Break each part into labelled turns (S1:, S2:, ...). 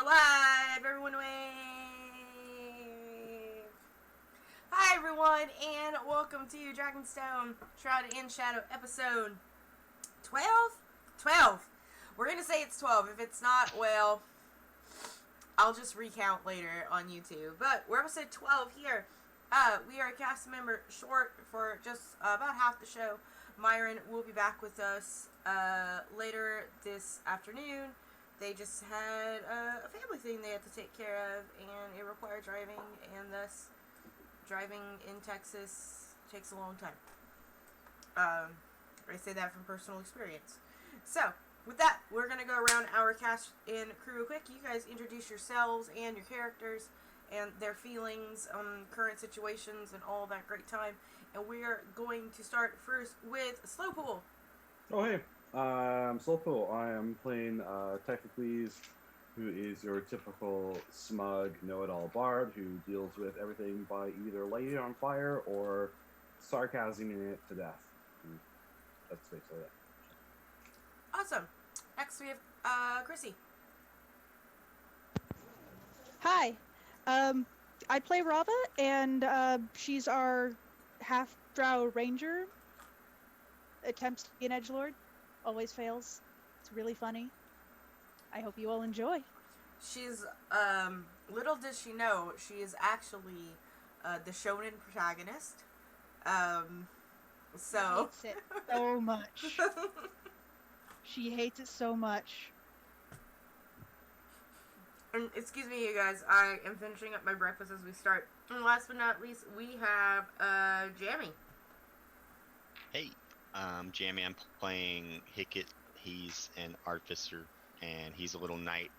S1: live, everyone wave! Hi everyone, and welcome to Dragonstone, Shrouded in Shadow, episode 12? 12! We're gonna say it's 12. If it's not, well, I'll just recount later on YouTube. But we're episode 12 here. We are a cast member short for just about half the show. Myron will be back with us later this afternoon. They just had a family thing they had to take care of, and it required driving, and thus driving in Texas takes a long time. I say that from personal experience. So, with that, we're going to go around our cast and crew real quick. You guys introduce yourselves and your characters and their feelings on current situations and all that great time. And we are going to start first with Slowpool.
S2: Oh, hey. I'm Slowpool. I am playing Tecticles, who is your typical smug, know-it-all bard who deals with everything by either lighting it on fire or sarcasming it to death. And that's basically it.
S1: Awesome. Next we have Chrissy.
S3: Hi. I play Rava, and she's our half-drow ranger. Attempts to be an edgelord. Always fails. It's really funny. I hope you all enjoy.
S1: She's, little does she know, she is actually the shonen protagonist. So...
S3: She hates it so much. She hates it so much.
S1: And excuse me, you guys, I am finishing up my breakfast as we start. And last but not least, we have Jammy.
S4: Hey, Jammy, I'm playing Hickett. He's an artificer, and he's a little knight,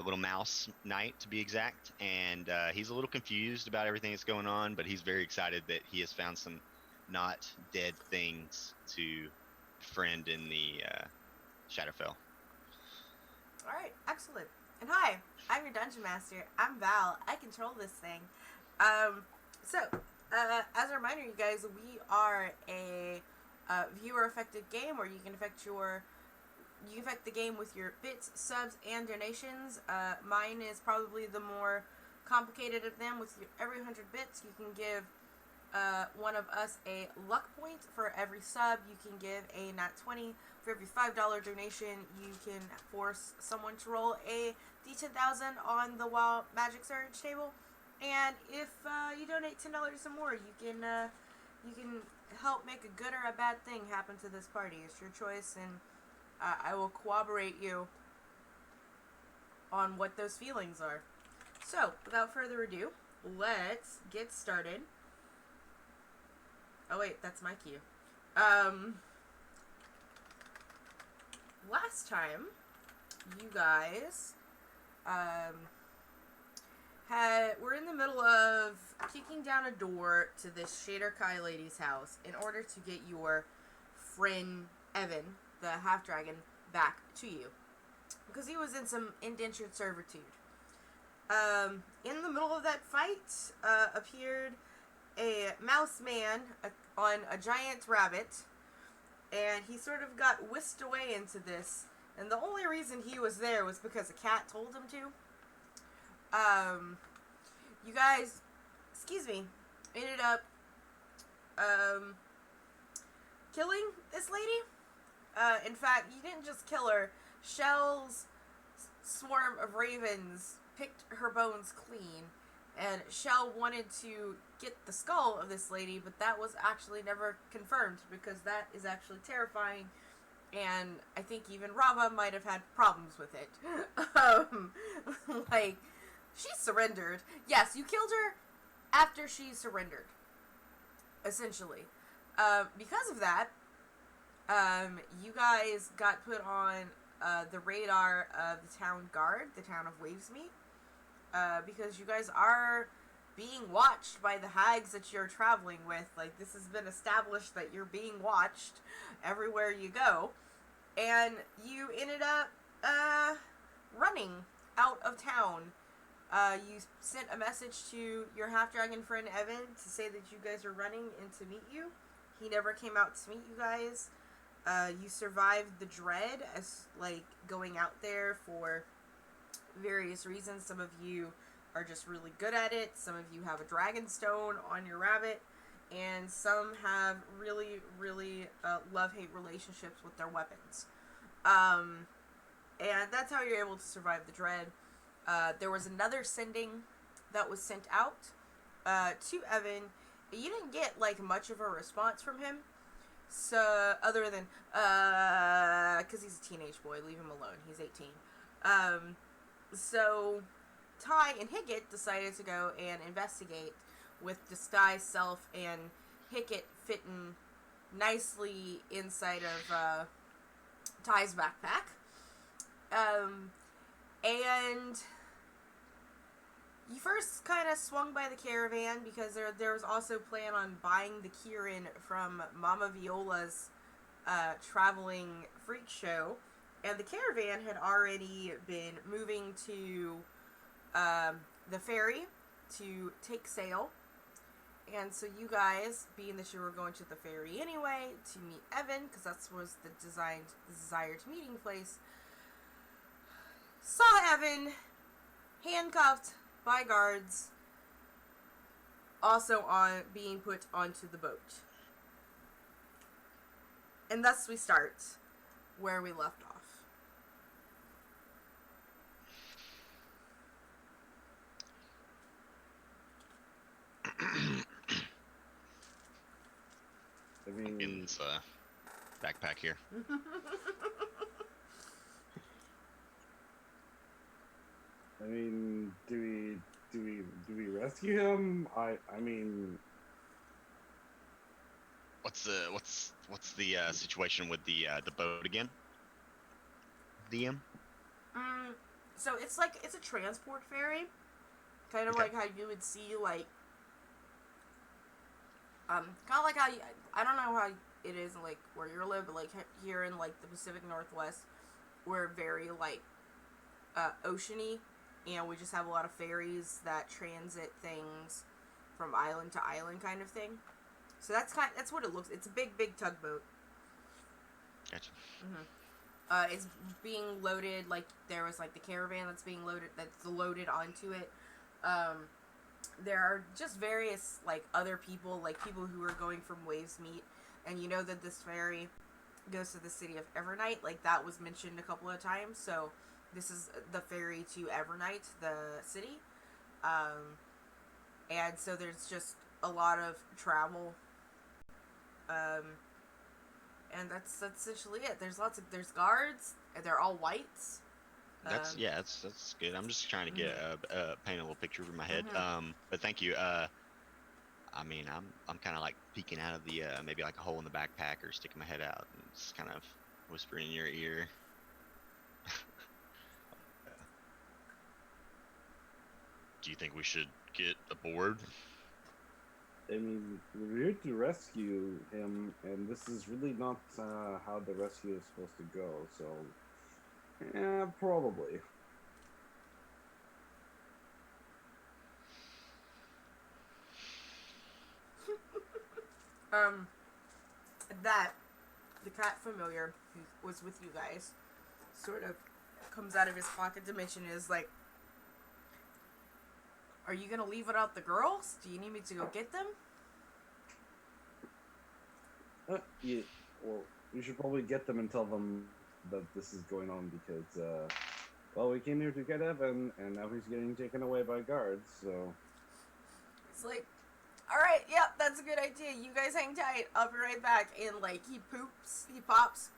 S4: little mouse knight to be exact. And he's a little confused about everything that's going on, but he's very excited that he has found some not dead things to befriend in the Shadowfell.
S1: Alright, excellent. And hi, I'm your Dungeon Master. I'm Val. I control this thing. So, as a reminder, you guys, we are a viewer-affected game where you can affect the game with your bits, subs, and donations. Mine is probably the more complicated of them. With every 100 bits, you can give one of us a luck point. For every sub, you can give a nat 20. For every $5 donation, you can force someone to roll a D10,000 on the Wild Magic Surge table. And if you donate $10 or more, you can help make a good or a bad thing happen to this party. It's your choice, and I will corroborate you on what those feelings are. So, without further ado, let's get started. Oh wait, that's my cue. Last time, you guys we're in the middle of kicking down a door to this Shader Kai lady's house in order to get your friend Evan, the half-dragon, back to you. Because he was in some indentured servitude. In the middle of that fight, appeared a mouse man on a giant rabbit, and he sort of got whisked away into this, and the only reason he was there was because a cat told him to. You guys, excuse me, ended up killing this lady. In fact, you didn't just kill her. Shell's swarm of ravens picked her bones clean, and Shell wanted to get the skull of this lady, but that was actually never confirmed, because that is actually terrifying, and I think even Rava might have had problems with it. Like, she surrendered. Yes, you killed her after she surrendered, essentially. Because of that, you guys got put on the radar of the town guard, the town of Wavesmeet, because you guys are being watched by the hags that you're traveling with. Like, this has been established that you're being watched everywhere you go, and you ended up running out of town. You sent a message to your half-dragon friend Evan to say that you guys are running and to meet you. He never came out to meet you guys. You survived the dread as, like, going out there for various reasons. Some of you are just really good at it. Some of you have a Dragonstone on your rabbit. And some have really, really love-hate relationships with their weapons. And that's how you're able to survive the dread. There was another sending that was sent out to Evan. You didn't get, like, much of a response from him. So, other than, because he's a teenage boy, leave him alone. He's 18. So, Ty and Hickett decided to go and investigate with disguised self and Hickett fitting nicely inside of Ty's backpack. And you first kind of swung by the caravan because there was also plan on buying the Kieran from Mama Viola's traveling freak show. And the caravan had already been moving to the ferry to take sail. And so you guys, being that you were going to the ferry anyway to meet Evan, because that was the desired meeting place, saw Evan handcuffed by guards, also being put onto the boat. And thus we start where we left off.
S2: I mean,
S4: Pumpkin's backpack here.
S2: I mean, do we rescue him? I mean,
S4: What's the situation with the boat again? DM?
S1: So it's a transport ferry, kind of
S4: Okay.
S1: like how you would see like, kind of like how I don't know how it is like where you live, but like here in like the Pacific Northwest, we're very like oceany, and we just have a lot of ferries that transit things from island to island, kind of thing. So that's what it looks. It's a big tugboat.
S4: Gotcha.
S1: It's being loaded, like, there was, like, the caravan that's loaded onto it. There are just various, like, other people, like, people who are going from Waves Meet, and you know that this ferry goes to the city of Evernight, like, that was mentioned a couple of times, so this is the ferry to Evernight, the city. And so there's just a lot of travel, and that's essentially it. There's guards, and they're all whites.
S4: That's good. I'm just trying to get paint a little picture in my head. But thank you. I mean, I'm kind of like peeking out of the maybe like a hole in the backpack or sticking my head out and just kind of whispering in your ear. Do you think we should get aboard?
S2: I mean, we're here to rescue him, and this is really not how the rescue is supposed to go. So, yeah, probably.
S1: That the cat familiar who was with you guys sort of comes out of his pocket dimension and is like, "Are you gonna leave without the girls? Do you need me to go get them?"
S2: Yeah, well, we should probably get them and tell them that this is going on because, well, we came here to get Evan, and now he's getting taken away by guards, so...
S1: It's like, "Alright, yep, that's a good idea. You guys hang tight. I'll be right back." And, like, he pops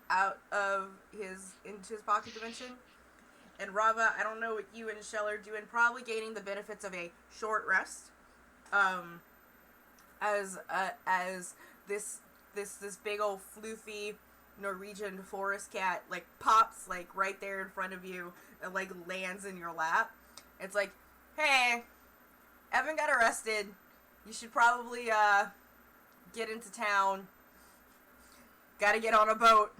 S1: out of into his pocket dimension. And Rava, I don't know what you and Shell are doing, probably gaining the benefits of a short rest. As this big old floofy Norwegian forest cat, like, pops, like, right there in front of you and, like, lands in your lap. It's like, "Hey, Evan got arrested. You should probably, get into town. Gotta get on a boat."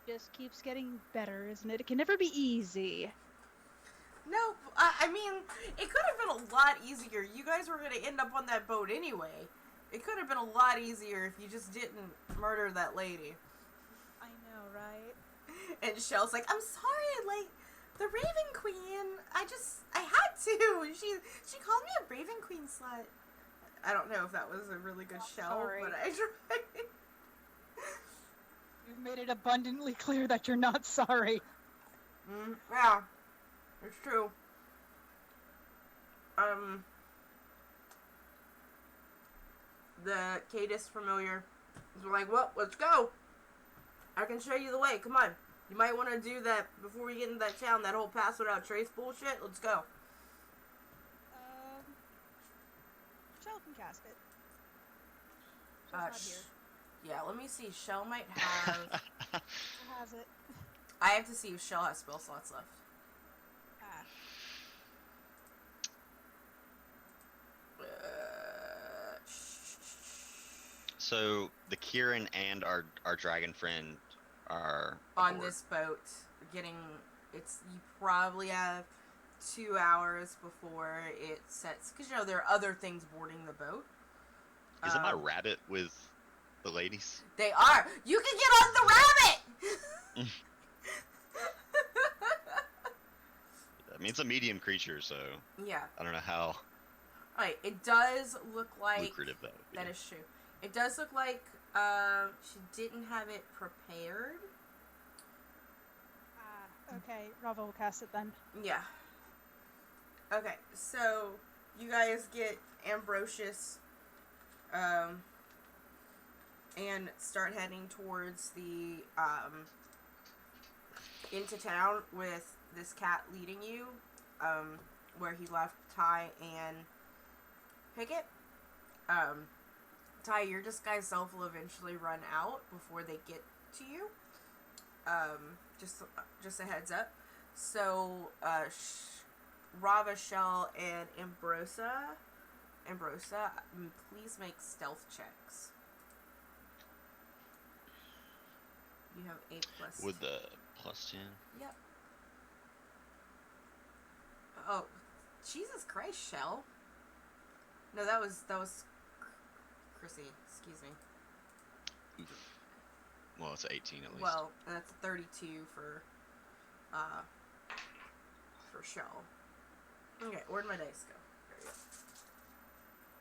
S3: Just keeps getting better, isn't it? It can never be easy.
S1: No, I mean, it could have been a lot easier. You guys were gonna end up on that boat anyway. It could have been a lot easier if you just didn't murder that lady.
S3: I know, right?
S1: And Shell's like, I'm sorry, like, the Raven Queen, I had to. She called me a Raven Queen slut. I don't know if that was a really good Shell,
S3: sorry.
S1: but I tried.
S3: You've made it abundantly clear that you're not sorry.
S1: Yeah, it's true. The Cadis familiar is like, well, let's go. I can show you the way. Come on. You might want to do that before we get into that town, that whole pass without trace bullshit. Let's go.
S3: Shell can cast it. Shell's not here.
S1: Yeah, let me see. Shell might have...
S3: Shell has it.
S1: I have to see if Shell has spell slots left.
S4: So the Kieran and our dragon friend are
S1: on
S4: aboard.
S1: This boat. You probably have 2 hours before it sets, because there are other things boarding the boat.
S4: Is it my rabbit with the ladies?
S1: They are. You can get on the rabbit.
S4: I mean, it's a medium creature, so
S1: Yeah.
S4: I don't know how
S1: Alright, it does look like
S4: lucrative that would be.
S1: that is true. It does look like she didn't have it prepared.
S3: Okay, Rava will cast it then.
S1: Yeah. Okay, so you guys get Ambrosius and start heading towards the into town with this cat leading you, where he left Ty and Pickett. Ty, your disguised self will eventually run out before they get to you. Just a heads up. So, Rava, Shell, and Ambrosa, please make stealth checks. You have 8 plus.
S4: With the plus 10?
S1: Yep. Oh, Jesus Christ, Shell. No, that was Chrissy. Excuse me.
S4: Oof. Well, it's 18 at least.
S1: Well, and that's 32 for Shell. Okay, where'd my dice go? There we go.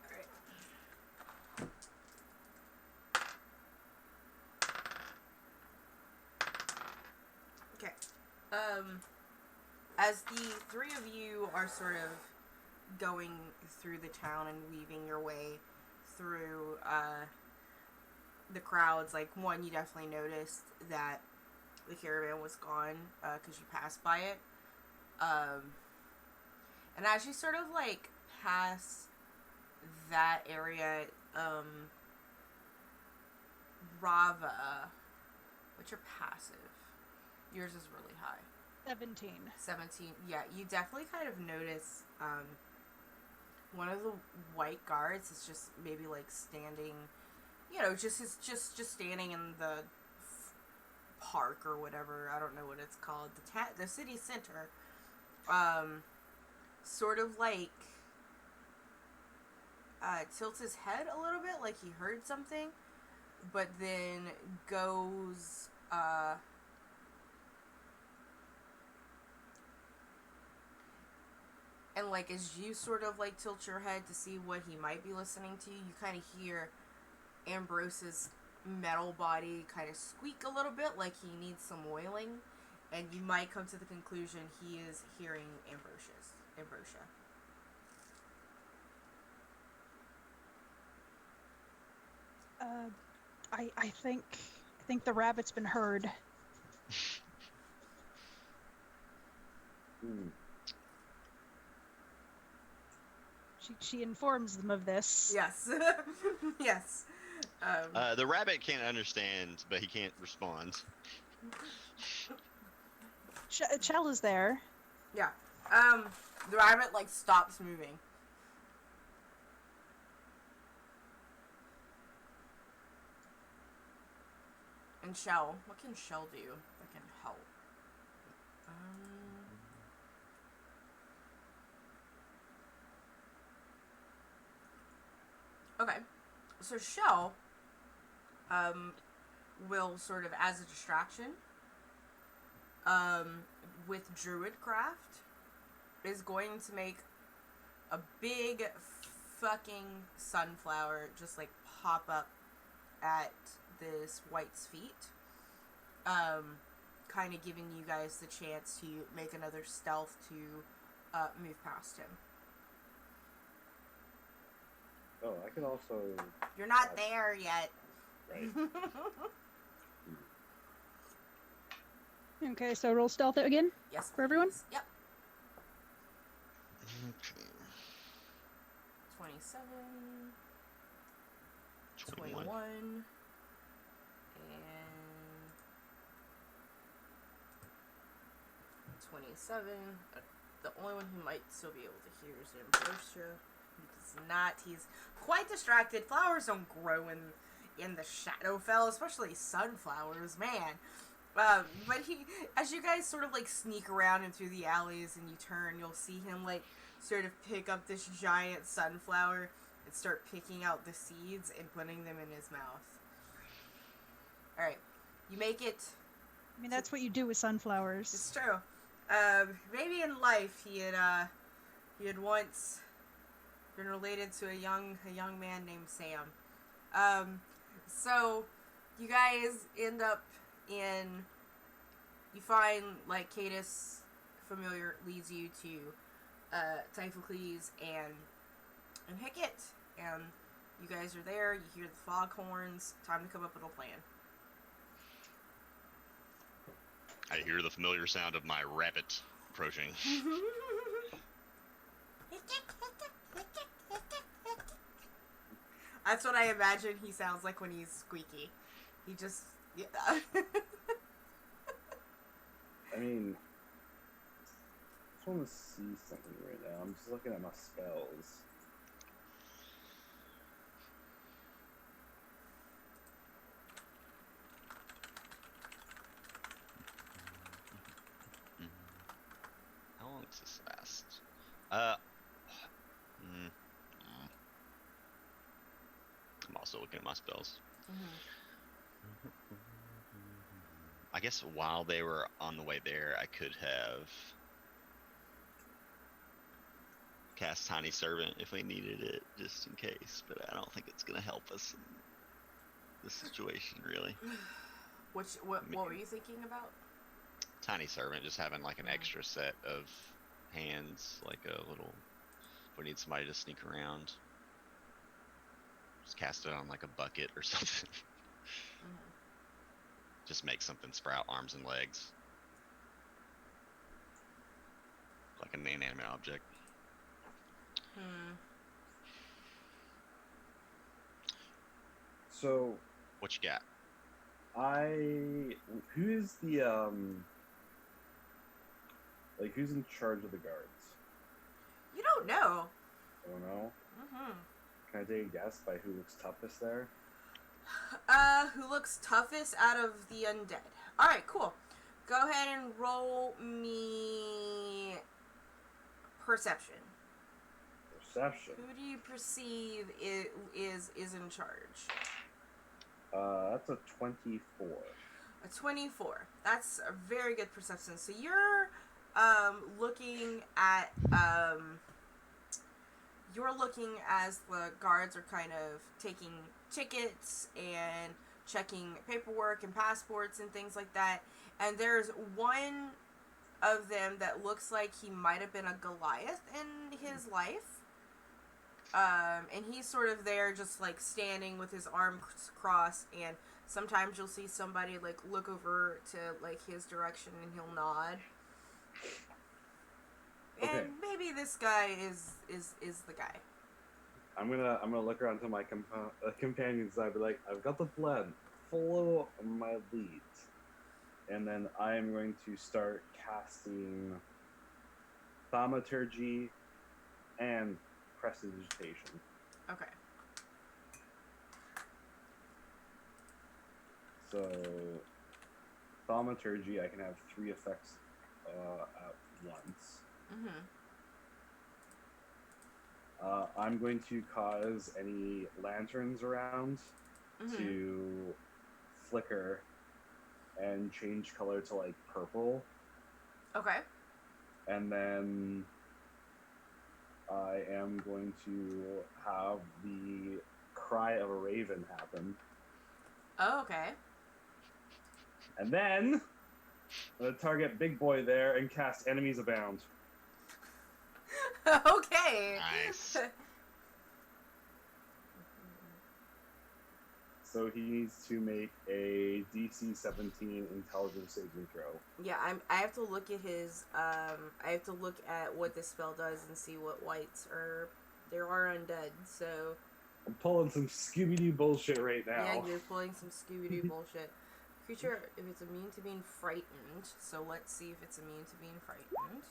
S1: Alright. Okay. As the 3 of you are sort of going through the town and weaving your way through the crowds, like, one, you definitely noticed that the caravan was gone because you passed by it. And as you sort of, like, pass that area, Rava, what's your passive? Yours is really high.
S3: 17.
S1: 17. Yeah, you definitely kind of notice one of the white guards is just maybe like standing, just standing in the park or whatever. I don't know what it's called. The city center. Sort of like tilts his head a little bit, like he heard something, but then goes and like as you sort of like tilt your head to see what he might be listening to, you kind of hear Ambrose's metal body kind of squeak a little bit, like he needs some oiling, and you might come to the conclusion he is hearing Ambrosia.
S3: I think the rabbit's been heard. She informs them of this.
S1: Yes. Yes.
S4: The rabbit can't understand, but he can't respond.
S3: Chell is there.
S1: Yeah. The rabbit like stops moving. And Shell, what can Shell do that can help? Okay. So Shell will sort of, as a distraction, with Druidcraft, is going to make a big fucking sunflower just like pop up at this White's feet. Kind of giving you guys the chance to make another stealth to move past him.
S2: Oh, I can also...
S1: You're not there yet.
S2: Right.
S3: Okay, so roll stealth again
S1: Yes,
S3: for everyone.
S1: please. Yep.
S4: Okay.
S1: 27,
S4: 21.
S1: 21, and 27. The only one who might still be able to hear is Ambrosia. He does not. He's quite distracted. Flowers don't grow in the Shadowfell, especially sunflowers, man. But he, as you guys sort of like sneak around and through the alleys and you turn, you'll see him like sort of pick up this giant sunflower and start picking out the seeds and putting them in his mouth. Alright, you make it.
S3: I mean, that's what you do with sunflowers.
S1: It's true. Maybe in life he had once been related to a young man named Sam. So you guys end up you find, like, Cadus familiar leads you to Typhocles and Hicket, and you guys are there, you hear the foghorns, time to come up with a plan.
S4: I hear the familiar sound of my rabbit approaching.
S1: That's what I imagine he sounds like when he's squeaky. He just... Yeah.
S2: I mean, I just want to see something right now. I'm just looking at my spells.
S4: How long does this last? I'm also looking at my spells. I guess while they were on the way there, I could have cast Tiny Servant if we needed it, just in case. But I don't think it's going to help us in this situation, really.
S1: What were you thinking about?
S4: Tiny Servant, just having like an extra set of hands, like a little. If we need somebody to sneak around, just cast it on like a bucket or something. Just make something sprout arms and legs, like an inanimate object.
S2: So,
S4: What you got?
S2: who is the like, who's in charge of the guards?
S1: You don't know.
S2: I don't know. Can I take a guess by who looks toughest there?
S1: Who looks toughest out of the undead? Alright, cool. Go ahead and roll me perception.
S2: Perception.
S1: Who do you perceive is in charge?
S2: That's a 24.
S1: A 24. That's a very good perception. So you're looking at you're looking as the guards are kind of taking tickets and checking paperwork and passports and things like that. And there's one of them that looks like he might have been a Goliath in his life. And he's sort of there just like standing with his arms crossed, and sometimes you'll see somebody like look over to like his direction and he'll nod.
S2: Okay.
S1: And maybe this guy is the guy.
S2: I'm gonna look around to my companions and I'll be like, I've got the plan. Follow my lead. And then I am going to start casting Thaumaturgy and Prestidigitation.
S1: Okay.
S2: So, Thaumaturgy, I can have 3 effects at once. I'm going to cause any lanterns around
S1: Mm-hmm.
S2: to flicker and change color to like purple,
S1: Okay.
S2: and then I am going to have the cry of a raven happen,
S1: Oh, okay.
S2: and then I'm going to target Big Boy there and cast Enemies Abound.
S1: Okay.
S4: Nice.
S2: So he needs to make a DC 17 Intelligence saving throw.
S1: Yeah, I have to look at his. I have to look at what this spell does and see what whites are. There are undead, so.
S2: I'm pulling some Scooby-Doo bullshit right now.
S1: Yeah, you're pulling some Scooby-Doo bullshit. Creature, if it's immune to being frightened, so let's see if it's immune to being frightened.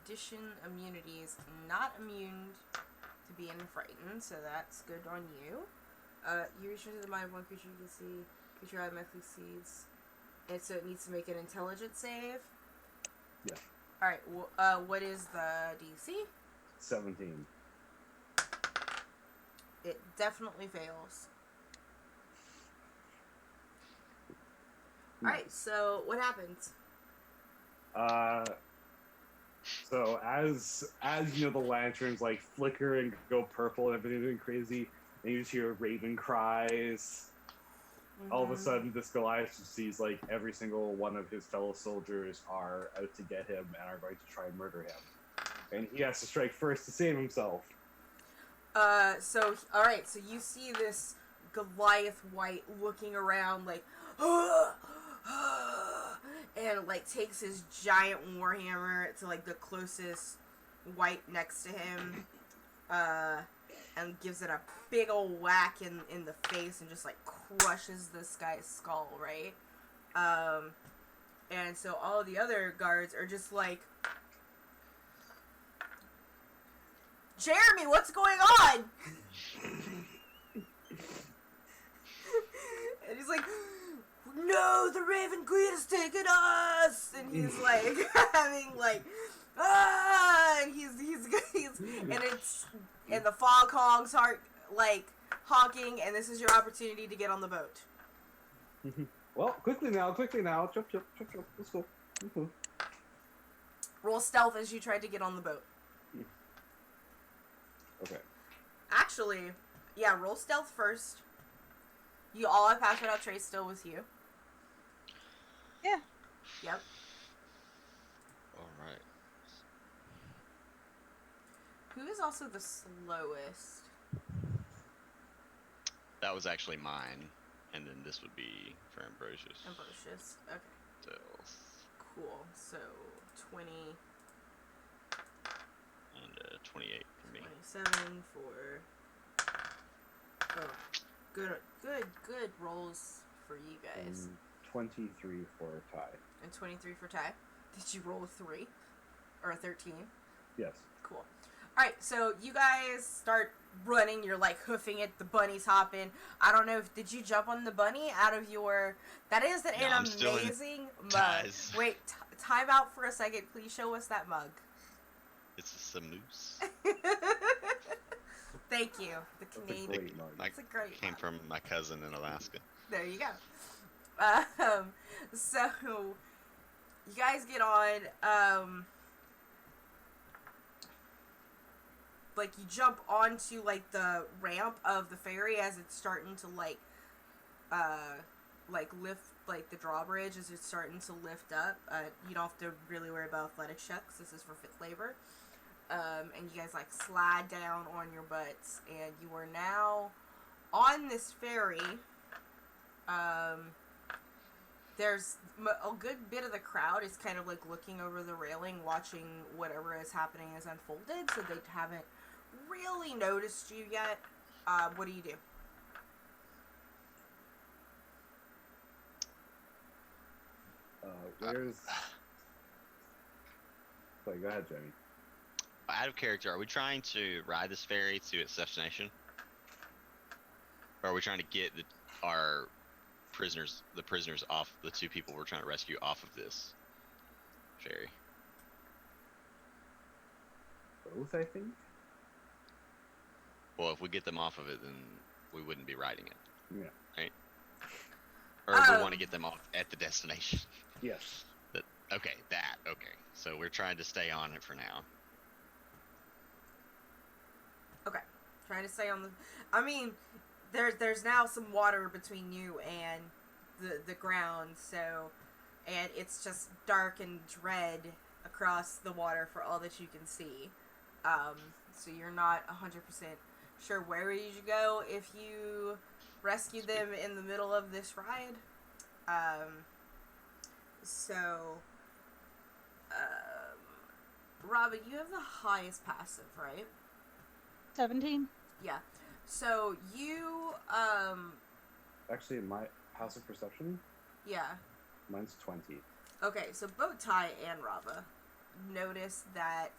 S1: Condition immunities, not immune to being frightened, so that's good on you. You reach into the mind of one creature you can see. Creature automatically succeeds. And so it needs to make an intelligence save.
S2: Yeah.
S1: Alright, what is the DC?
S2: 17.
S1: It definitely fails. Alright, so what happens?
S2: So as you know, the lanterns like flicker and go purple and everything's going crazy, and you just hear raven cries.
S1: Mm-hmm.
S2: All of a sudden, this Goliath sees like every single one of his fellow soldiers are out to get him and are going to try and murder him, and he has to strike first to save himself.
S1: Alright, so you see this Goliath white looking around like, and like takes his giant warhammer to like the closest white next to him, and gives it a big old whack in the face and just like crushes this guy's skull, right? And so all the other guards are just like, Jeremy, what's going on? And he's like, no, the Raven Queen has taken us! And he's like, having like, and and the fog hongs are like honking, and this is your opportunity to get on the boat.
S2: Well, quickly now, jump, let's go.
S1: Roll stealth as you tried to get on the boat.
S2: Okay.
S1: Actually, yeah, roll stealth first. You all have Pass Without Trace still with you.
S3: Yeah.
S1: Yep.
S4: Alright.
S1: Who is also the slowest?
S4: That was actually mine. And then this would be for Ambrosius.
S1: Ambrosius. Okay.
S4: Stealth.
S1: Cool. So, 20...
S4: And 28 for me.
S1: 27 for... Oh. Good rolls for you guys.
S2: And 23 for Ty.
S1: And 23 for Ty. Did you roll a 3? Or a 13?
S2: Yes.
S1: Cool. Alright, so you guys start running. You're like hoofing it. The bunny's hopping. I don't know if... Did you jump on the bunny out of your... That is an
S4: I'm still in
S1: amazing mug.
S4: Ty's.
S1: Wait, time out for a second. Please show us that mug.
S4: It's a moose.
S1: Thank you. The
S2: That's a
S1: Canadian...
S2: great mug.
S4: I
S1: It's a great
S4: came
S1: mug.
S4: from my cousin in Alaska.
S1: There you go. So you guys get on, like you jump onto like the ramp of the ferry as it's starting to like lift, like the drawbridge as it's starting to lift up. You don't have to really worry about athletic checks. This is for fit labor. And you guys like slide down on your butts, and you are now on this ferry. There's a good bit of the crowd is kind of like looking over the railing, watching whatever is happening is unfolded, so they haven't really noticed you yet. What do you do?
S2: Where's... Sorry, go ahead, Jamie.
S4: Out of character, are we trying to ride this ferry to its destination? Or are we trying to get the prisoners off, the two people we're trying to rescue off of this ferry?
S2: both, I think.
S4: Well, if we get them off of it, then we wouldn't be riding it.
S2: Yeah.
S4: Right? Or we want to get them off at the destination.
S2: Yes.
S4: Okay. So we're trying to stay on it for now.
S1: Okay. Trying to stay on the... I mean, there's now some water between you and the ground, so... And it's just dark and dread across the water for all that you can see. So you're not 100% sure where you should go if you rescue them in the middle of this ride. Robin, you have the highest passive, right?
S3: 17.
S1: Yeah. So you,
S2: Actually, my passive perception,
S1: yeah.
S2: mine's 20.
S1: Okay, so both Ty and Rava notice that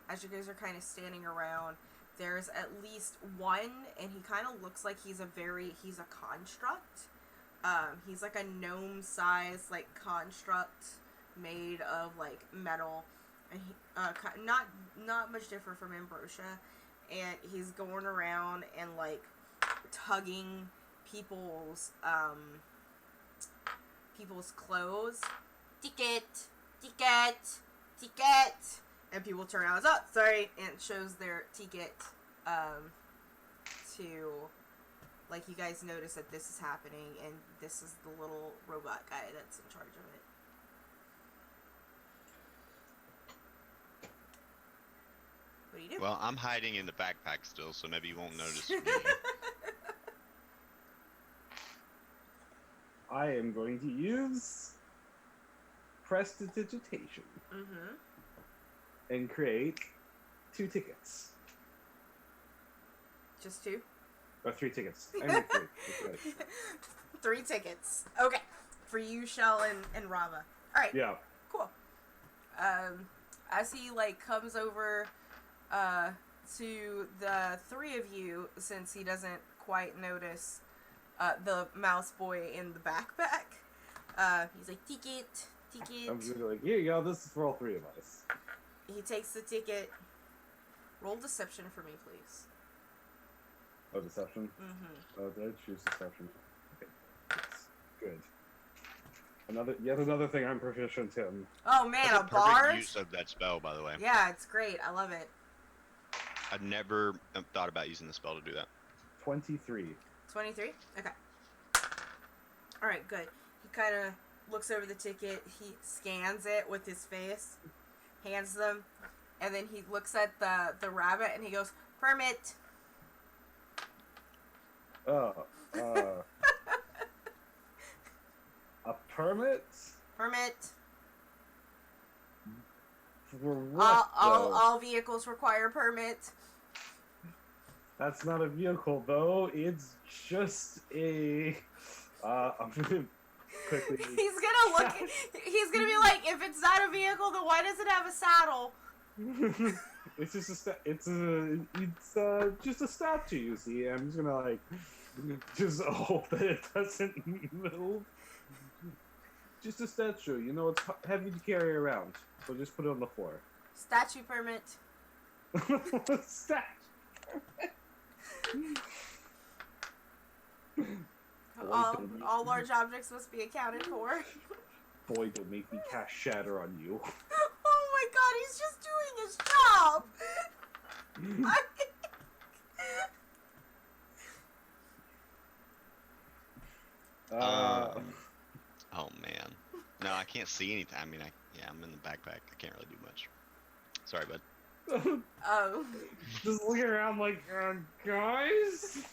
S1: as you guys are kind of standing around, there's at least one, and he kind of looks like he's a construct. He's like a gnome-sized, like, construct made of, like, metal. And he, not much different from Ambrosia. And he's going around and, like, tugging people's clothes. Ticket! And people turn around and say, oh, sorry, and it shows their ticket, to, like, you guys notice that this is happening, and this is the little robot guy that's in charge of it. What do you do?
S4: Well, I'm hiding in the backpack still, so maybe you won't notice me.
S2: I am going to use prestidigitation and create 2 tickets.
S1: Just 2?
S2: Or 3 tickets. I mean 3. That's right.
S1: 3 tickets. Okay. For you, Shell, and Rava. Alright.
S2: Yeah.
S1: Cool. As he, like, comes over to the 3 of you, since he doesn't quite notice the mouse boy in the backpack, he's like, ticket.
S2: I'm just like, here you go, this is for all 3 of us.
S1: He takes the ticket. Roll deception for me, please.
S2: Oh, deception? Oh, did I choose deception? Okay. Yes. Good. Yet another thing I'm proficient in.
S1: Oh man,
S4: That's
S1: a
S4: perfect
S1: bard?
S4: use of that spell, by the way.
S1: Yeah, it's great. I love it.
S4: I'd never thought about using the spell to do that.
S2: 23.
S1: 23? Okay. Alright, good. He kind of looks over the ticket. He scans it with his face. Hands them. And then he looks at the rabbit and he goes, permit.
S2: A permit?
S1: Permit.
S2: For what,
S1: all vehicles require permit.
S2: That's not a vehicle, though. It's just a... I'm gonna quickly...
S1: He's gonna be like, if it's not a vehicle, then why does it have a saddle?
S2: It's just just a statue, you see. I'm just gonna, like, just hope that it doesn't move. Just a statue, you know, it's heavy to carry around. So just put it on the floor.
S1: Statue permit.
S2: Statue.
S1: All large objects must be accounted for.
S2: Boy, don't make me cast Shatter on you.
S1: Oh my god, he's just doing his job!
S4: Oh man. No, I can't see anything. I mean, I'm in the backpack. I can't really do much. Sorry, bud.
S1: Oh.
S2: Just looking around like, guys?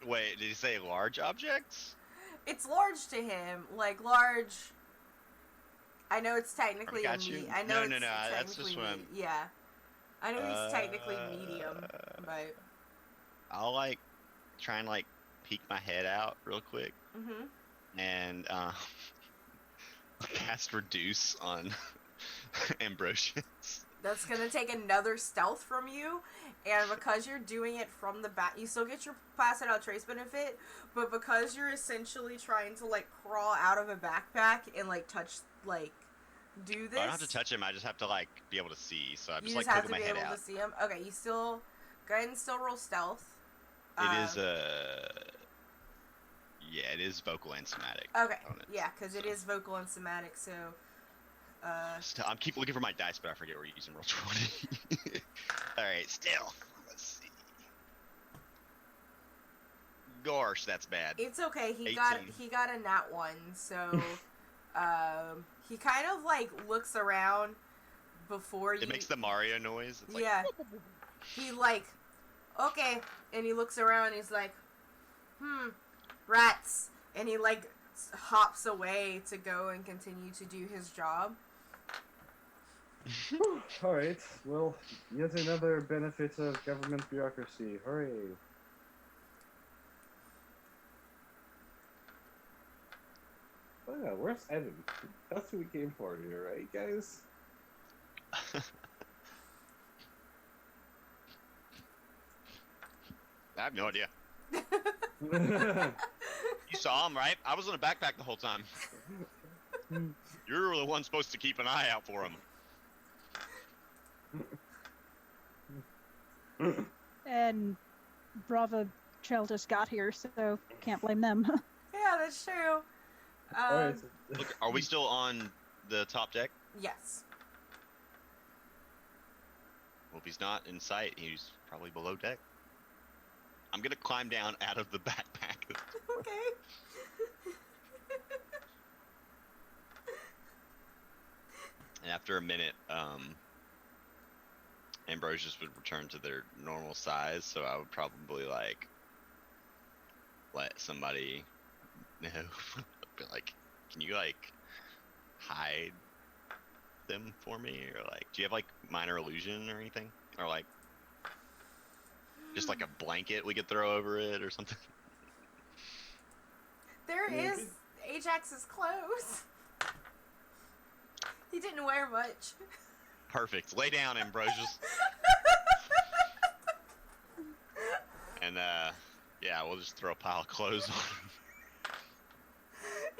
S4: Wait, did he say large objects?
S1: It's large to him. Like, large... I know it's technically
S4: I
S1: a
S4: got you.
S1: I know
S4: No,
S1: it's
S4: that's
S1: technically
S4: just what I'm...
S1: Yeah. I know he's technically medium, but...
S4: I'll, like, try and, like, peek my head out real quick. And, cast Reduce on Ambrosians.
S1: That's gonna take another stealth from you, and because you're doing it from the back, you still get your pass it out trace benefit, but because you're essentially trying to, like, crawl out of a backpack and, like, touch, like, do this.
S4: I don't have to touch him. I just have to like be able to see. So I'm
S1: You
S4: just
S1: just
S4: like
S1: have
S4: poking
S1: to
S4: my
S1: be
S4: head
S1: able
S4: out.
S1: to see him. Okay, you still go ahead and still roll stealth.
S4: It is yeah, it is vocal and somatic.
S1: Okay,
S4: bonus,
S1: yeah, because
S4: so.
S1: it is vocal and somatic. So,
S4: I'm keep looking for my dice, but I forget we're using roll 20. All right, still. Let's see. Gosh, that's bad.
S1: it's okay. He
S4: 18.
S1: got a nat 1. So, he kind of like looks around before you.
S4: It makes the Mario noise. It's
S1: Yeah. He like, okay, and he looks around. And he's like, rats, and he like hops away to go and continue to do his job.
S2: Alright, well, yet another benefit of government bureaucracy. Hooray. Oh yeah, where's Evan? That's who we came for here, right, guys?
S4: I have no idea. You saw him, right? I was in a backpack the whole time. You're the one supposed to keep an eye out for him.
S3: And Brava Trail just got here, so can't blame them.
S1: Yeah, that's true.
S2: Alright,
S4: Look, are we still on the top deck?
S1: Yes.
S4: Well, if he's not in sight, he's probably below deck. I'm gonna climb down out of the backpack.
S1: Okay.
S4: And after a minute, Ambrosius would return to their normal size, so I would probably like let somebody know. Be like, can you like hide them for me, or like, do you have like minor illusion or anything, or like just like a blanket we could throw over it or something?
S1: There
S2: Yeah,
S1: is Ajax's clothes. He didn't wear much.
S4: Perfect. Lay down, Ambrosius. And yeah, we'll just throw a pile of clothes on him.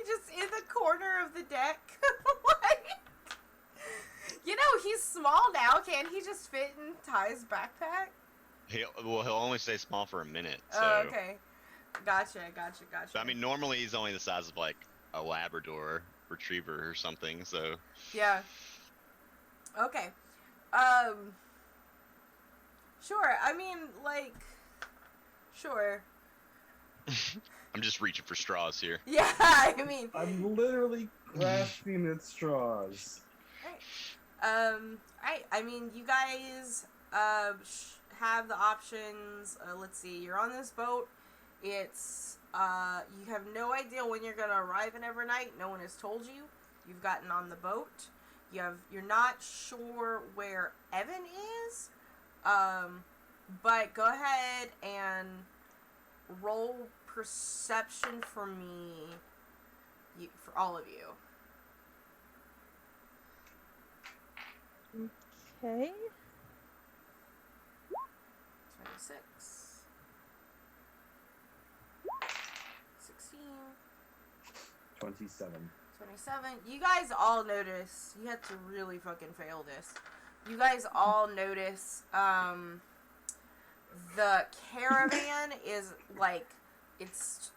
S1: Just in the corner of the deck. Like, you know, he's small now. Can't he just fit in Ty's backpack?
S4: He'll only stay small for a minute. So.
S1: Oh, okay. Gotcha.
S4: I mean, normally he's only the size of like a Labrador Retriever or something. So.
S1: Yeah. Okay. Sure. I mean, like, sure.
S4: I'm just reaching for straws here.
S1: Yeah, I mean.
S2: I'm literally grasping at straws.
S1: Right. I mean, you guys, have the options. Let's see. You're on this boat. It's, you have no idea when you're gonna arrive in Evernight. No one has told you. You've gotten on the boat. You're not sure where Evan is. But go ahead and roll perception for me. For all of you.
S3: Okay.
S1: 26. 16.
S2: 27.
S1: 27. You guys all notice. You had to really fucking fail this. You guys all notice, the caravan is like, it's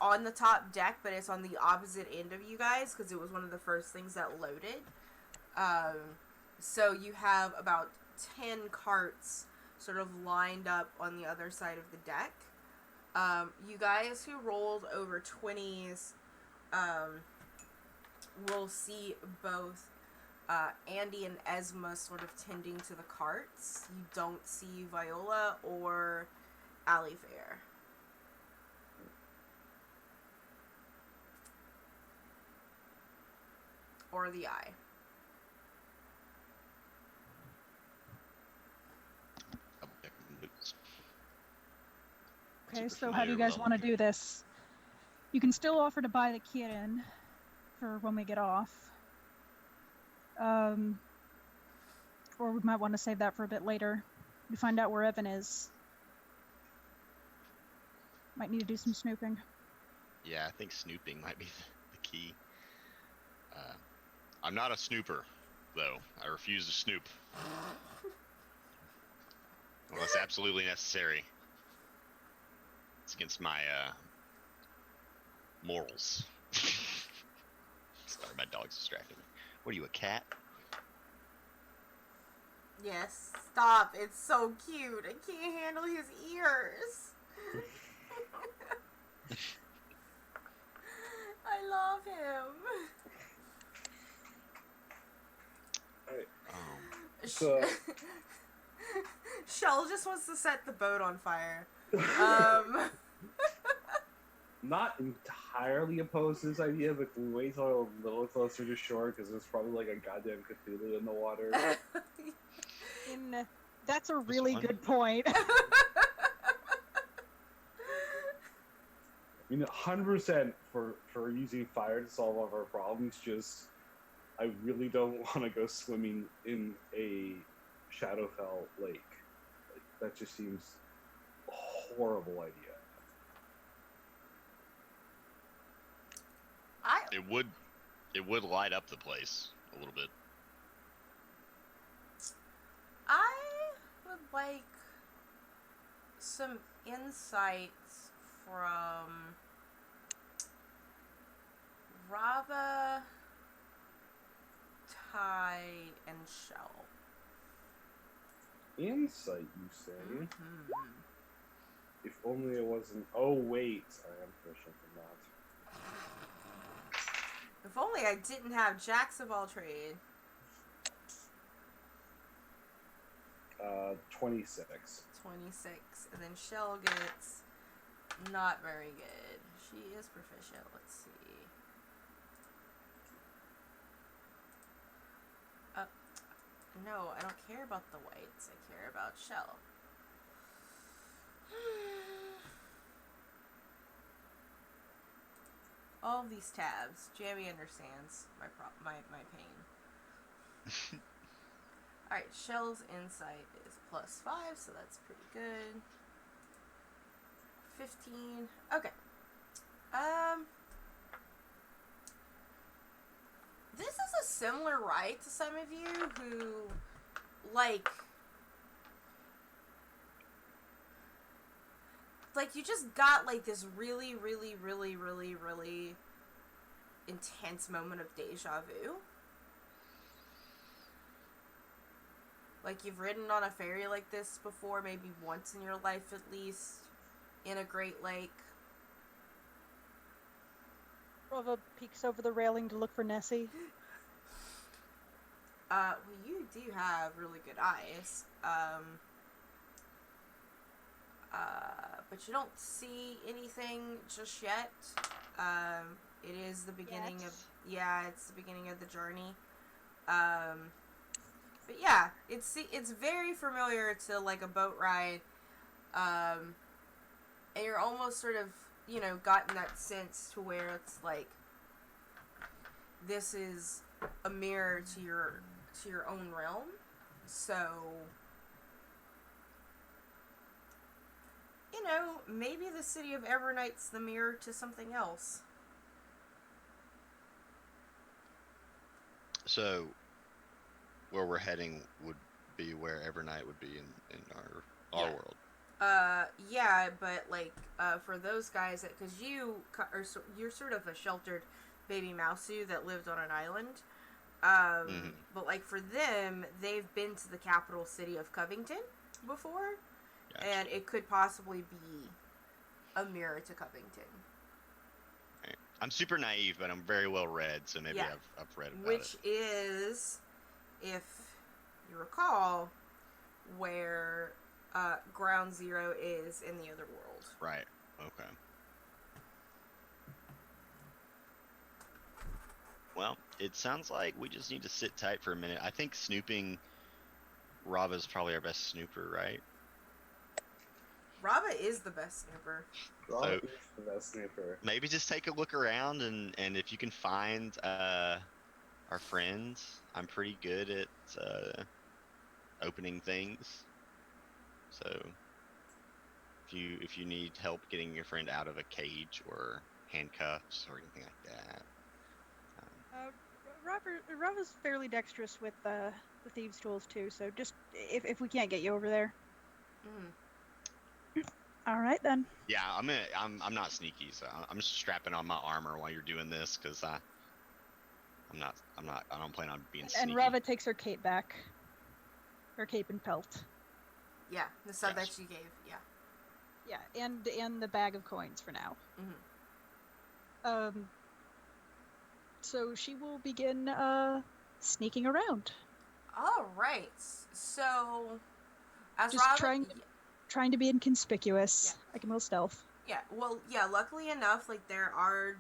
S1: on the top deck, but it's on the opposite end of you guys, because it was one of the first things that loaded. So you have about 10 carts sort of lined up on the other side of the deck. You guys who rolled over 20s, will see both Andy and Esma sort of tending to the carts. You don't see Viola or Alifair. Or the Eye.
S3: Okay,
S4: Super
S3: so how do you
S4: familiar
S3: guys
S4: with
S3: want to do this? You can still offer to buy the Kirin for when we get off. Or we might want to save that for a bit later. We find out where Evan is. Might need to do some snooping.
S4: Yeah, I think snooping might be the key. I'm not a snooper, though. I refuse to snoop. Unless absolutely necessary. It's against my morals. Sorry, my dog's distracting me. What are you, a cat?
S1: Yes, stop. It's so cute. I can't handle his ears. I love him.
S2: So
S1: Shell just wants to set the boat on fire.
S2: not entirely opposed to this idea, but can we wait till a little closer to shore because there's probably like a goddamn Cthulhu in the water.
S3: That's a really good point.
S2: I mean, 100% for using fire to solve all of our problems. Just, I really don't want to go swimming in a Shadowfell lake. Like, that just seems a horrible idea.
S4: It would light up the place a little bit.
S1: I would like some insights from Rava, Ty, and Shell.
S2: Insight, you say?
S1: Mm-hmm.
S2: If only it wasn't. Oh wait, I am proficient in that.
S1: If only I didn't have Jacks of all trade.
S2: 26.
S1: 26. And then Shell gets not very good. She is proficient. Let's see. No, I don't care about the whites. I care about Shell. All of these tabs. Jamie understands my pain. Alright, Shell's insight is +5, so that's pretty good. 15. Okay. This is a similar rite to some of you who, like you just got, like, this really, really, really, really, really intense moment of deja vu. Like, you've ridden on a ferry like this before, maybe once in your life at least, in a Great Lake.
S3: Rova peeks over the railing to look for Nessie.
S1: Well, you do have really good eyes. But you don't see anything just yet. It is the beginning it's the beginning of the journey. But yeah, it's very familiar to, like, a boat ride. And you're almost sort of, gotten that sense to where it's like, this is a mirror to your own realm. So, maybe the city of Evernight's the mirror to something else.
S4: So, where we're heading would be where Evernight would be in our world.
S1: Yeah, but, like, for those guys, because you're sort of a sheltered baby mouseu that lived on an island. But, like, for them, they've been to the capital city of Covington before. Gotcha. And it could possibly be a mirror to Covington.
S4: Right. I'm super naive, but I'm very well read, so maybe I've read about
S1: Which is, if you recall, where Ground Zero is in the other world.
S4: Right. Okay. Well, it sounds like we just need to sit tight for a minute. I think snooping, Rava's probably our best snooper, right?
S1: Rava is the best snooper.
S2: Rava is the best snooper.
S4: Maybe just take a look around, and if you can find our friends, I'm pretty good at opening things. So if you need help getting your friend out of a cage or handcuffs or anything like that.
S3: Rava's fairly dexterous with the thieves' tools too. So just if we can't get you over there.
S1: Mm-hmm.
S3: All right then.
S4: Yeah, I'm not sneaky, so I'm just strapping on my armor while you're doing this because I don't plan on being sneaky.
S3: And Rava takes her cape back. Her cape and pelt.
S1: Yeah, the stuff
S4: Gotcha.
S1: that you gave. Yeah.
S3: Yeah, and the bag of coins for now.
S1: Mm-hmm.
S3: So she will begin sneaking around.
S1: All right. So, as
S3: Just
S1: Rava,
S3: trying to be inconspicuous. Like a little stealth.
S1: Yeah. Well, yeah. Luckily enough, like there are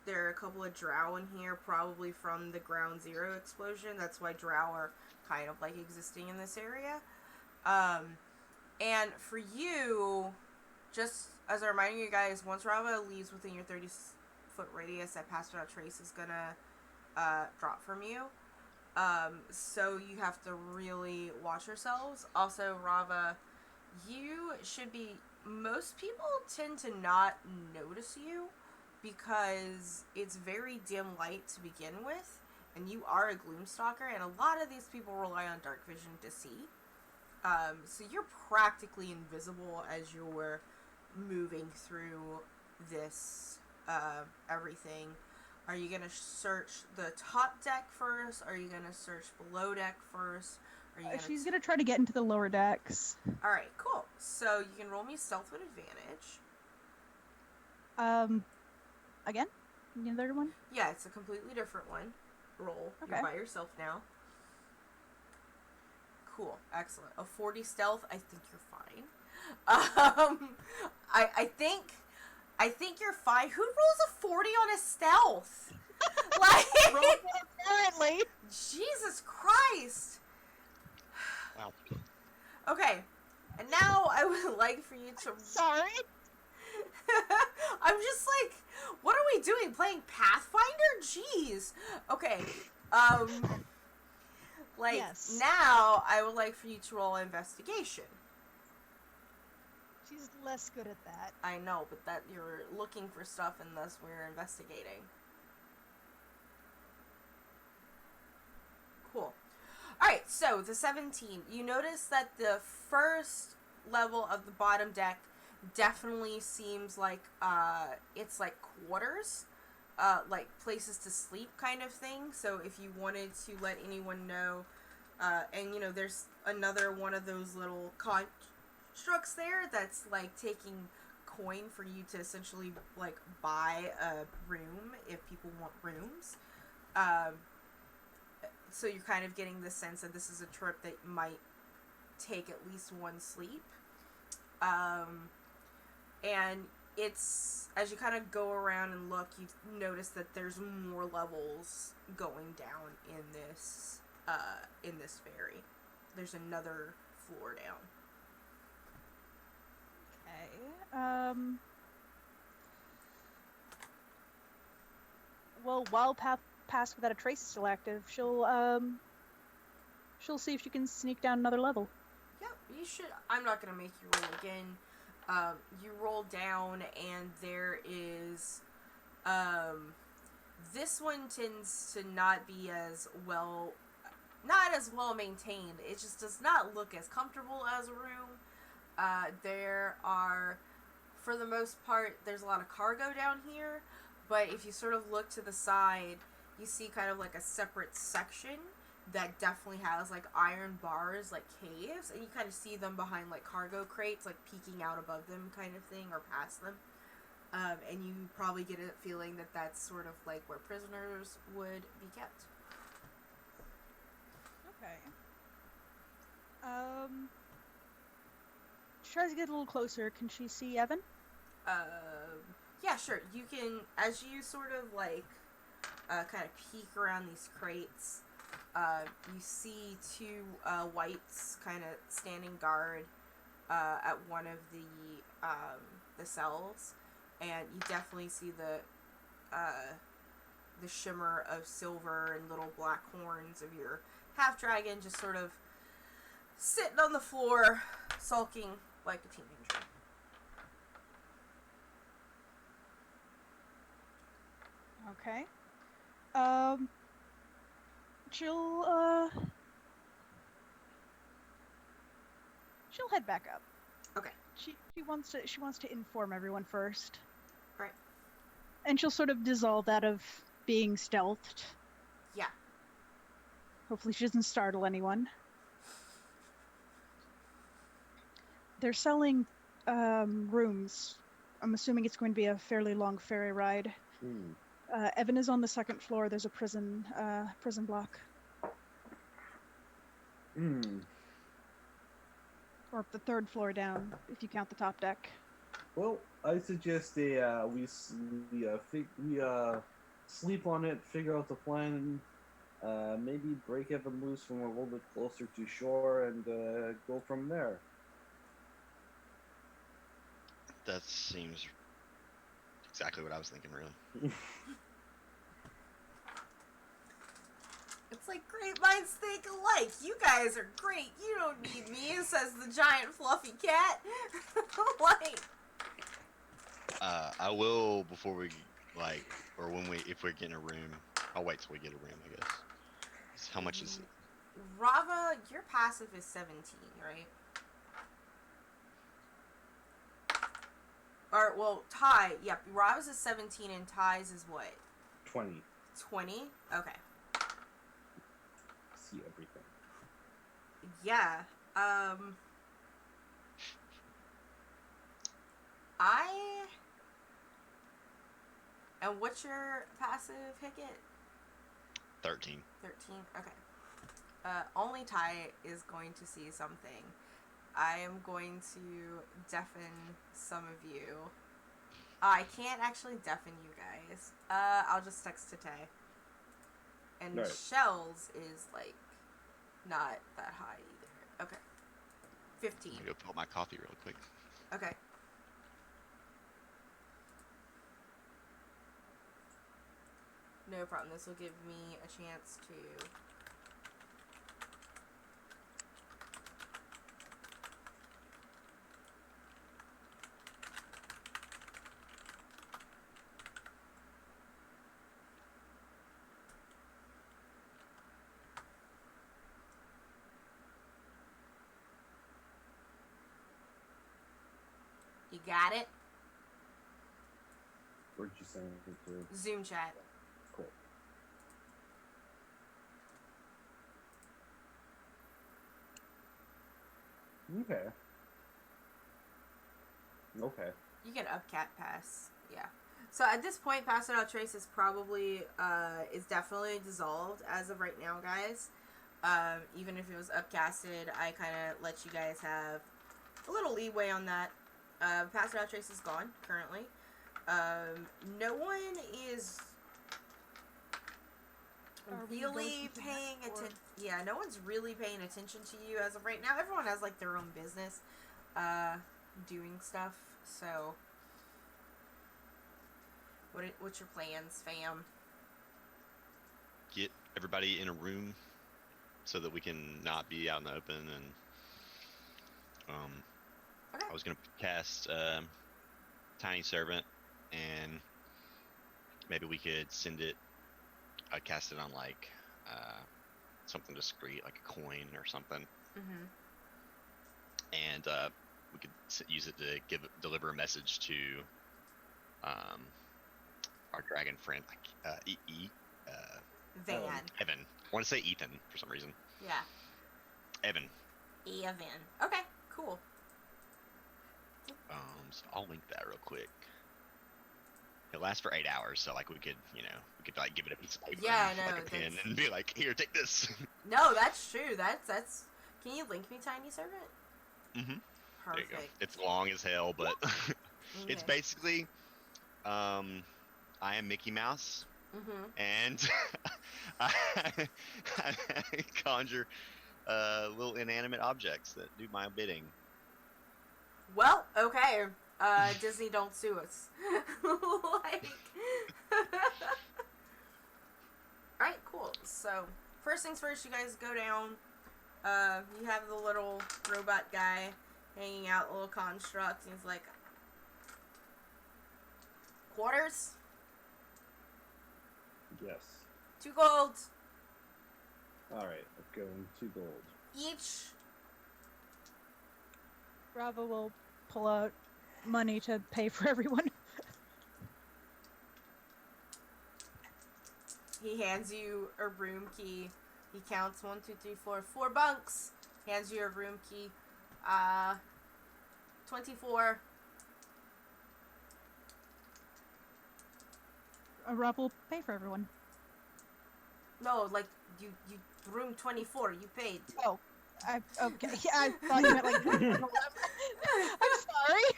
S1: a couple of drow in here, probably from the Ground Zero explosion. That's why drow are kind of like existing in this area. And for you, just as a reminder, you guys, once Rava leaves within your 30-foot radius, that Pass Without Trace is gonna drop from you. So you have to really watch yourselves. Also, Rava, you should be. Most people tend to not notice you because it's very dim light to begin with, and you are a Gloomstalker, and a lot of these people rely on dark vision to see. So you're practically invisible as you're moving through this everything. Are you going to search the top deck first? Are you going to search below deck first?
S3: She's going to try to get into the lower decks.
S1: Alright, cool. So you can roll me stealth with advantage.
S3: Again? Another one?
S1: Yeah, it's a completely different one. Roll.
S3: Okay.
S1: You're by yourself now. Cool. Excellent. A 40 stealth, I think you're fine. I think you're fine. Who rolls a 40 on a stealth? Like,
S3: apparently.
S1: Jesus Christ.
S4: Wow.
S1: Okay. And now I would like for you to...
S3: Sorry.
S1: I'm just like, what are we doing? Playing Pathfinder? Jeez. Okay.
S3: Yes.
S1: Now I would like for you to roll investigation.
S3: She's less good at that.
S1: I know, but that you're looking for stuff and thus we're investigating. Cool. Alright, so the 17. You notice that the first level of the bottom deck definitely seems like it's like quarters. Like places to sleep kind of thing. So if you wanted to let anyone know, and you know, there's another one of those little constructs there that's like taking coin for you to essentially like buy a room if people want rooms. So you're kind of getting the sense that this is a trip that might take at least one sleep. And it's, as you kind of go around and look, you notice that there's more levels going down in this ferry. There's another floor down.
S3: Okay. Well, while Pass Without a Trace is still active, she'll see if she can sneak down another level.
S1: Yep, you should. I'm not gonna make you roll again. You roll down, and there is, this one tends to not be as well maintained. It just does not look as comfortable as a room. There are, for the most part, there's a lot of cargo down here, but if you sort of look to the side, you see kind of like a separate section that definitely has like iron bars, like caves, and you kind of see them behind like cargo crates, like peeking out above them kind of thing, or past them. And you probably get a feeling that that's sort of like where prisoners would be kept.
S3: Okay. She tries to get a little closer. Can she see Evan?
S1: Yeah, sure. You can, as you sort of like kind of peek around these crates, you see two whites kind of standing guard at one of the cells, and you definitely see the shimmer of silver and little black horns of your half dragon just sort of sitting on the floor, sulking like a teenager.
S3: Okay. She'll head back up.
S1: Okay.
S3: She wants to inform everyone first.
S1: Right.
S3: And she'll sort of dissolve out of being stealthed.
S1: Yeah.
S3: Hopefully she doesn't startle anyone. They're selling rooms. I'm assuming it's going to be a fairly long ferry ride. Evan is on the second floor. There's a prison block. Or the third floor down, if you count the top deck.
S2: Well, I suggest we sleep on it, figure out the plan, maybe break Evan loose when we're a little bit closer to shore, and go from there.
S4: That seems exactly what I was thinking, really.
S1: It's like great minds think alike. You guys are great. You don't need me, says the giant fluffy cat. Like,
S4: I will before we if we get in a room. I'll wait till we get a room, I guess. So how much is it?
S1: Rava, your passive is 17, right? Or, well, Ty, yep, Rava's is 17 and Ty's is what?
S2: 20.
S1: 20? Okay.
S2: See everything.
S1: Yeah. And what's your passive, Hickett?
S4: 13.
S1: 13? Okay. Only Ty is going to see something. I am going to deafen some of you. I can't actually deafen you guys. I'll just text to Tay. And
S2: right.
S1: Shells is, like, not that high either. Okay. 15.
S4: I'm gonna go fill my coffee real quick.
S1: Okay. No problem. This will give me a chance to... You got it?
S2: Where'd you send it to?
S1: Zoom chat.
S2: Cool. Okay. Okay.
S1: You get upcat pass. Yeah. So at this point, Pass Without Trace is probably, is definitely dissolved as of right now, guys. Even if it was upcasted, I kind of let you guys have a little leeway on that. Pass Without Trace is gone, currently. No one is really paying attention. Yeah, no one's really paying attention to you as of right now. Everyone has, like, their own business, doing stuff, so... What's your plans, fam?
S4: Get everybody in a room so that we can not be out in the open, and
S1: Okay.
S4: I was gonna cast Tiny Servant, and maybe we could send it. Cast it on like something discreet, like a coin or something, and we could use it to deliver a message to our dragon friend,
S1: Van.
S4: Evan. I want to say Ethan for some reason.
S1: Yeah.
S4: Evan.
S1: Okay, cool.
S4: So I'll link that real quick. It lasts for 8 hours, so like we could like give it a piece of paper,
S1: Yeah,
S4: and,
S1: no,
S4: like a pen, and be like, here, take this.
S1: No, that's true. That's. Can you link me Tiny Servant?
S4: Mm-hmm.
S1: Perfect.
S4: There you go. It's long as hell, but it's basically, I am Mickey Mouse, and I conjure little inanimate objects that do my bidding.
S1: Well, okay. Disney, don't sue us. Like... Alright, cool. So, first things first, you guys go down. You have the little robot guy hanging out, little construct, and he's like, quarters?
S2: Yes.
S1: 2 golds.
S2: Alright, going 2 gold.
S1: Each.
S3: Bravo will pull out money to pay for everyone.
S1: He hands you a room key. He counts 1, 2, 3, 4, 4 bunks. Hands you a room key. 24.
S3: Rob will pay for everyone.
S1: No, like you room 24. You paid.
S3: Oh, okay. Yeah, I thought you meant like. I'm sorry.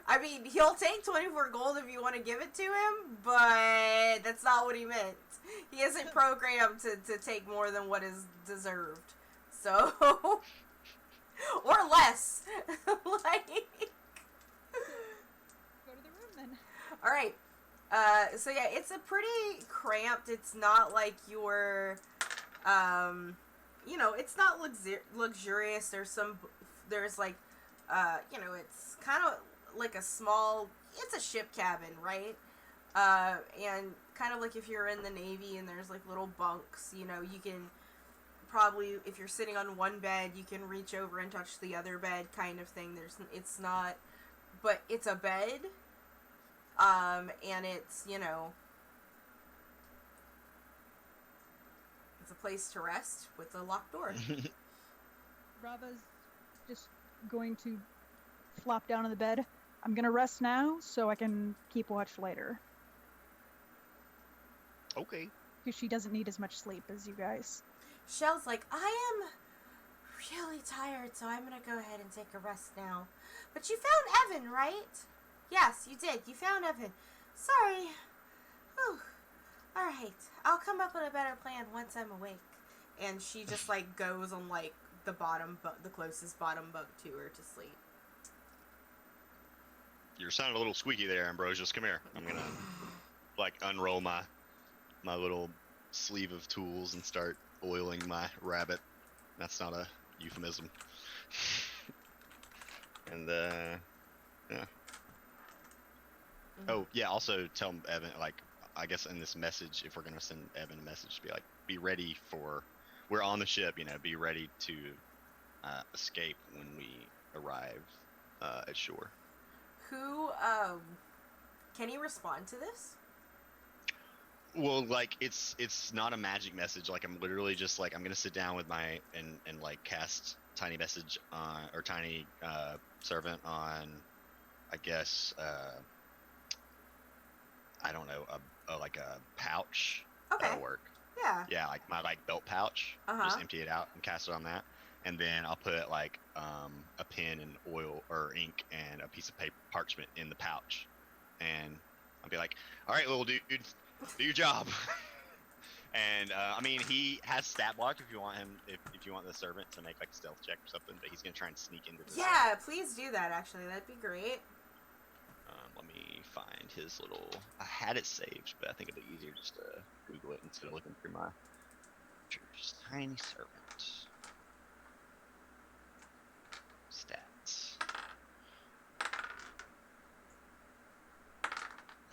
S1: I mean, he'll take 24 gold if you want to give it to him, but that's not what he meant. He isn't programmed to take more than what is deserved. So, or less. Like,
S3: Go to the room then.
S1: all right. So yeah, it's a pretty cramped. It's not like your, it's not luxurious. There's like, it's kind of like a small. It's a ship cabin, right? And kind of like if you're in the Navy and there's like little bunks, you can probably, if you're sitting on one bed, you can reach over and touch the other bed, kind of thing. It's not, but it's a bed. And it's, it's a place to rest with a locked door.
S3: Rava's just going to flop down on the bed. I'm gonna rest now so I can keep watch later.
S4: Okay.
S3: Because she doesn't need as much sleep as you guys.
S1: Shell's like, I am really tired, so I'm gonna go ahead and take a rest now. But you found Evan, right? Yes, you did. You found Evan. Sorry. Whew. Alright. I'll come up with a better plan once I'm awake. And she just, like, goes on, like, the closest bottom bunk to her to sleep.
S4: You're sounding a little squeaky there, Ambrosius. Come here. I'm gonna, like, unroll my little sleeve of tools and start oiling my rabbit. That's not a euphemism. And, yeah. Oh, yeah, also tell Evan, like, I guess in this message, if we're going to send Evan a message, be like, be ready for, we're on the ship, be ready to escape when we arrive at shore.
S1: Who, can he respond to this?
S4: Well, like, it's not a magic message. Like, I'm literally just, like, I'm going to sit down with my, and like, cast tiny message on, or tiny servant on, I guess, I don't know, like a pouch.
S1: Okay.
S4: That'll work.
S1: Yeah.
S4: Yeah, like my belt pouch. Just empty it out and cast it on that, and then I'll put like a pen and oil or ink and a piece of paper parchment in the pouch, and I'll be like, "All right, little dude, do your job." And I mean, he has stat block if you want him, if you want the servant to make like a stealth check or something, but he's gonna try and sneak into this.
S1: Yeah, please do that. Actually, that'd be great.
S4: Let me find his little. I had it saved, but I think it'll be easier just to Google it instead of looking through my pictures. Tiny servant. Stats.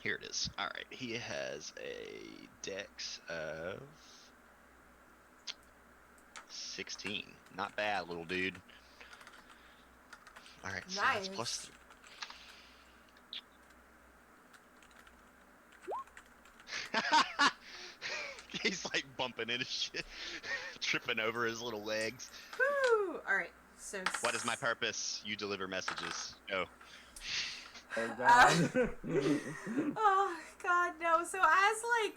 S4: Here it is. Alright, he has a dex of 16. Not bad, little dude. Alright, so that's plus 3. He's like bumping into shit, tripping over his little legs.
S1: Woo! Alright, so...
S4: What is my purpose? You deliver messages. Go.
S2: Oh god.
S1: Oh god, no. So as like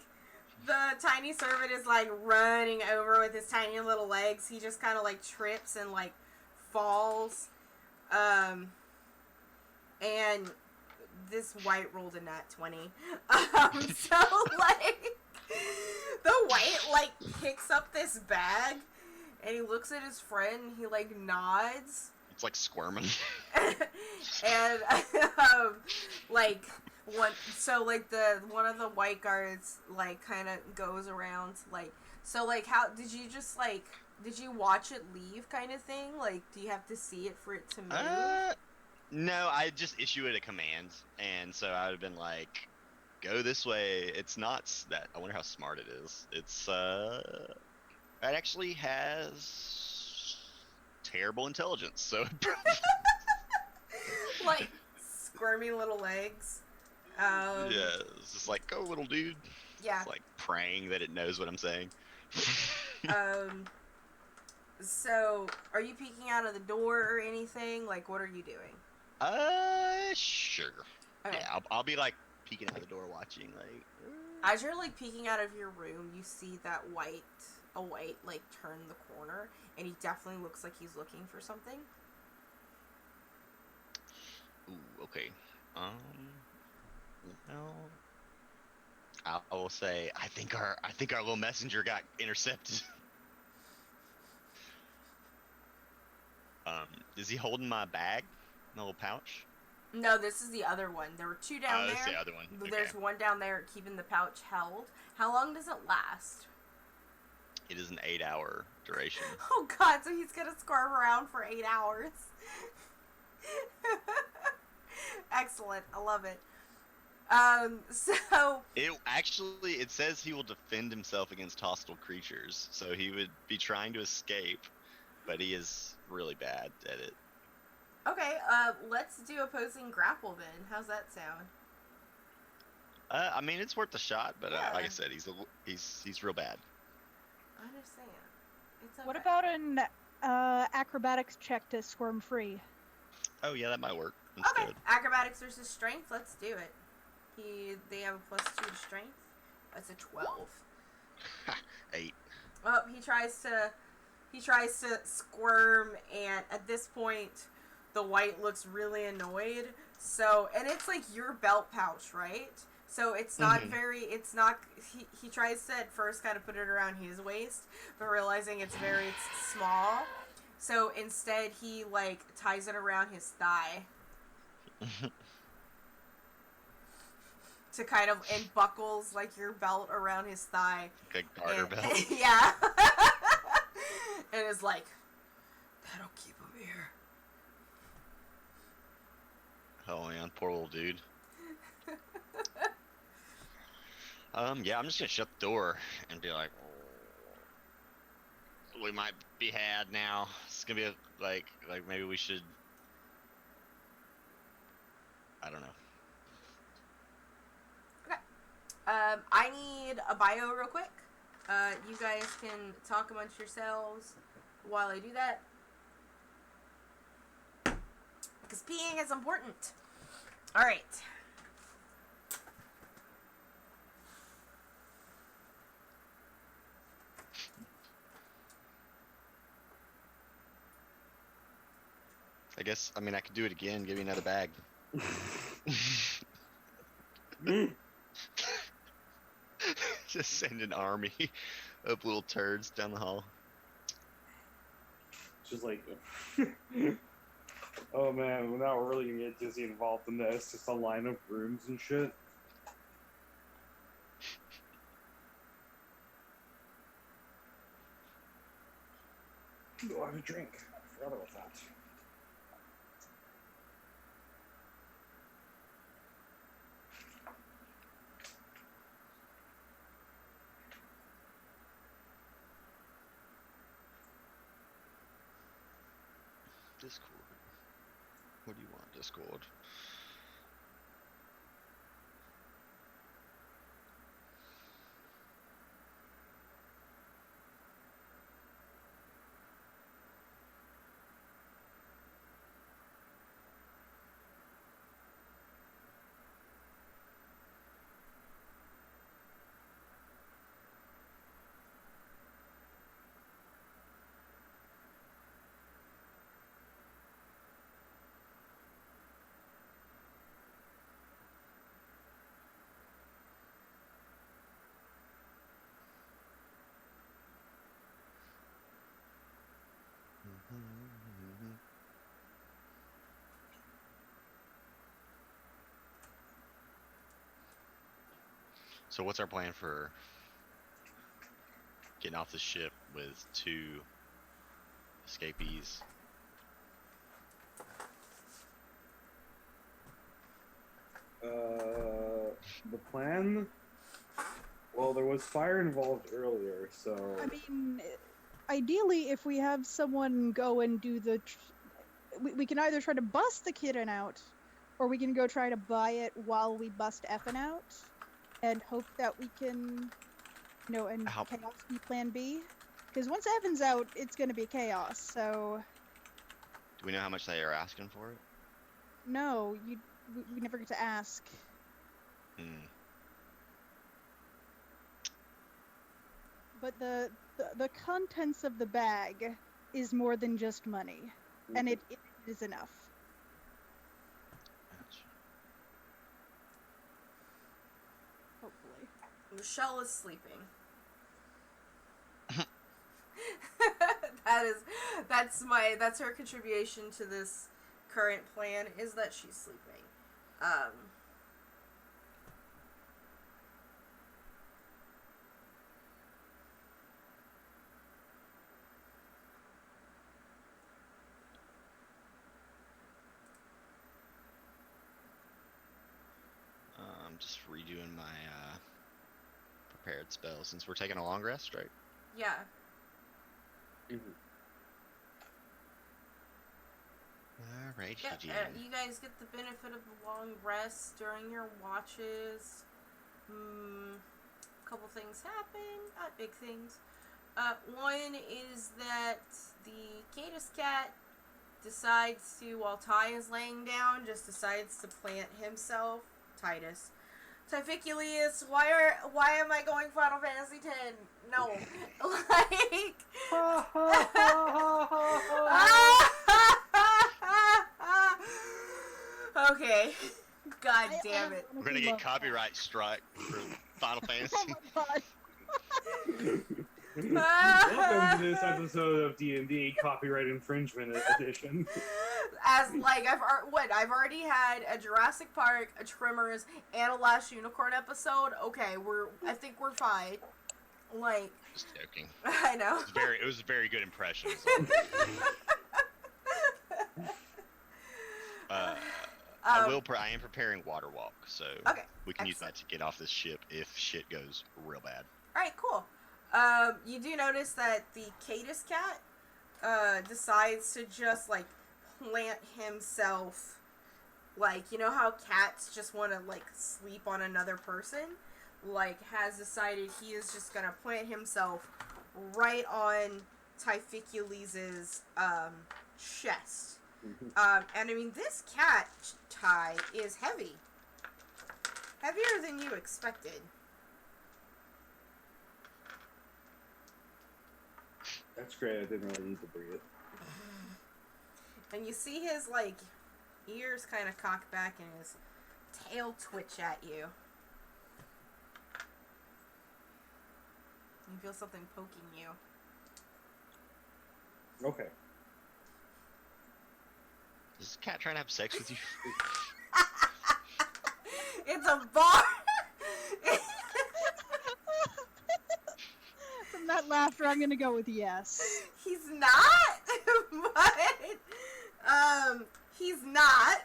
S1: the tiny servant is like running over with his tiny little legs, he just kind of like trips and like falls. And this white rolled a nat 20. So like the white like picks up this bag and he looks at his friend and he like nods.
S4: It's like squirming.
S1: And like one of the white guards like kind of goes around like, so like, how did you watch it leave kind of thing? Like, do you have to see it for it to move?
S4: No, I just issue it a command, and so I would have been like, go this way. It's not that. I wonder how smart it is. It's It actually has terrible intelligence, so
S1: Like squirmy little legs.
S4: yeah, it's just like, go little dude.
S1: Yeah.
S4: It's like praying that it knows what I'm saying.
S1: Um. So, are you peeking out of the door or anything? Like, what are you doing?
S4: Sure.
S1: Okay.
S4: Yeah, I'll be like peeking out the door, watching like.
S1: As you're like peeking out of your room, you see that a white like turn the corner, and he definitely looks like he's looking for something.
S4: Ooh, okay. Well, I will say I think our little messenger got intercepted. Is he holding my bag, my little pouch?
S1: No, this is the other one. There were two down
S4: That's
S1: there.
S4: the other one.
S1: There's
S4: Okay.
S1: one down there keeping the pouch held. How long does it last?
S4: It is an 8-hour duration.
S1: Oh god, so he's gonna squirm around for 8 hours. Excellent, I love it. So
S4: It says he will defend himself against hostile creatures, so he would be trying to escape, but he is really bad at it.
S1: okay, let's do opposing grapple then. How's that sound?
S4: I mean, it's worth a shot, but
S1: Yeah.
S4: like I said, he's real bad.
S1: I understand. It's okay.
S3: What about an acrobatics check to squirm free?
S4: Oh yeah, that might work
S1: Okay,
S4: instead.
S1: acrobatics versus strength. Let's do it. They have a +2 to strength. That's a 12.
S4: 8.
S1: Oh, he tries to squirm, and at this point, the white looks really annoyed. So, and it's like your belt pouch, right? So it's not it's not, he tries to at first kind of put it around his waist, but realizing it's very small. So instead he like ties it around his thigh. To kind of, and buckles like your belt around his thigh.
S4: Like a garter belt.
S1: Yeah. And it's like, that'll keep him here.
S4: Oh man, poor little dude. Yeah, I'm just gonna shut the door and be like, we might be had now. It's gonna be like maybe we should. I don't know.
S1: I need a bio real quick. You guys can talk amongst yourselves while I do that. Because peeing is important. Alright.
S4: I guess I mean I could do it again. Give you another bag. Just send an army of little turds down the hall.
S2: Just like, oh man, now we're really gonna get Dizzy involved in this. Just a line of rooms and shit. Oh, I have a drink. I forgot about that.
S4: Discord. What do you want, Discord? So what's our plan for getting off the ship with 2 escapees?
S2: The plan? Well, there was fire involved earlier, so...
S3: I mean, ideally, if we have someone go and do we can either try to bust the kitten out, or we can go try to buy it while we bust Effin out, and hope that we can, and
S4: How-
S3: chaos be plan B. Because once Effin's out, it's going to be chaos. So
S4: Do we know how much they are asking for it?
S3: no, we never get to ask.
S4: Hmm.
S3: But the contents of the bag is more than just money, and it is enough.
S4: Gotcha.
S3: Hopefully.
S1: Michelle is sleeping. That's her contribution to this current plan, is that she's sleeping.
S4: I'm just redoing my prepared spell since we're taking a long rest, right?
S1: Yeah.
S4: Alright,
S1: Yeah, you guys get the benefit of the long rest during your watches. A couple things happen, not big things. One is that the Cadus cat decides to, while Ty is laying down, just decides to plant himself. Titus. Typhiculaeus, why am I going Final Fantasy X? No. Like... Okay. God damn it.
S4: We're gonna get copyright strike for Final Fantasy.
S3: Oh my god.
S2: Welcome to this episode of D&D Copyright Infringement Edition.
S1: As like I've already had a Jurassic Park, a Tremors, and a Last Unicorn episode. Okay, I think we're fine. Like,
S4: Just joking.
S1: I know.
S4: It was a very good impression. I am preparing water walk, so
S1: Okay,
S4: we can use
S1: excellent.
S4: that to get off this ship if shit goes real bad.
S1: Alright, cool. You do notice that the Cadus cat decides to just like plant himself, like, you know how cats just want to like sleep on another person? Like, has decided he is just gonna plant himself right on Typhiculae's chest. And I mean, this cat, Ty, is heavy. Heavier than you expected.
S2: That's great, I didn't really need to bring it.
S1: And you see his, like, ears kind of cock back and his tail twitch at you. You feel something poking you.
S2: Okay.
S4: Is this cat trying to have sex with you?
S1: It's a bar!
S3: From that laughter, I'm gonna go with yes.
S1: He's not, but, he's not.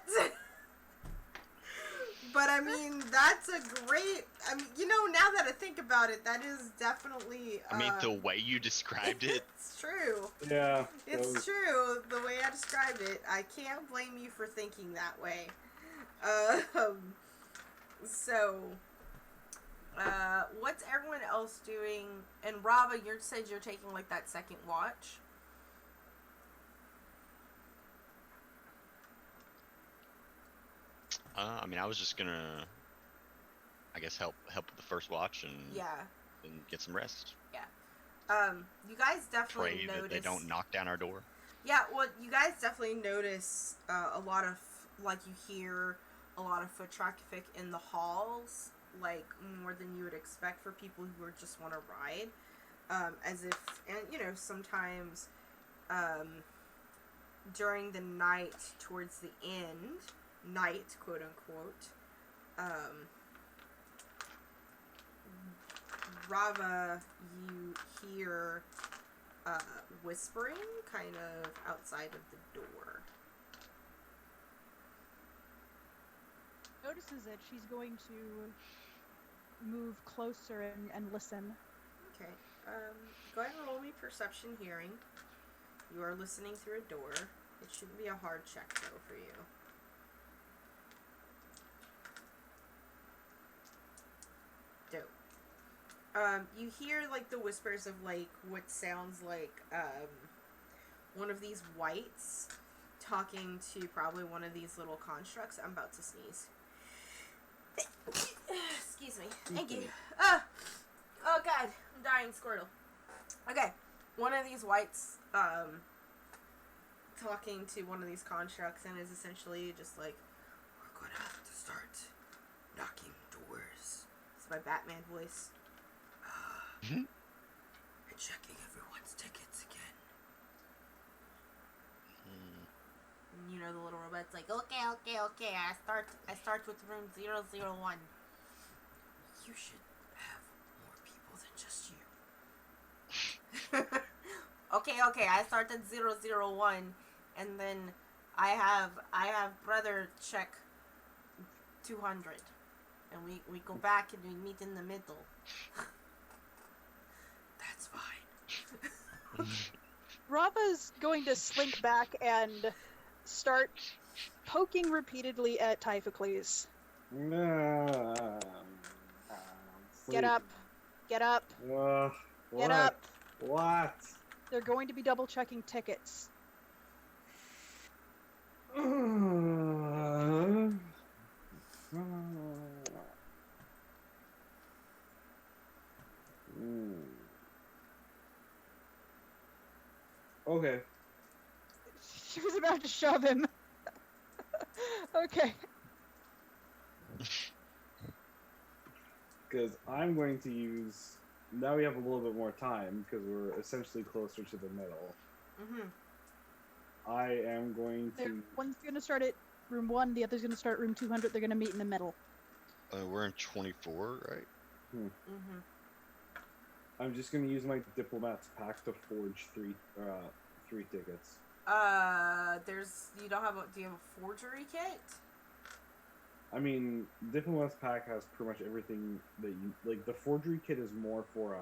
S1: But, I mean, that's a great, I mean, you know, now that I think about it, that is definitely,
S4: I mean, the way you described it.
S1: It's true.
S2: Yeah.
S1: It's true, the way I described it. I can't blame you for thinking that way. So, what's everyone else doing? And Rava, you said you're taking, like, that second watch.
S4: I mean, I was just gonna, I guess, help with the first watch and get some rest.
S1: You guys definitely
S4: Pray
S1: notice
S4: that they don't knock down our door.
S1: Yeah, well, you guys definitely notice a lot of, like, you hear a lot of foot traffic in the halls, like, more than you would expect for people who just want to ride. As if, and, you know, sometimes during the night towards the end, night, quote unquote, Rava, you hear whispering kind of outside of the door.
S3: Notices it. She's going to move closer and listen.
S1: Okay. Go ahead and roll me perception hearing. You are listening through a door. It shouldn't be a hard check, though, for you. Dope. You hear, like, the whispers of, like, what sounds like, one of these whites talking to probably one of these little constructs. I'm about to sneeze. Excuse me. Thank you. Oh, God. I'm dying, Squirtle. Okay. One of these whites, talking to one of these constructs and is essentially just like, we're gonna have to start knocking doors. It's my Batman voice. And checking everyone's tickets again. And you know the little robot's like, okay. I start with room 001. You should have more people than just you. Okay, I start at 001, and then I have brother check 200, and we go back and we meet in the middle. That's fine.
S3: Rava's going to slink back and start poking repeatedly at Typhocles. Get up. Get up. Get up.
S2: What?
S3: They're going to be double checking tickets.
S2: Okay.
S3: She was about to shove him. Okay.
S2: Because I'm going to use... Now we have a little bit more time, because we're essentially closer to the middle.
S1: Mm-hmm.
S2: I am going to...
S3: One's going to start at room 1, the other's going to start at room 200. They're going to meet in the middle.
S4: We're in 24, right?
S1: Mm-hmm.
S2: I'm just going to use my Diplomat's Pack to forge three tickets.
S1: You don't have do you have a forgery kit?
S2: I mean, Diplomat's Pack has pretty much everything that you... Like, the forgery kit is more for,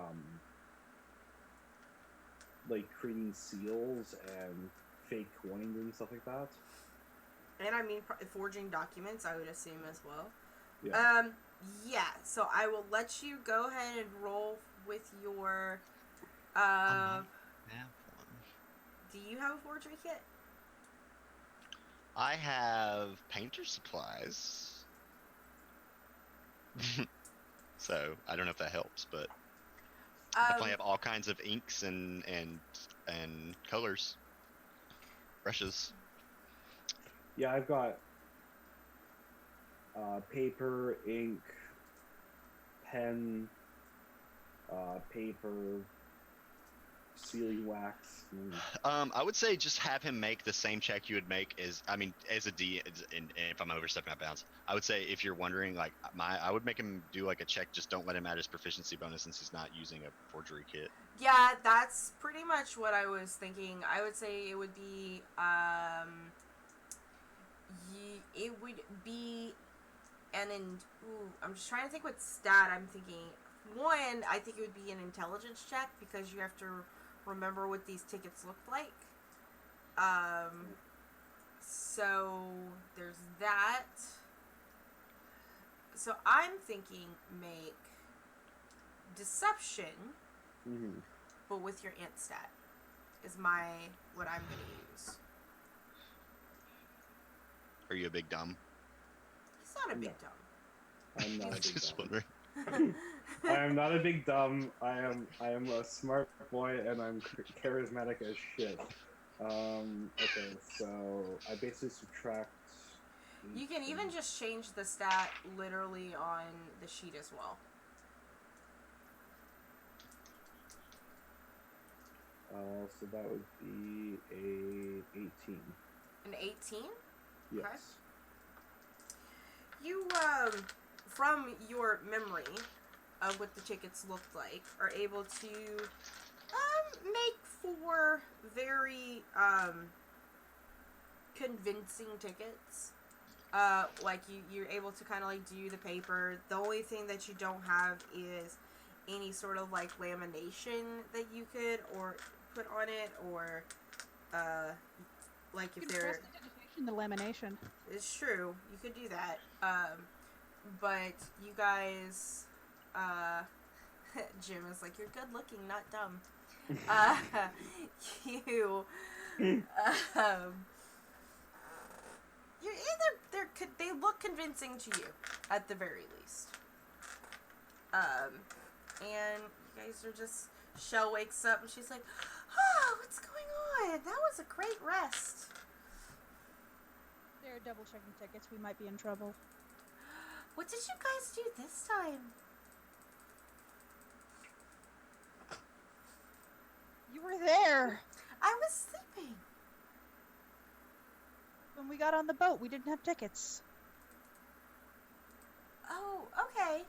S2: like, creating seals and fake coins and stuff like that.
S1: And I mean, forging documents, I would assume, as well.
S2: Yeah.
S1: Yeah, so I will let you go ahead and roll with your,
S4: I have one.
S1: do you have a forgery kit?
S4: I have painter supplies. So, I don't know if that helps, but I definitely have all kinds of inks and colors. Brushes.
S2: Yeah, I've got paper, ink, pen, paper, sealing wax.
S4: I would say just have him make the same check you would make as a D, and if I'm overstepping my bounds, I would say if you're wondering, like, I would make him do like a check, just don't let him add his proficiency bonus since he's not using a forgery kit.
S1: Yeah, that's pretty much what I was thinking. I would say it would be, I'm just trying to think what stat I'm thinking. One, I think it would be an intelligence check because you have to remember what these tickets look like. So there's that. So I'm thinking make deception, but with your int stat is what I'm gonna use.
S4: Are you a big dumb?
S1: He's not a big dumb.
S2: I'm not a big
S4: Just
S2: dumb.
S4: wondering.
S2: I am not a big dumb. I am a smart boy, and I'm charismatic as shit. Okay, so I basically subtract...
S1: You can even just change the stat literally on the sheet as well.
S2: So that would be a 18.
S1: An 18?
S2: Yes.
S1: Okay. You, from your memory of what the tickets looked like, are able to, make 4 very, convincing tickets. Like, you're able to kind of, like, do the paper. The only thing that you don't have is any sort of like lamination that you could or put on it, or like
S3: You
S1: if
S3: can
S1: there
S3: press the lamination.
S1: it's true, you could do that. But you guys, Jim is like, you're good looking, not dumb. You, you're either they look convincing to you at the very least. And you guys are just, Shell wakes up and she's like, oh, what's going on? That was a great rest.
S3: They're double checking tickets. We might be in trouble.
S1: What did you guys do this time?
S3: You were there
S1: I was sleeping.
S3: when we got on the boat. We didn't have tickets.
S1: Oh, okay.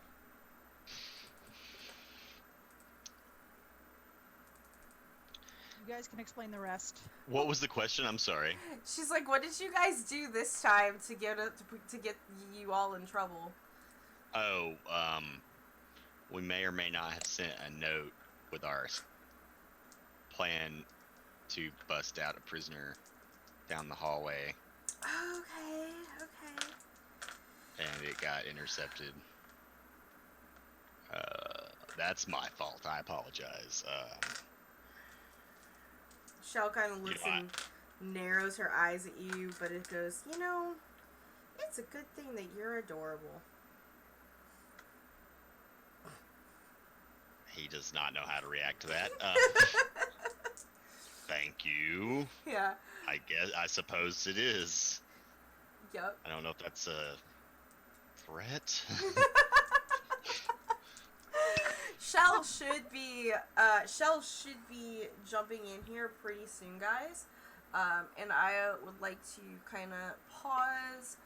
S3: You guys can explain the rest.
S4: What was the question? I'm sorry.
S1: She's like, what did you guys do this time to get you all in trouble?
S4: Oh, we may or may not have sent a note with our plan to bust out a prisoner down the hallway,
S1: Okay.
S4: and it got intercepted. That's my fault. I apologize.
S1: Shell kind of looks
S4: You know,
S1: and narrows her eyes at you, but it goes, it's a good thing that you're adorable.
S4: He does not know how to react to that. Thank you.
S1: Yeah.
S4: I suppose it is.
S1: Yep.
S4: I don't know if that's a threat.
S1: Shell should be jumping in here pretty soon, guys. And I would like to kind of pause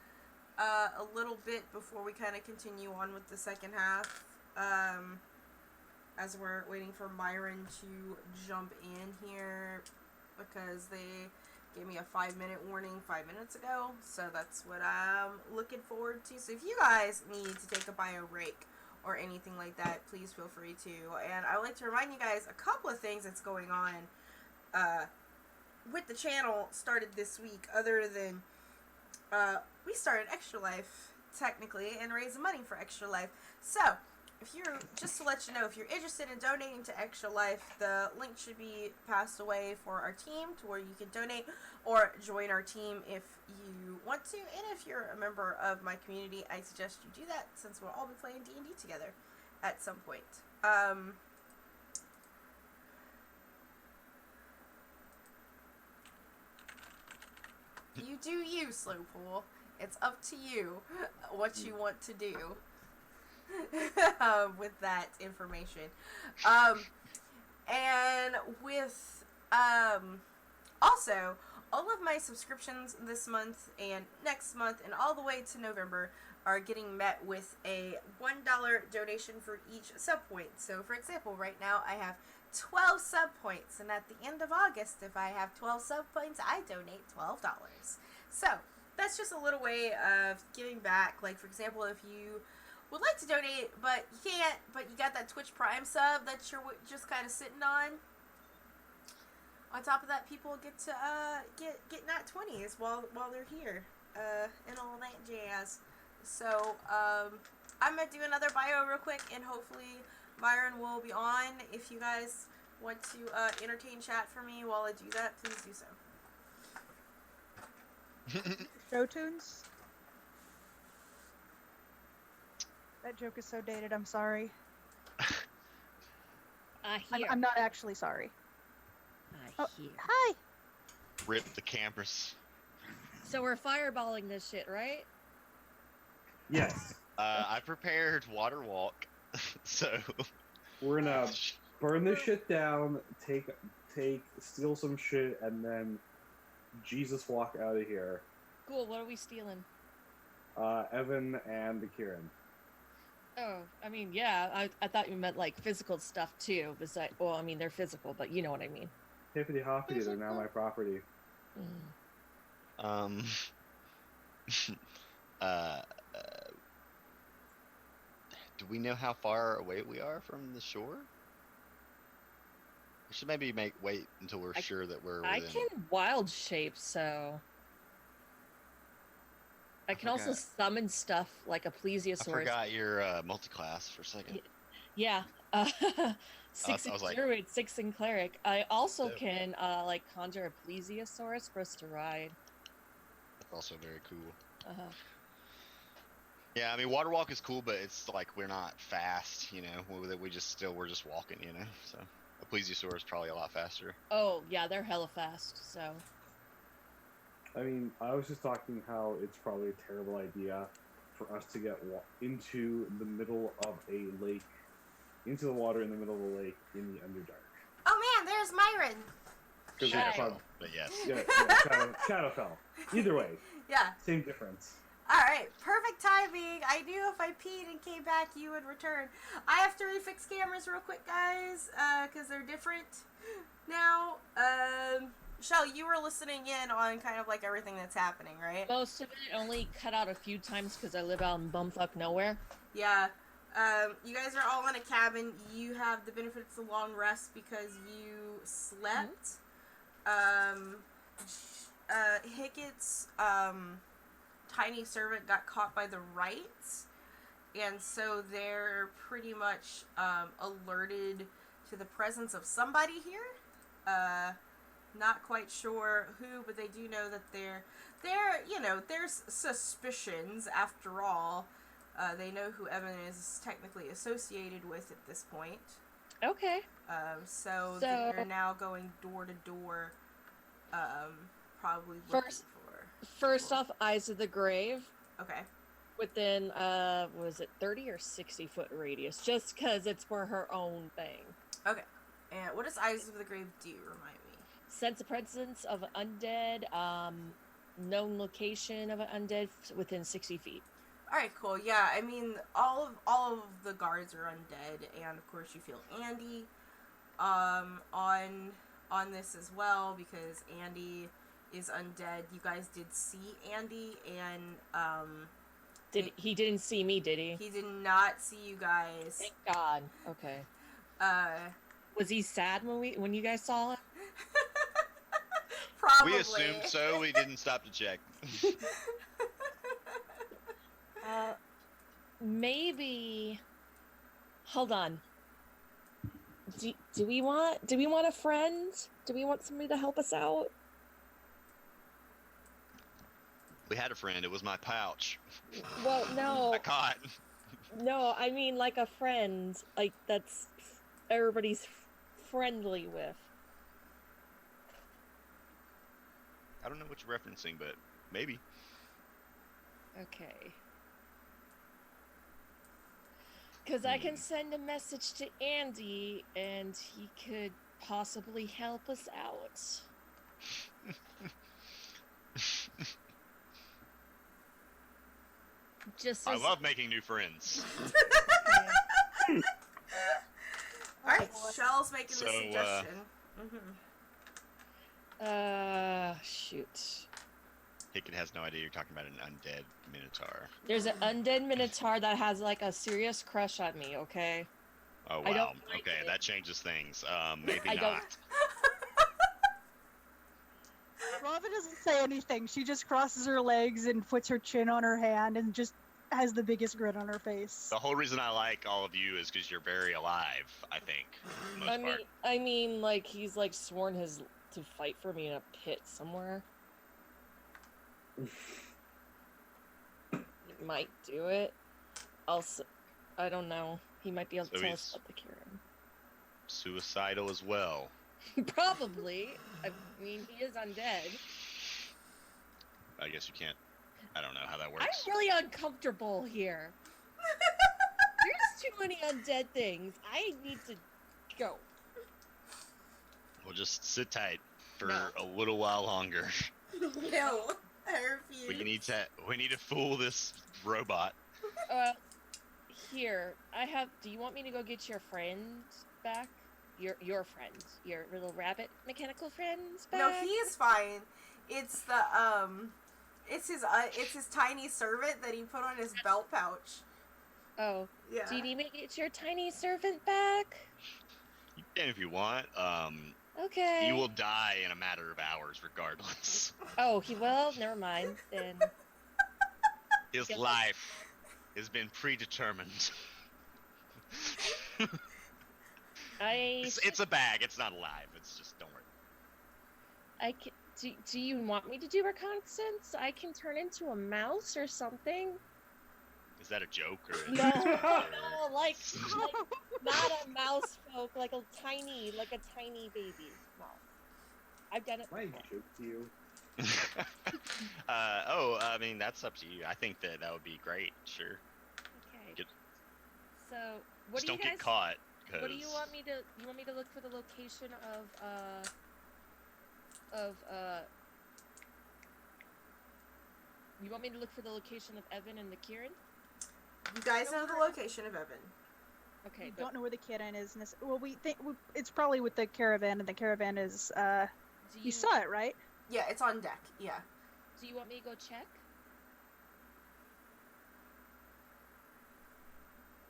S1: a little bit before we kind of continue on with the second half. As we're waiting for Myron to jump in here, because they gave me a 5-minute warning 5 minutes ago, so that's what I'm looking forward to. So if you guys need to take a bio break or anything like that, please feel free to. And I would like to remind you guys a couple of things that's going on with the channel started this week, other than we started Extra Life technically and raising money for Extra Life. So if you're, just to let you know, if you're interested in donating to Extra Life, the link should be passed away for our team to where you can donate or join our team if you want to. And if you're a member of my community, I suggest you do that, since we'll all be playing D&D together at some point. You do you, Slowpool. It's up to you what you want to do with that information. And with also, all of my subscriptions this month and next month and all the way to November are getting met with a $1 donation for each sub point. So for example, right now I have 12 sub points, and at the end of August, if I have 12 sub points, I donate $12. So that's just a little way of giving back. Like, for example, if you would like to donate but you can't, but you got that Twitch Prime sub that you're just kind of sitting on top of that, people get to get nat 20s while they're here, and all that jazz. So I'm gonna do another bio real quick, and hopefully Myron will be on. If you guys want to entertain chat for me while I do that, please do so.
S3: Show tunes? That joke is so dated, I'm sorry. I'm not actually sorry.
S5: I
S3: Oh,
S5: hear.
S3: hi!
S4: Rip the campers.
S5: So we're fireballing this shit, right?
S2: Yes.
S4: I prepared water walk, so
S2: We're gonna burn this shit down, steal some shit, and then Jesus walk out of here.
S5: Cool, what are we stealing?
S2: Evan and Kieran.
S5: Oh, I mean, yeah, I thought you meant like physical stuff too. Besides, well, I mean, they're physical, but you know what I mean.
S2: Hippity hoppity, they're now my property.
S5: Mm.
S4: Do we know how far away we are from the shore? We should maybe wait until we're sure that we're within.
S5: I can wild shape, so I can also summon stuff like a plesiosaurus.
S4: I forgot your multiclass for a second.
S5: Yeah. 6 in druid, 6 in cleric. I also can like conjure a plesiosaurus for us to ride.
S4: That's also very cool.
S5: Uh-huh.
S4: Yeah, I mean, water walk is cool, but it's like we're not fast, you know. We're just walking, you know. So a plesiosaur is probably a lot faster.
S5: Oh yeah, they're hella fast. So.
S2: I mean, I was just talking how it's probably a terrible idea for us to get into the middle of a lake, into the water in the middle of the lake in the Underdark.
S1: Oh man, there's Myron.
S4: Shadowfell, but yes.
S2: Yeah, Shadowfell. Either way.
S1: Yeah.
S2: Same difference.
S1: Alright, perfect timing. I knew if I peed and came back, you would return. I have to refix cameras real quick, guys, because they're different now. Shell, you were listening in on kind of like everything that's happening, right?
S5: Most of it only cut out a few times because I live out in bumfuck nowhere.
S1: Yeah. You guys are all in a cabin. You have the benefits of long rest because you slept. Hickett's, tiny servant got caught by the rights, and so they're pretty much alerted to the presence of somebody here. Not quite sure who, but they do know that there's suspicions after all. They know who Evan is technically associated with at this point.
S5: Okay.
S1: So they're now going door to door, probably looking
S5: First off, Eyes of the Grave.
S1: Okay.
S5: Within, was it 30 or 60 foot radius? Just because it's for her own thing.
S1: Okay. And what does Eyes of the Grave do? Remind me.
S5: Sense the presence of an undead, known location of an undead within 60 feet.
S1: Alright, cool. Yeah, I mean, all of the guards are undead, and of course you feel Andy, on this as well, because Andy is undead. You guys did see Andy, and
S5: he didn't see me, did he?
S1: He did not see you guys.
S5: Thank God. Okay. Was he sad when you guys saw him?
S1: Probably.
S4: We assumed so. We didn't stop to check.
S5: Maybe. Hold on. Do we want a friend? Do we want somebody to help us out?
S4: We had a friend. It was my pouch.
S5: Well, no.
S4: I caught.
S5: No, I mean like a friend, like that's everybody's friendly with.
S4: I don't know what you're referencing, but maybe.
S5: Okay. Because I can send a message to Andy, and he could possibly help us out.
S4: I love making new friends.
S1: Alright, Shell's making the suggestion.
S5: Shoot.
S4: Hickett has no idea you're talking about an undead minotaur.
S5: There's an undead minotaur that has like a serious crush on me, okay?
S4: Oh wow. Okay, that changes things. Maybe not.
S3: Rava doesn't say anything. She just crosses her legs and puts her chin on her hand and just has the biggest grin on her face.
S4: The whole reason I like all of you is because you're very alive, I think. For the most part.
S5: I mean, like, he's, like, sworn to fight for me in a pit somewhere. He might do it. Also, I don't know. He might be able to tell us about the cure.
S4: Suicidal as well.
S5: Probably. I mean, he is undead.
S4: I guess you can't. I don't know how that works.
S5: I'm really uncomfortable here. There's too many undead things. I need to go.
S4: We'll just sit tight for a little while longer.
S1: No, I refuse.
S4: We need to fool this robot.
S5: Here, do you want me to go get your friend back? Your friend, your little rabbit mechanical friends back?
S1: No, he is fine. It's the it's his tiny servant that he put on his belt pouch.
S5: Oh,
S1: Yeah.
S5: do you need me to get your tiny servant back?
S4: You can if you want.
S5: Okay.
S4: He will die in a matter of hours, regardless.
S5: Oh, he will? Never mind. Then
S4: His
S5: Guess-
S4: life has been predetermined. It's a bag. It's not alive. It's just, don't worry.
S5: I can. Do you want me to do reconnaissance? I can turn into a mouse or something.
S4: Is that a joke or?
S5: No, no, like not a mouse folk, like a tiny baby mouse. I've done it.
S2: My
S5: before.
S2: joke to you.
S4: I mean, that's up to you. I think that would be great. Sure.
S5: Okay.
S4: Get-
S5: So, what
S4: Just
S5: do you
S4: don't
S5: guys?
S4: get caught.
S5: What do you want me to? You want me to look for the location of You want me to look for the location of Evan and the Kieran?
S1: You guys know the location of Evan.
S3: We
S5: Okay,
S3: don't know where the Kieran is. Well, we think it's probably with the caravan, and the caravan is. You saw it, right?
S1: Yeah, it's on deck. Yeah.
S5: Do you want me to go check?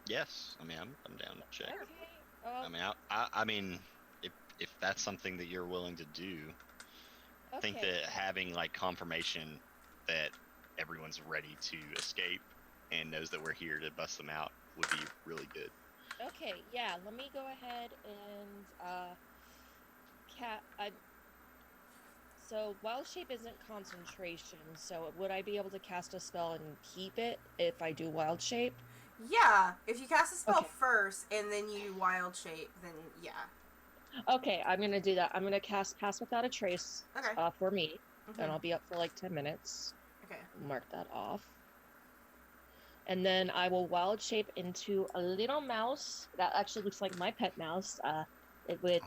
S4: Yes. I mean, I'm down to check.
S5: Okay.
S4: I mean, I mean, if that's something that you're willing to do, I think that having like confirmation that everyone's ready to escape and knows that we're here to bust them out would be really good.
S5: Okay, yeah, let me go ahead and so wild shape isn't concentration, so would I be able to cast a spell and keep it if I do wild shape?
S1: Yeah. If you cast a spell
S5: Okay.
S1: first and then you wild shape, then yeah.
S5: Okay, I'm gonna do that. I'm gonna cast Pass Without a Trace
S1: Okay.
S5: for me,
S1: Mhm.
S5: and I'll be up for like 10 minutes.
S1: Okay.
S5: Mark that off. And then I will wild shape into a little mouse that actually looks like my pet mouse, with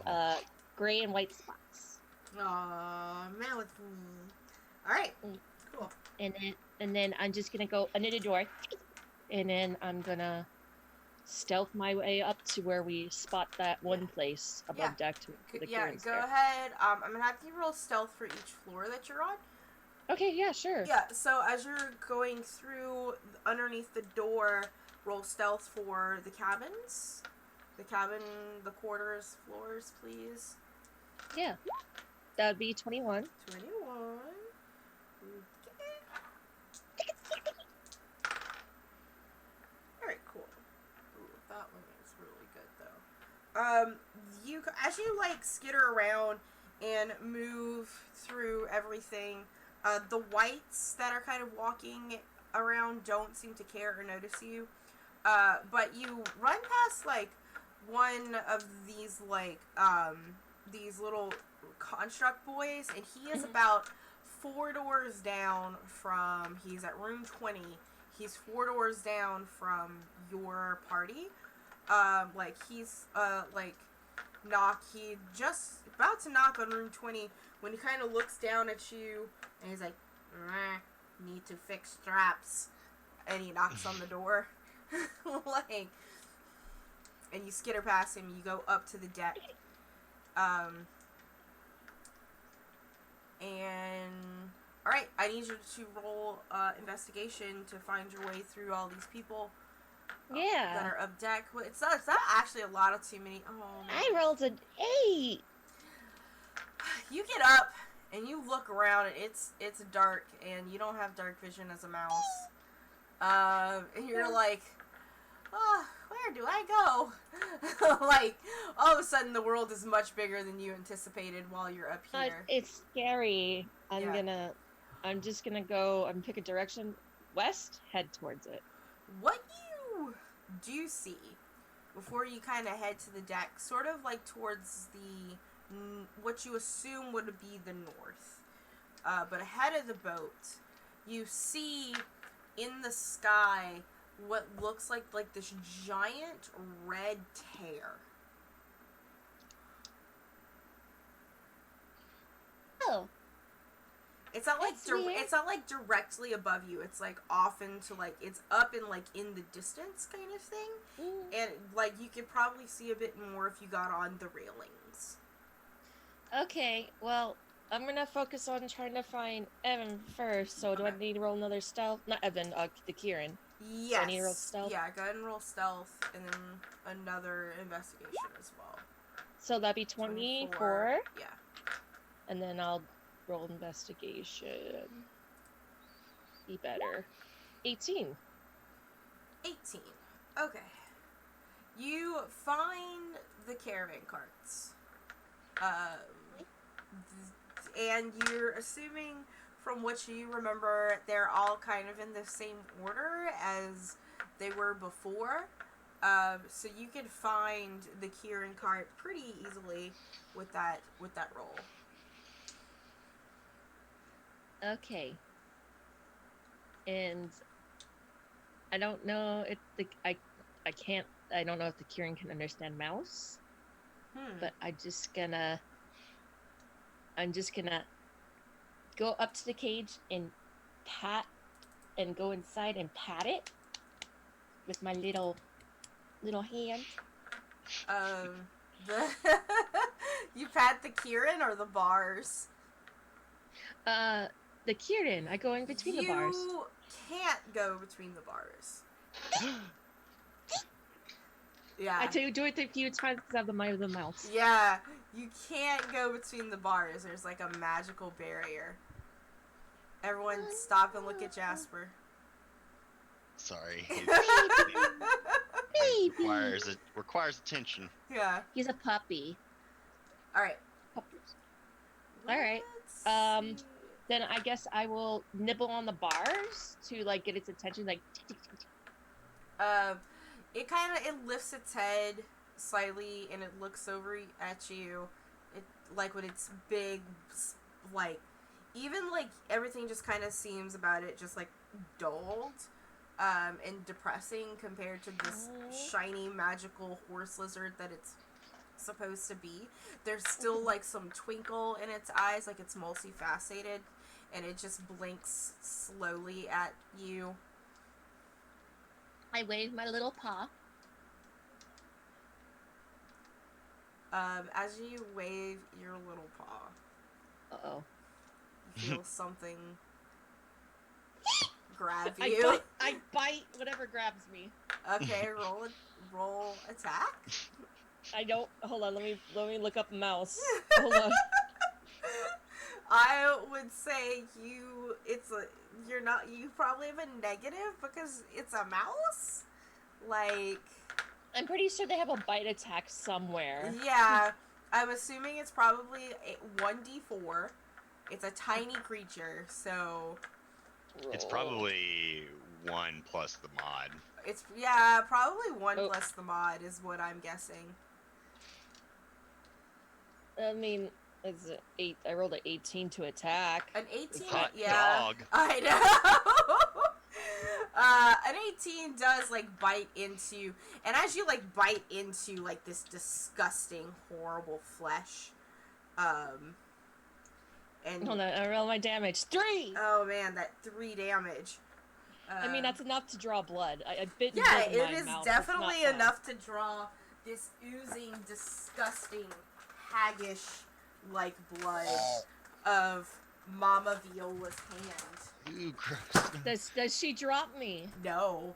S5: gray and white spots.
S1: Aw, man with me. Alright. Cool.
S5: And then I'm just gonna go under the door, and then I'm gonna stealth my way up to where we spot that one place above deck to the
S1: Yeah,
S5: Kieran's
S1: go
S5: there.
S1: ahead. I'm gonna have you roll stealth for each floor that you're on.
S5: Okay, yeah, sure.
S1: Yeah, so as you're going through underneath the door, roll stealth for the cabins. The quarters, floors, please.
S5: Yeah. That would be 21.
S1: 21. Alright, cool. Ooh, that one is really good, though. As you, like, skitter around and move through everything, the whites that are kind of walking around don't seem to care or notice you. But you run past, like, one of these, like, these little construct boys, and he is about 4 doors down from, he's at room 20. He's 4 doors down from your party. He just about to knock on room 20 when he kind of looks down at you, and he's like, need to fix straps, and he knocks on the door. Like, and you skitter past him, you go up to the deck. Alright, I need you to roll investigation to find your way through all these people that are up deck. Well, it's not actually a lot of too many. Oh, man.
S5: I rolled an 8.
S1: You get up and you look around, and it's dark, and you don't have dark vision as a mouse. And you're like, oh, where do I go? Like, all of a sudden the world is much bigger than you anticipated while you're up here.
S5: It's scary. I'm just gonna go and pick a direction west, head towards it.
S1: What you do see before you kind of head to the deck, sort of like towards what you assume would be the north, but ahead of the boat, you see in the sky what looks like this giant red tear.
S5: Oh.
S1: It's not like
S5: That's weird.
S1: it's not like directly above you. It's like off into like it's up and like in the distance kind of thing. And like you could probably see a bit more if you got on the railings.
S5: Okay, well, I'm gonna focus on trying to find Evan first. So do I
S1: Okay.
S5: need to roll another stealth? Not Evan, the Kieran.
S1: Yes.
S5: So I need to roll stealth?
S1: Yeah, go ahead and roll stealth, and then another investigation as well.
S5: So that'd be 24.
S1: Yeah.
S5: And then I'll roll investigation. Be better. 18.
S1: 18. Okay. You find the caravan carts. And you're assuming, from what you remember, they're all kind of in the same order as they were before. So you could find the Kieran cart pretty easily with that roll.
S5: Okay. And I don't know if I don't know if the Kieran can understand mouse. But I'm just gonna go up to the cage and pat and go inside and pat it with my little hand.
S1: You pat the Kieran or the bars?
S5: The Kieran. I go in between the bars.
S1: You can't go between the bars. Yeah.
S5: I do it a few times because I have the mind of the mouse.
S1: Yeah, you can't go between the bars. There's like a magical barrier. Everyone stop and look at Jasper.
S4: Sorry.
S5: Baby.
S4: Requires attention.
S1: Yeah.
S5: He's a puppy.
S1: Alright.
S5: Puppies. Alright. Then I guess I will nibble on the bars to like get its attention, like tick, tick, tick, tick.
S1: It lifts its head slightly and it looks over at you. It like with its big, like, even like everything just kind of seems about it just like dulled, and depressing compared to this shiny magical horse lizard that it's supposed to be. There's still like some twinkle in its eyes, like it's multifaceted, and it just blinks slowly at you.
S5: I wave my little paw.
S1: As you wave your little paw,
S5: Uh-oh.
S1: you feel something grab you.
S5: I bite whatever grabs me.
S1: Okay, roll attack.
S5: I don't. Hold on. Let me look up mouse. Hold on.
S1: I would say you probably have a negative because it's a mouse. Like,
S5: I'm pretty sure they have a bite attack somewhere.
S1: yeah, I'm assuming it's probably 1d4. It's a tiny creature, so
S4: It's probably 1 plus the mod.
S1: it's probably 1 plus the mod is what I'm guessing.
S5: I mean, it's 8. I rolled an 18 to attack.
S1: An 18,
S4: Hot
S1: yeah.
S4: dog.
S1: I know. An 18 does like bite into, and as you like bite into like this disgusting, horrible flesh, and
S5: Hold on, I roll my damage. 3.
S1: oh man, that 3 damage.
S5: I mean, that's enough to draw blood. I bit.
S1: Yeah,
S5: blood in
S1: it
S5: my
S1: is
S5: mouth.
S1: definitely
S5: It's not
S1: enough to draw this oozing, disgusting, haggish like blood of Mama Viola's hand.
S4: Ooh, gross.
S5: fun. Does she drop me?
S1: No.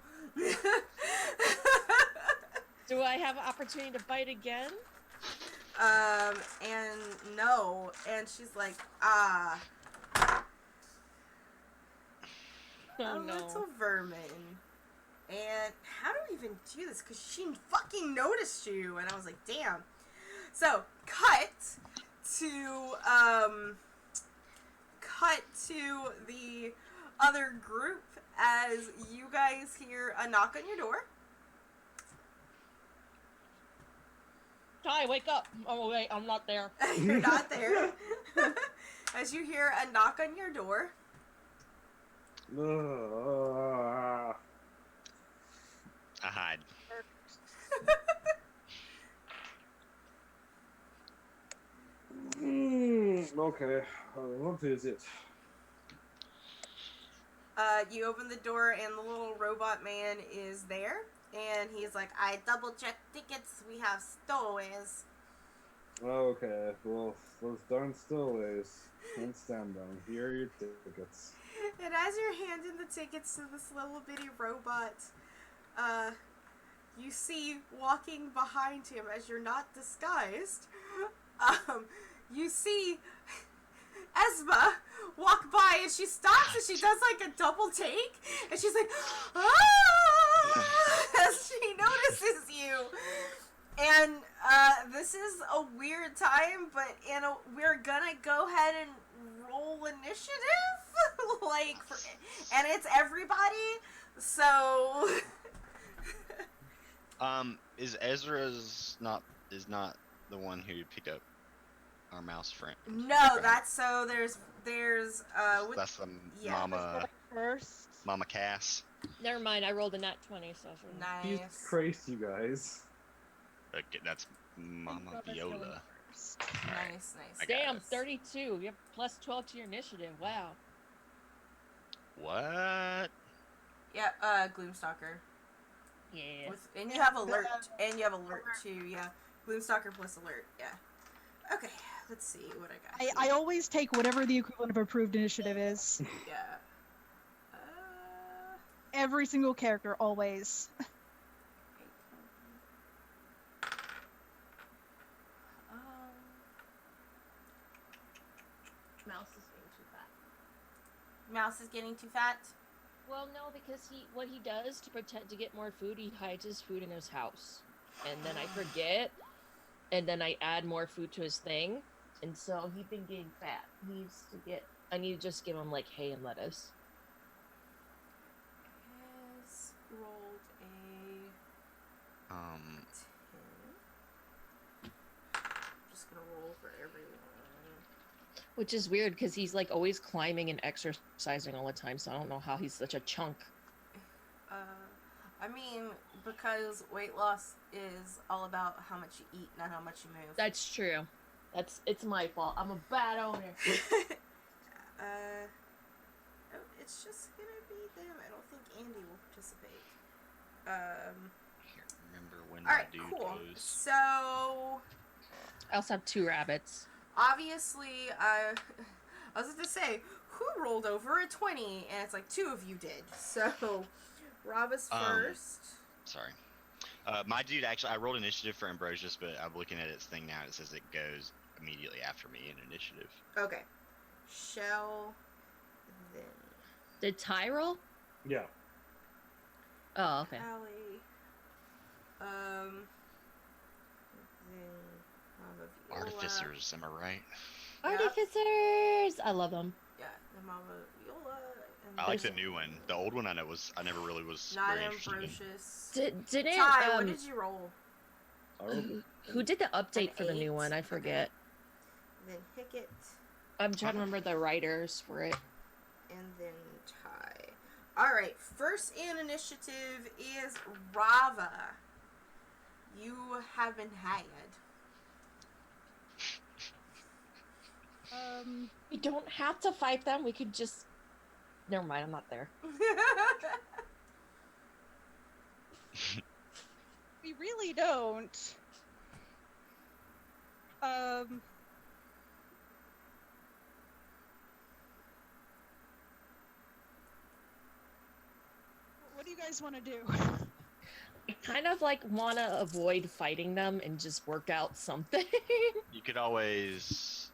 S5: Do I have an opportunity to bite again?
S1: And no, and she's like,
S5: Oh
S1: a
S5: no.
S1: little vermin. And how do we even do this? Because she fucking noticed you, and I was like, damn. So, cut to the other group as you guys hear a knock on your door.
S5: Ty, wake up! Oh wait, I'm not there.
S1: You're not there. As you hear a knock on your door.
S4: I hide.
S2: Okay, what is it?
S1: You open the door and the little robot man is there. And he's like, I double checked tickets. We have stowaways.
S2: Okay, well, those darn stowaways. Can't stand them. Here are your tickets.
S1: And as you're handing the tickets to this little bitty robot, uh, you see walking behind him as you're not disguised, you see Esma walk by and she stops and she does like a double take and she's like, ah! As she notices you. And this is a weird time, but we're gonna go ahead and roll initiative, and it's everybody. So,
S4: Is Ezra's not the one who picked up our mouse friend?
S1: no,
S4: Right.
S1: that's so. There's
S4: That's
S1: yeah.
S4: Mama Cass.
S5: Never mind, I rolled a nat 20, so.
S2: Jesus
S1: Nice.
S2: Christ, you guys.
S4: Okay, that's Mama Viola.
S1: Nice.
S4: I got
S5: Damn,
S4: it.
S5: 32. You have plus 12 to your initiative. Wow.
S4: What?
S1: Yeah, Gloomstalker.
S5: Yeah.
S1: And you have alert, too. Yeah, Gloomstalker plus alert. Yeah. Okay, let's see what I got.
S3: I always take whatever the equivalent of approved initiative is.
S1: Yeah.
S3: Every single character, always.
S5: Mouse is getting too fat.
S1: Mouse is getting too fat.
S5: Well, no, because what he does to get more food, he hides his food in his house. And then I forget, and then I add more food to his thing, and so he's been getting fat. I need to just give him, like, hay and lettuce.
S1: Has rolled a 10. Just gonna roll for everyone.
S5: Which is weird, because he's, like, always climbing and exercising all the time, so I don't know how he's such a chunk.
S1: I mean, because weight loss is all about how much you eat, not how much you move.
S5: That's true. It's my fault. I'm a bad owner.
S1: It's just gonna be them. I don't think Andy will participate.
S4: Can't remember when
S1: Alright,
S4: that dude
S1: cool.
S4: goes.
S1: So,
S5: I also have 2 rabbits.
S1: obviously, I was going to say, who rolled over a 20? And it's like 2 of you did. So, Rob is first.
S4: Sorry. My dude, actually, I rolled initiative for Ambrosius, but I'm looking at its thing now. It says it goes immediately after me in initiative.
S1: Okay. Shell, then
S5: Did Ty roll?
S2: Yeah.
S5: Oh, okay.
S1: Allie, then Mama Viola.
S4: Artificers, am I right?
S1: Yeah.
S5: Artificers! I love them.
S1: Yeah, then Mama Viola. And
S4: I like the
S1: then
S4: new one. The old one, I never really was
S1: Not
S4: very interested in.
S1: Ambrosius.
S5: Didn't
S1: Ty, what did you roll?
S2: I rolled
S5: who did the update for the
S1: An
S5: new
S1: 8?
S5: one? I forget.
S1: Then Hickett,
S5: I'm trying to remember the writers for it.
S1: and then Ty. Alright, first in initiative is Rava. You have been hired.
S5: We don't have to fight them. We could just. Never mind. I'm not there.
S3: We really don't. What do you guys want to do?
S5: I kind of like want to avoid fighting them and just work out something.
S4: You could always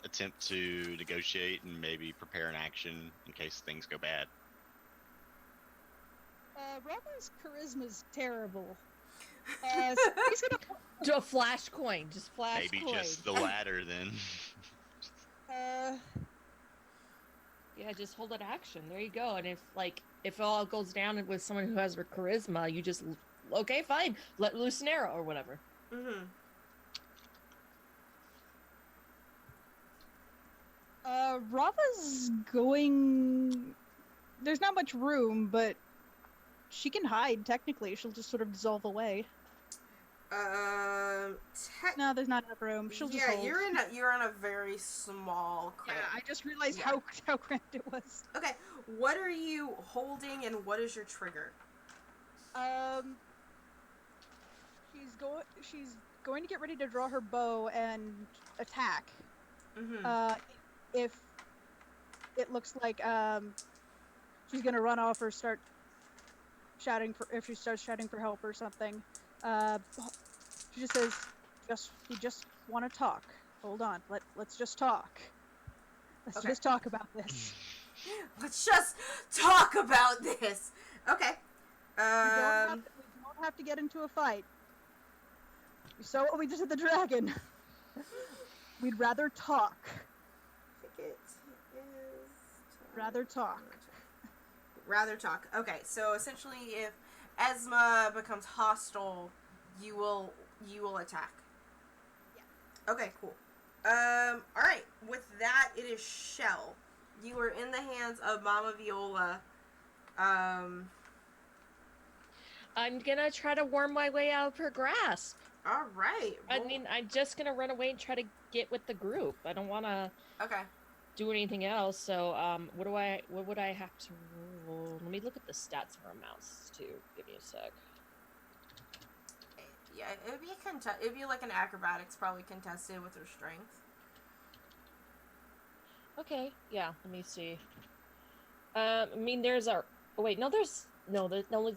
S4: attempt to negotiate and maybe prepare an action in case things go bad.
S3: Robin's charisma's terrible. So he's gonna.
S5: Do a flash coin. Just flash
S4: Maybe
S5: coin.
S4: just the latter then.
S5: Yeah, just hold an action. There you go. And if it all goes down with someone who has charisma, you just okay, fine, let loose an arrow or whatever.
S1: Mm-hmm.
S3: Rava's going. There's not much room, but she can hide. Technically, she'll just sort of dissolve away. No, there's not enough room. She'll just hold.
S1: you're in a very small
S3: Yeah,
S1: crypt.
S3: I just realized
S1: Yeah.
S3: how cramped it was.
S1: Okay, what are you holding and what is your trigger?
S3: She's going to get ready to draw her bow and attack.
S1: Mm-hmm.
S3: If it looks like she's gonna run off or start shouting for, if she starts shouting for help or something, she just says, we just want to talk. Hold on, let's just talk. Let's
S1: Okay.
S3: just talk about this.
S1: Let's just talk about this. Okay.
S3: We don't have to get into a fight. You saw what we did to the dragon. We'd rather talk.
S1: Ticket is
S3: Rather talk.
S1: Rather talk. Okay, so essentially, if Esma becomes hostile, you will attack.
S3: Yeah.
S1: Okay, cool. All right. With that, it is Shell. You are in the hands of Mama Viola.
S5: I'm gonna try to worm my way out of her grasp.
S1: All right.
S5: I mean, I'm just gonna run away and try to get with the group. I don't want to
S1: Okay.
S5: do anything else. So, what would I have to roll? Let me look at the stats for a mouse too. Give me a sec.
S1: Yeah, it'd be like an acrobatics, probably contested with her strength.
S5: Okay, yeah. Let me see. I mean, there's our. Oh wait, no, it's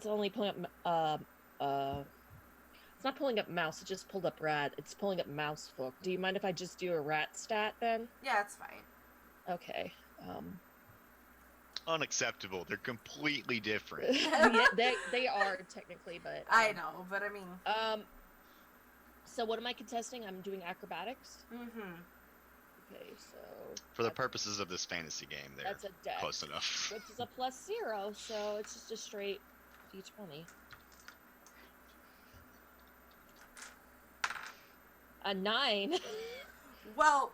S5: only pulling up. It's not pulling up mouse. It just pulled up rat. It's pulling up mouse book. Do you mind if I just do a rat stat then?
S1: Yeah, it's fine.
S5: Okay.
S4: Unacceptable. They're completely different.
S5: Yeah, they are technically, but
S1: I know, but I mean.
S5: So what am I contesting? I'm doing acrobatics.
S1: Mm-hmm.
S5: Okay, so
S4: For the purposes of this fantasy game, they're
S5: that's a dex,
S4: close enough.
S5: which is a +0, so it's just a straight d20. A 9.
S1: Well,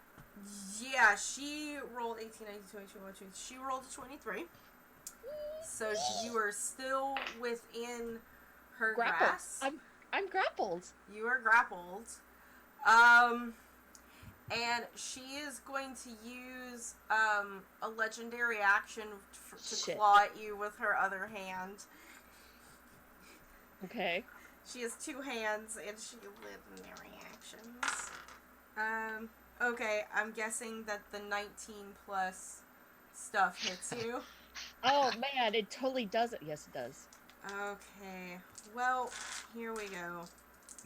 S1: yeah, she rolled 18, 19, 20, 21, 22. She rolled a 23. So you are still within her
S5: Grappled.
S1: grasp.
S5: I'm grappled.
S1: You are grappled. And she is going to use a legendary action to
S5: Shit.
S1: claw at you with her other hand.
S5: Okay.
S1: She has 2 hands and she legendary actions. Okay, I'm guessing that the 19 plus stuff hits you.
S5: Oh man, it totally does it. Yes, it does.
S1: Okay, well, here we go.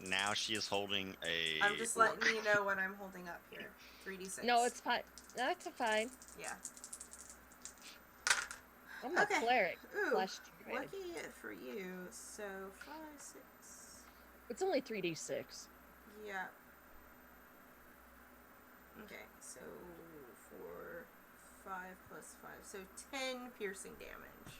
S4: Now she is holding a.
S1: I'm just letting you know what I'm holding up here. 3d6.
S5: No, it's fine. That's fine.
S1: Yeah.
S5: I'm a
S1: Okay.
S5: cleric.
S1: Ooh,
S5: Flesh druid.
S1: lucky for you. So 5, 6.
S5: It's only 3d6.
S1: Yeah. Okay, so 4, 5 plus 5. So 10 piercing damage.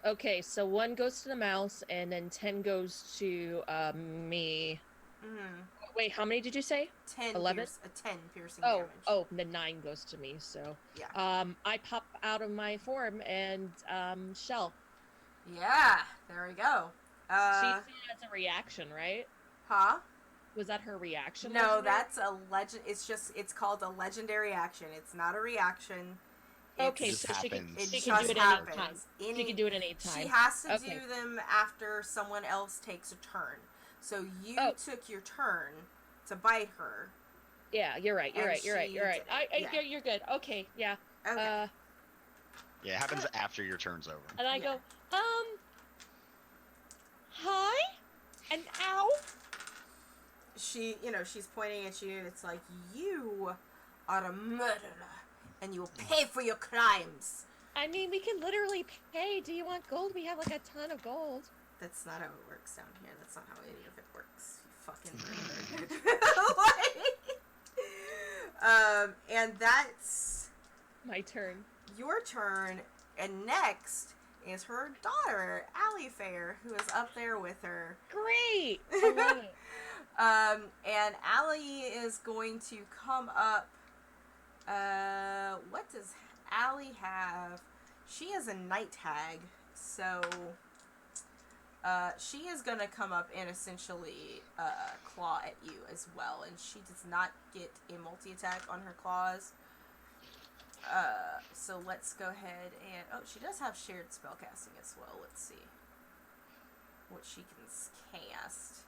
S5: Okay, so 1 goes to the mouse, and then 10 goes to me.
S1: Mm-hmm.
S5: Wait, how many did you say?
S1: 10
S5: 11?
S1: 10 piercing damage.
S5: Oh, the 9 goes to me. So
S1: Yeah.
S5: I pop out of my form and shell.
S1: Yeah, there we go.
S5: She said that's a reaction, right?
S1: Huh?
S5: Was that her reaction?
S1: No,
S5: legendary?
S1: that's a legend. It's called a legendary action. It's not a reaction.
S5: Okay,
S4: just
S5: so she can
S4: happens.
S5: she
S1: It
S5: can do
S1: just
S5: it
S1: happens.
S5: anytime. She can do it anytime.
S1: She has to
S5: Okay.
S1: do them after someone else takes a turn. So you took your turn to bite her.
S5: Yeah, you're right. You're
S1: And
S5: right. You're right.
S1: she
S5: You're right.
S1: did it, yeah.
S5: You're good. Okay, yeah.
S1: Okay.
S4: Yeah, it happens after your turn's over.
S5: And I
S1: Yeah.
S5: go, hi, and ow.
S1: She's pointing at you. It's like, you are a murderer, and you will pay for your crimes.
S5: I mean, we can literally pay. Do you want gold? We have like a ton of gold.
S1: That's not how it works down here. That's not how any of it works. You fucking murderer. And that's
S5: My turn.
S1: your turn. And next is her daughter, Allie Fair, who is up there with her.
S5: Great. I love it.
S1: And Allie is going to come up. What does Allie have? She is a night hag, so she is going to come up and essentially claw at you as well. And she does not get a multi-attack on her claws. So let's go ahead and... Oh, she does have shared spellcasting as well. Let's see what she can cast.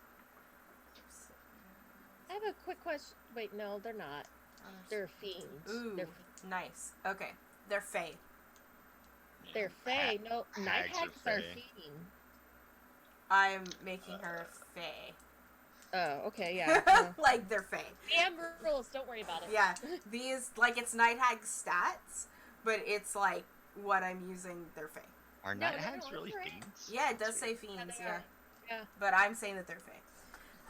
S5: I have a quick question. Wait, no, they're not. They're fiends.
S1: Ooh,
S5: They're
S1: nice. Okay, they're fae.
S5: they're fae. No, night
S4: hags
S5: hags
S4: are
S5: are
S4: fae.
S5: fiends.
S1: I'm making her fae.
S5: Oh, okay, yeah. No.
S1: Like they're fae.
S5: Damn rules. Don't worry about it.
S1: Yeah, these like it's night hag stats, but it's like what I'm using. They're fae.
S4: Are
S5: No,
S4: night
S5: no,
S4: hags
S5: no,
S4: really
S5: that's right.
S4: fiends?
S1: Yeah, it does
S4: That's
S1: say
S4: weird.
S1: fiends.
S5: they
S1: Yeah,
S5: are. Yeah.
S1: but I'm saying that they're fae.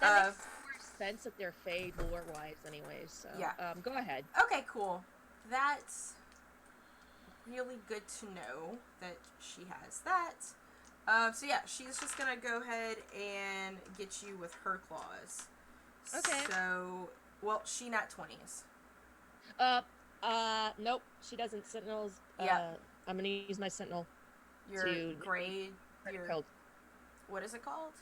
S5: That makes more sense that they're fae lore-wise, anyways. So,
S1: Yeah.
S5: Go ahead.
S1: Okay, cool. That's really good to know that she has that. So yeah, she's just gonna go ahead and get you with her claws.
S5: Okay.
S1: So, well, she not 20s.
S5: Nope. She doesn't. Sentinels.
S1: Yeah.
S5: I'm gonna use my sentinel.
S1: Your
S5: To
S1: grade. Your
S5: code.
S1: what is it called?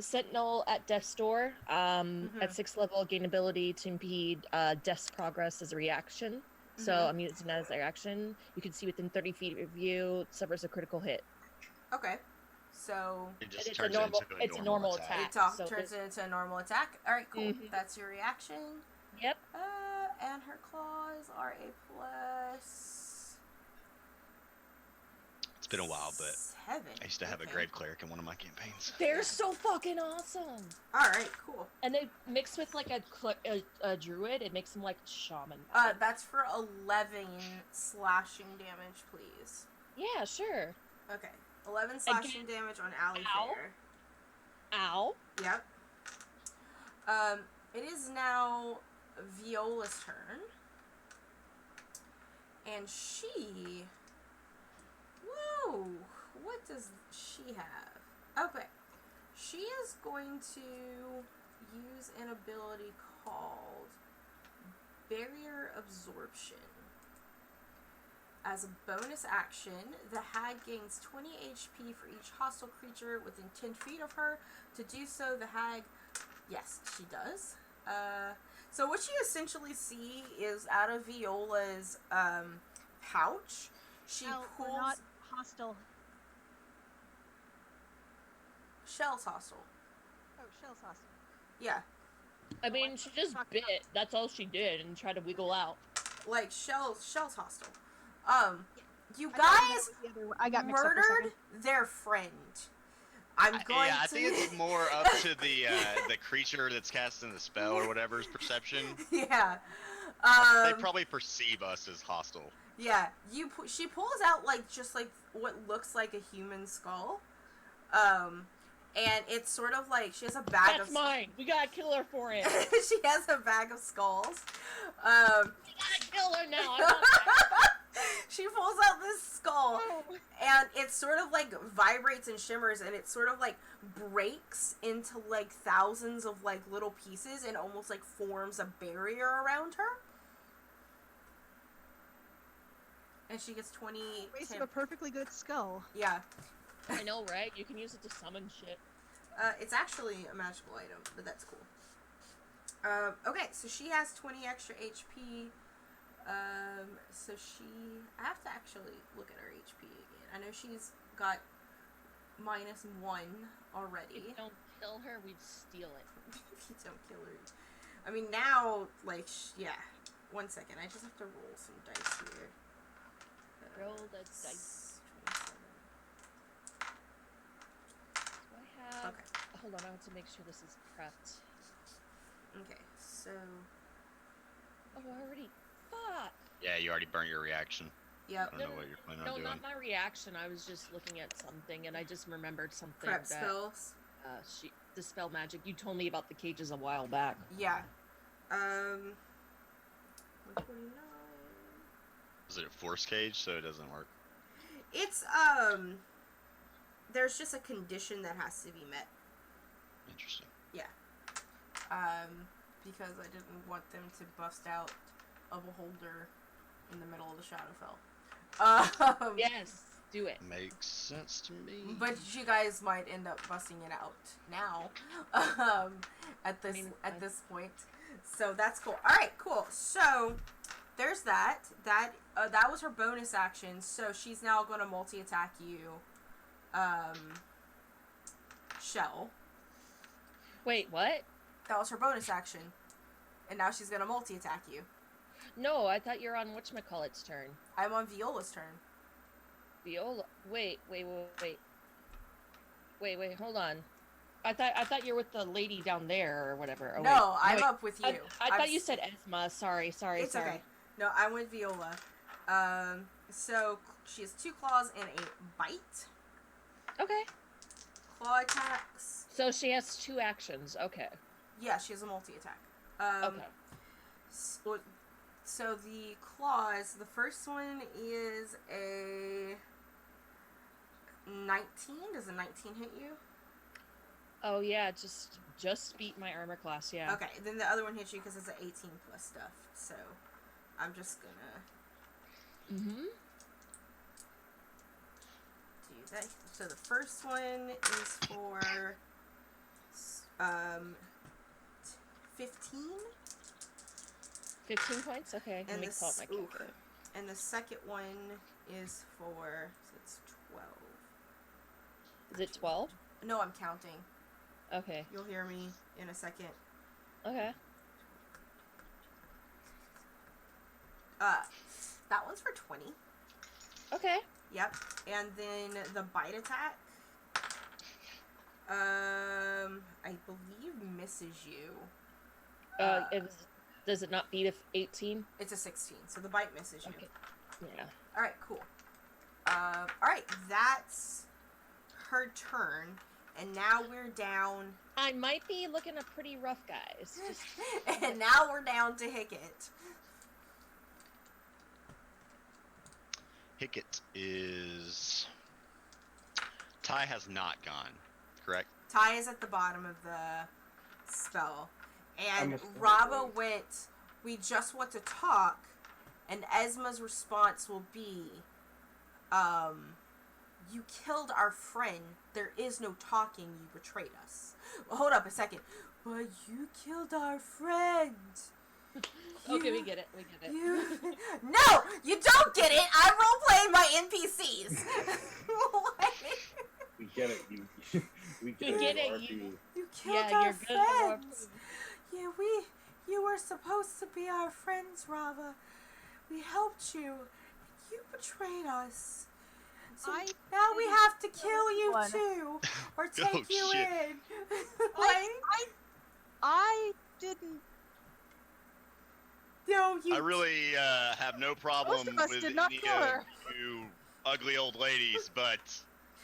S5: Sentinel at Death's Door.
S1: Mhm.
S5: At 6th level, gain ability to impede Death's progress as a reaction. So
S1: Mhm.
S5: I'm using that as a reaction. You can see within 30 feet of you, suffers a critical hit.
S1: Okay. So
S4: It
S5: And
S4: just
S5: it's
S4: turns
S5: a normal.
S4: into
S5: It's a normal attack. So
S1: turns
S5: this-
S1: it into a normal attack. All right, cool.
S5: Mhm.
S1: That's your reaction.
S5: Yep.
S1: And her claws are a plus.
S4: It's been a while, but
S1: 7.
S4: I used to have a
S1: Okay.
S4: grave cleric in one of my campaigns.
S5: They're so fucking awesome.
S1: All right, cool.
S5: And they mix with like a druid. It makes them like shaman.
S1: That's for 11 slashing damage, please.
S5: Yeah, sure.
S1: Okay, 11 slashing damage on Ally
S5: Ow.
S1: Fair.
S5: Ow.
S1: Yep. It is now Viola's turn, and she. Whoa! What does she have? Okay, she is going to use an ability called Barrier Absorption. As a bonus action, the hag gains 20 HP for each hostile creature within 10 feet of her. To do so, the hag... Yes, she does. So what you essentially see is out of Viola's pouch, she
S3: We're
S1: pulls...
S3: not hostile.
S1: Shell's hostile.
S3: Oh, Shell's hostile.
S1: Yeah.
S5: I mean, she just bit. That's all she did, and tried to wiggle out.
S1: Like, Shell's hostile. You
S3: I thought that
S1: guys
S3: was the other one. I got mixed up for a
S1: murdered
S3: second.
S1: their friend. I'm going
S4: Yeah, I
S1: to...
S4: think it's more up to the creature that's casting the spell or whatever's perception.
S1: Yeah.
S4: They probably perceive us as hostile.
S1: Yeah, she pulls out like just like what looks like a human skull, and it's sort of like she has a bag
S5: That's
S1: of.
S5: mine. We gotta kill her for it.
S1: She has a bag of skulls.
S5: We gotta kill her now. I want that.
S1: She pulls out this skull, and it sort of like vibrates and shimmers, and it sort of like breaks into like thousands of like little pieces, and almost like forms a barrier around her. And she gets 20...
S3: Waste of a perfectly good skull.
S1: Yeah.
S5: I know, right? You can use it to summon shit.
S1: It's actually a magical item, but that's cool. Okay, so she has 20 extra HP. So she... I have to actually look at her HP again. I know she's got -1 already.
S5: If you don't kill her, we'd steal it.
S1: If you don't kill her. I mean, now, like, yeah. 1 second, I just have to roll some dice here.
S5: Roll the dice.
S1: 27.
S5: Do I have...
S1: Okay.
S5: Hold on, I want to make sure this is prepped.
S1: Okay, so...
S5: Oh, already. Fuck!
S4: Yeah, you already burnt your reaction. I
S1: Yep.
S4: don't know what you're planning on
S5: No,
S4: doing.
S5: not my reaction. I was just looking at something, and I just remembered something
S1: Prep
S5: that...
S1: spells.
S5: Dispel magic. You told me about the cages a while back.
S1: Yeah. 129.
S4: Is it a force cage, so it doesn't work?
S1: It's, there's just a condition that has to be met.
S4: Interesting.
S1: Because I didn't want them to bust out a beholder in the middle of the Shadowfell.
S5: Yes, do it.
S4: Makes sense to me.
S1: But you guys might end up busting it out now, at this point. So that's cool. All right, cool. So there's that. That was her bonus action. So she's now going to multi-attack you, Shell.
S5: Wait, what?
S1: That was her bonus action. And now she's gonna multi-attack you.
S5: No, I thought you were on whatchamacallit's turn.
S1: I'm on Viola's turn.
S5: Viola. Wait, hold on. I thought you were with the lady down there or whatever. Oh,
S1: No,
S5: wait.
S1: I'm up with you.
S5: I thought you said Esma. Sorry.
S1: It's okay. No, I'm with Viola. So she has 2 claws and a bite.
S5: Okay.
S1: Claw attacks.
S5: So she has 2 actions. Okay.
S1: Yeah, she has a multi-attack.
S5: Okay.
S1: So the claws, the first one is a 19. Does a 19 hit you?
S5: Oh yeah, just beat my armor class. Yeah.
S1: Okay, then the other one hits you because it's an 18 plus stuff. So I'm just gonna do that. So the first one is for 15.
S5: 15 points. Okay. Let me pull out my
S1: Ooh.
S5: calculator.
S1: And the second one is for, so it's 12.
S5: Is it 12?
S1: No, I'm counting.
S5: Okay.
S1: You'll hear me in a second.
S5: Okay.
S1: That one's for 20.
S5: Okay.
S1: Yep. And then the bite attack, I believe misses you.
S5: Does it not beat a 18?
S1: It's a 16, so the bite misses you.
S5: Okay. Yeah.
S1: All right, cool. All right, that's her turn, and now we're down.
S5: I might be looking a pretty rough, guys. Just...
S1: And now we're down to Hickett.
S4: Hickett is... Ty has not gone, correct?
S1: Ty is at the bottom of the spell. And
S2: Almost
S1: Rava went, we just want to talk, and Esma's response will be, you killed our friend. There is no talking. You betrayed us. Well, hold up a second. But you killed our friend.
S5: Okay, we get it.
S1: No, you don't get it. I'm role-playing my NPCs.
S2: We get it. We
S5: You get it,
S2: RP.
S1: You killed
S5: Yeah,
S1: our
S5: you're good at
S1: friends. Yeah, you were supposed to be our friends, Rava. We helped you. You betrayed us. So now we have to kill you too, or take you
S4: shit.
S1: in.
S3: I didn't.
S1: No, you.
S4: I really have no problem
S3: Most of us
S4: with
S3: did not
S4: any
S3: kill
S4: of
S3: her.
S4: you ugly old ladies, but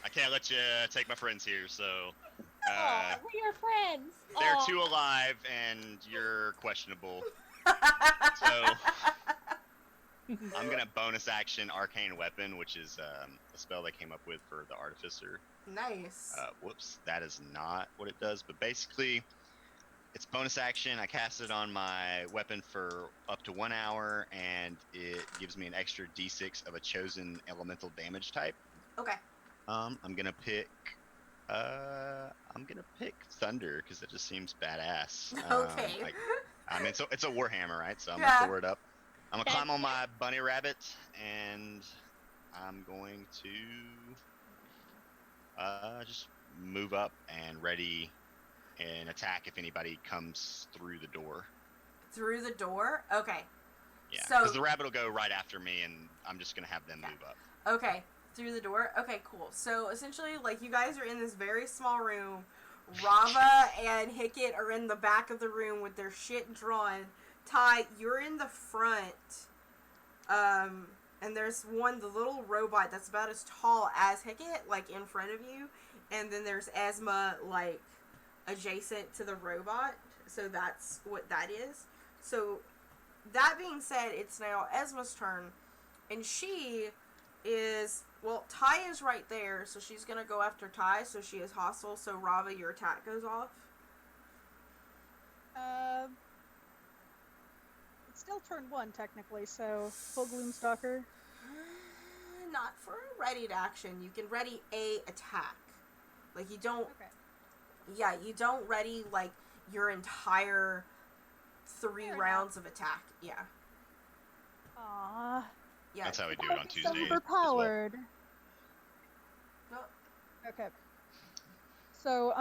S4: I can't let you take my friends here, so...
S5: we're your friends.
S4: They're
S5: Aw.
S4: 2 alive, and you're questionable. So I'm gonna bonus action Arcane Weapon, which is a spell they came up with for the Artificer.
S1: Nice.
S4: Whoops, that is not what it does. But basically, it's bonus action. I cast it on my weapon for up to 1 hour, and it gives me an extra D6 of a chosen elemental damage type.
S1: Okay.
S4: I'm gonna pick Thunder because it just seems badass.
S1: Okay.
S4: I mean, it's a Warhammer, right? So I'm
S1: Yeah.
S4: gonna throw it up. I'm gonna climb on my bunny rabbit, and I'm going to just move up and ready an attack if anybody comes through the door.
S1: Through the door? Okay.
S4: Yeah,
S1: So-
S4: because the rabbit will go right after me, and I'm just gonna have them move up.
S1: Okay. Through the door? Okay, cool. So, essentially, like, you guys are in this very small room. Rava and Hickett are in the back of the room with their shit drawn. Ty, you're in the front. And there's the little robot that's about as tall as Hickett, like, in front of you. And then there's Esma, like, adjacent to the robot. So that's what that is. So, that being said, it's now Esma's turn. And she is... Well, Ty is right there, so she's gonna go after Ty, so she is hostile, so Rava, your attack goes off.
S3: It's still turn 1 technically, so full Gloomstalker.
S1: Not for a readied action. You can ready a attack. Like, you don't...
S3: Okay.
S1: Yeah, you don't ready, like, your entire 3
S3: Fair
S1: rounds of attack. Yeah.
S3: Aww.
S1: Yeah.
S4: That's how we do it on
S3: He's
S4: Tuesdays. as well.
S3: overpowered.
S1: No,
S3: Okay. So,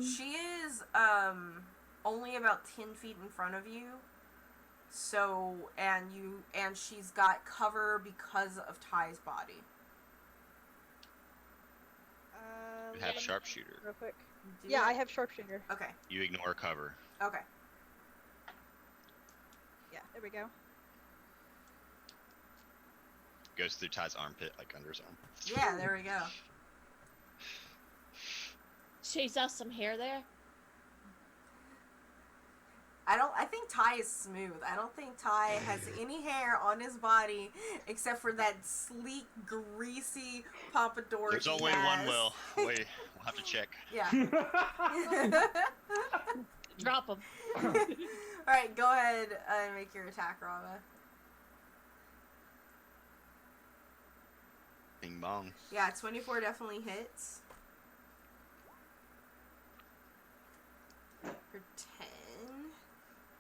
S1: she is, only about 10 feet in front of you. So, and she's got cover because of Ty's body.
S4: You have sharpshooter.
S3: Real quick.
S1: Do
S3: Yeah,
S1: you?
S3: I have sharpshooter.
S1: Okay.
S4: You ignore cover.
S1: Okay.
S3: Yeah, there we go.
S4: Goes through Ty's armpit, like under his arm.
S1: Yeah, there we go.
S5: Shaves out some hair there.
S1: I think Ty is smooth. I don't think Ty has any hair on his body except for that sleek, greasy pompadour.
S4: There's
S1: he
S4: only
S1: has.
S4: one will. Wait, we'll have to check.
S1: Yeah.
S5: Drop him.
S1: Alright, go ahead and make your attack, Rava.
S4: Bing bong.
S1: Yeah, 24 definitely hits. For 10.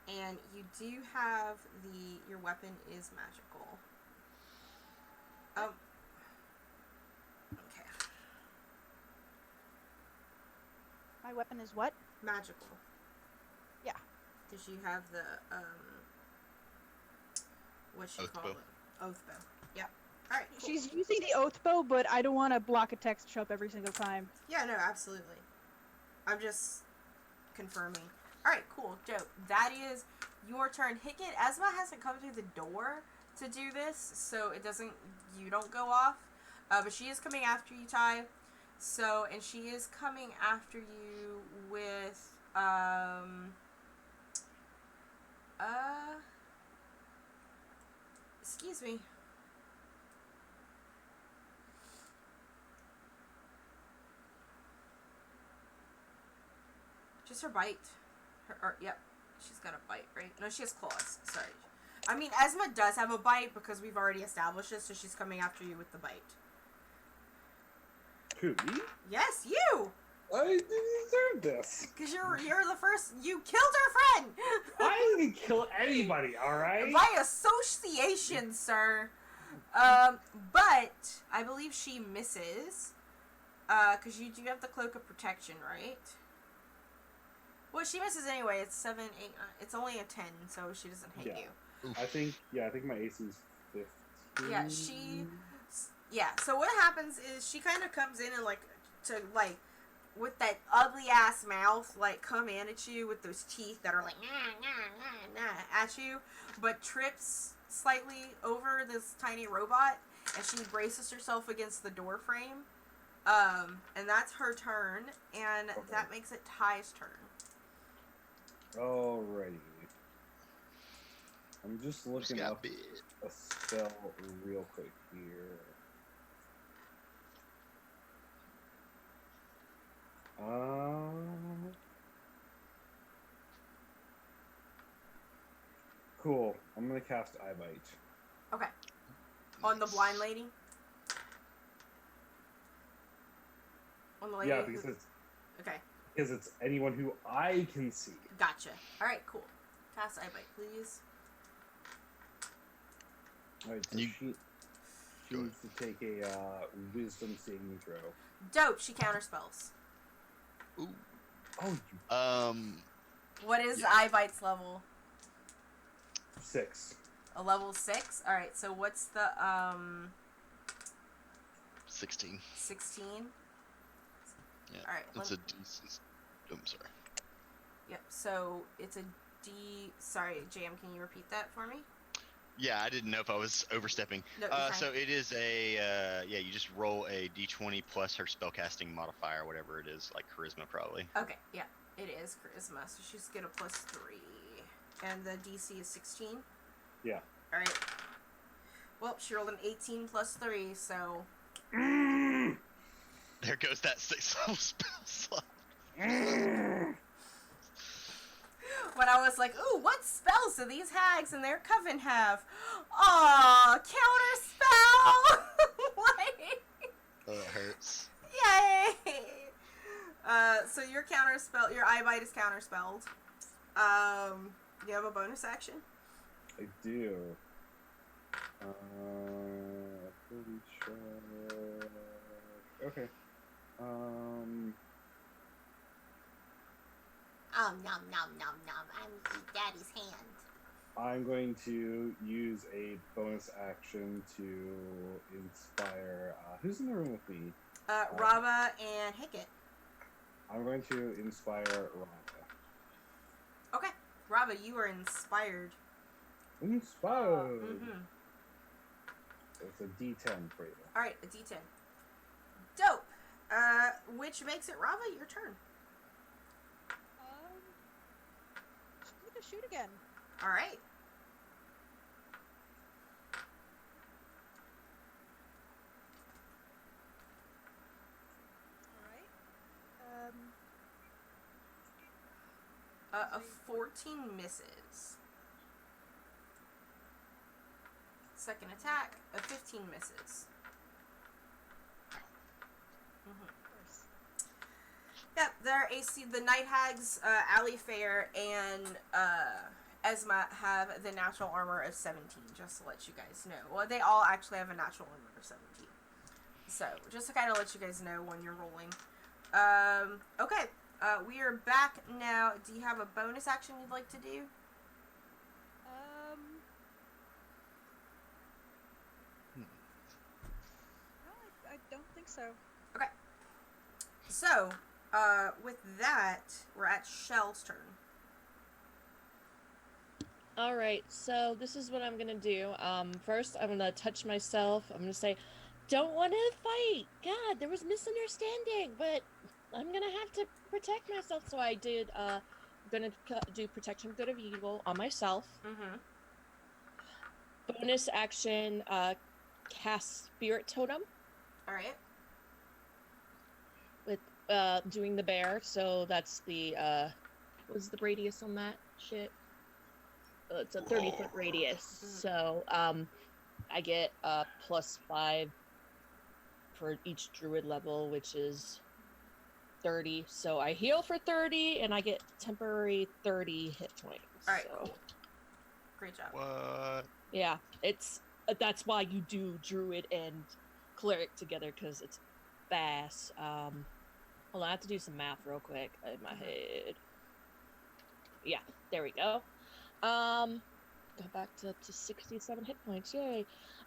S1: And you do have your weapon is magical. Okay.
S3: My weapon is what?
S1: Magical.
S3: Yeah.
S1: Because you have the, what you
S4: Oath
S1: call
S4: bow.
S1: it? Oath bow. Yep. Alright, cool.
S3: She's using the oath bow, but I don't want to block a text show up every single time.
S1: Yeah, no, absolutely. I'm just confirming. Alright, cool, dope. That is your turn. Hickett, Esma hasn't come through the door to do this, so you don't go off. But she is coming after you, Ty. So, and she is coming after you with, excuse me. Just her bite. Yep. She's got a bite, right? No, she has claws. Sorry. I mean, Esma does have a bite because we've already established this, so she's coming after you with the bite.
S2: Who, me?
S1: Yes, you!
S2: I didn't deserve this.
S1: Because you're the first. You killed her friend!
S2: I didn't kill anybody, alright?
S1: By association, sir. But I believe she misses. Because you do have the cloak of protection, right? Well, she misses anyway. It's 7, 8, 9. It's only a 10, so she doesn't hit
S2: Yeah.
S1: you.
S2: I think my AC is 15.
S1: Yeah, so what happens is she kind of comes in and, with that ugly ass mouth, come in at you with those teeth that are like, nah, at you, but trips slightly over this tiny robot, and she braces herself against the door frame. And that's her turn, and
S2: Okay.
S1: that makes it Ty's turn.
S2: Alrighty. I'm just looking
S4: got
S2: up
S4: bit.
S2: a spell real quick here. Cool. I'm gonna cast Eye Bite.
S1: Okay. On the blind lady? On the lady?
S2: Yeah, because
S1: Okay,
S2: it's anyone who I can see.
S1: gotcha. Alright, cool. Cast Eye Bite, please.
S2: Alright, so
S4: You-
S2: she
S4: Go
S2: needs to take a Wisdom saving throw.
S1: Dope, she counterspells.
S4: Ooh.
S2: Oh,
S1: What is
S4: Yeah.
S1: Eye Bite's level?
S2: 6.
S1: A level 6? Alright, so what's the,
S4: 16.
S1: 16?
S4: Yeah.
S1: Alright,
S4: That's a decent. I'm sorry.
S1: Yep, so it's a D... Sorry, JM, can you repeat that for me?
S4: Yeah, I didn't know if I was overstepping.
S1: No, you're fine.
S4: So it is you just roll a d20 plus her spellcasting modifier, whatever it is, like charisma probably.
S1: Okay, yeah, it is Charisma, so she's get a +3. And the DC is 16?
S2: Yeah.
S1: Alright. Well, she rolled an 18 +3, so...
S4: There goes that 6th level spell slot.
S1: When I was like, ooh, what spells do these hags and their coven have? Aw, counterspell! Like,
S4: Oh, it hurts.
S1: yay! So your counterspell, your Eye Bite is counterspelled. You have a bonus action?
S2: I do. Fully charged. Okay.
S1: nom nom nom nom nom. I'm Daddy's hand.
S2: I'm going to use a bonus action to inspire. Who's in the room with me?
S1: Rava and Hickett.
S2: I'm going to inspire Rava.
S1: Okay, Rava, you are inspired.
S2: Inspired!
S1: Mm-hmm.
S2: It's a D10 for you.
S1: Alright, a D10. Dope! Which makes it Rava, your turn.
S3: I'm gonna shoot again.
S1: Alright. A 14 misses. Second attack, a 15 misses.
S3: Of course.
S1: Yep, their AC, the Night Hags, Alifair, and Esma have the natural armor of 17, just to let you guys know. Well, they all actually have a natural armor of 17. So, just to kind of let you guys know when you're rolling. Okay, we are back now. Do you have a bonus action you'd like to do?
S3: No, I don't think so.
S1: Okay. So, with that, we're at Shell's turn.
S5: Alright, so this is what I'm gonna do. First, I'm gonna touch myself. I'm gonna say, don't want to fight. God, there was misunderstanding, but I'm gonna have to protect myself. So I did, gonna do protection good of evil on myself.
S1: Mm-hmm.
S5: Bonus action, cast Spirit Totem
S1: Alright.
S5: with, doing the bear. So that's the, what's the radius on that shit? It's a 30-foot radius. So, I get, +5 for each druid level, which is 30. So I heal for 30, and I get temporary 30 hit points.
S1: Alright,
S5: so.
S1: cool. Great job.
S4: What?
S5: Yeah, it's that's why you do druid and cleric together, because it's fast. Hold on, I have to do some math real quick in my head. Yeah, there we go. Go back to 67 hit points, yay.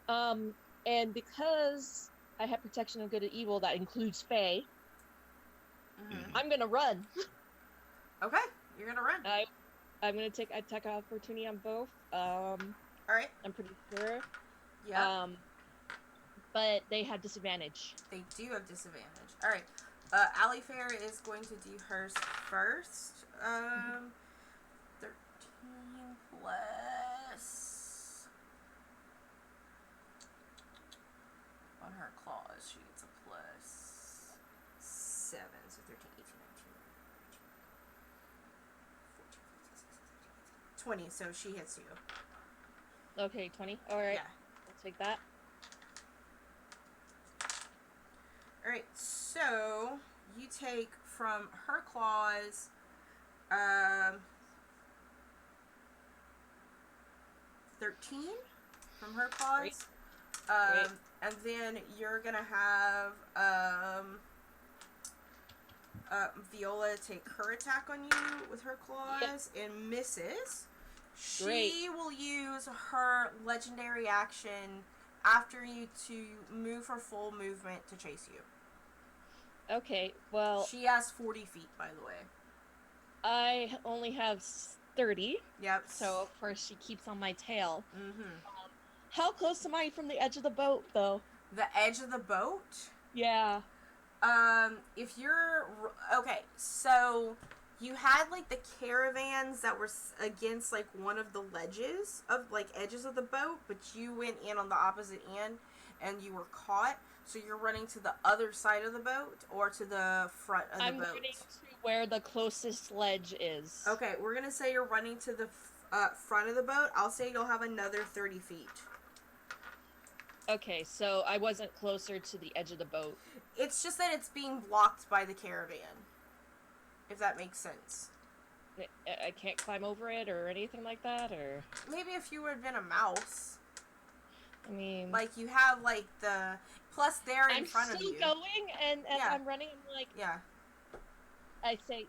S5: And because I have protection of good and evil, that includes Fae,
S1: Mm-hmm.
S5: I'm gonna run.
S1: Okay, you're gonna run.
S5: I'm gonna take attack opportunity on both.
S1: Alright.
S5: I'm pretty sure.
S1: Yeah.
S5: But they had disadvantage.
S1: They do have disadvantage. Alright. Alifair is going to do hers first. 13 plus... On her claws, she gets a plus 7. So 13, 18, 19, 14, 15, 16, 17, 18, 20. So she hits you.
S5: Okay, 20. Alright.
S1: Yeah.
S5: I'll take that.
S1: Alright, so you take from her claws 13 from her claws.
S5: Great.
S1: And then you're gonna have Viola take her attack on you with her claws and misses.
S5: Great.
S1: She will use her legendary action after you to move her full movement to chase you.
S5: Okay, well,
S1: She has 40 feet, by the way.
S5: I only have 30,
S1: Yep.
S5: so of course she keeps on my tail.
S1: Mm-hmm.
S5: How close am I from the edge of the boat, though?
S1: The edge of the boat?
S5: Yeah.
S1: If you're... Okay, so you had, like, the caravans that were against, like, one of the ledges of, like, edges of the boat, but you went in on the opposite end, and you were caught, so you're running to the other side of the boat, or to the front of the
S5: I'm
S1: boat?
S5: running to where the closest ledge is.
S1: Okay, we're gonna say you're running to the front of the boat. I'll say you'll have another 30 feet.
S5: Okay, so I wasn't closer to the edge of the boat.
S1: It's just that it's being blocked by the caravan. If that makes sense.
S5: I can't climb over it or anything like that, or...
S1: Maybe if you had been a mouse.
S5: I mean...
S1: Like, you have, like, the... Plus, they're in
S5: I'm
S1: front of
S5: still
S1: you.
S5: going, and as
S1: Yeah.
S5: I'm running, I'm like...
S1: Yeah.
S5: I say,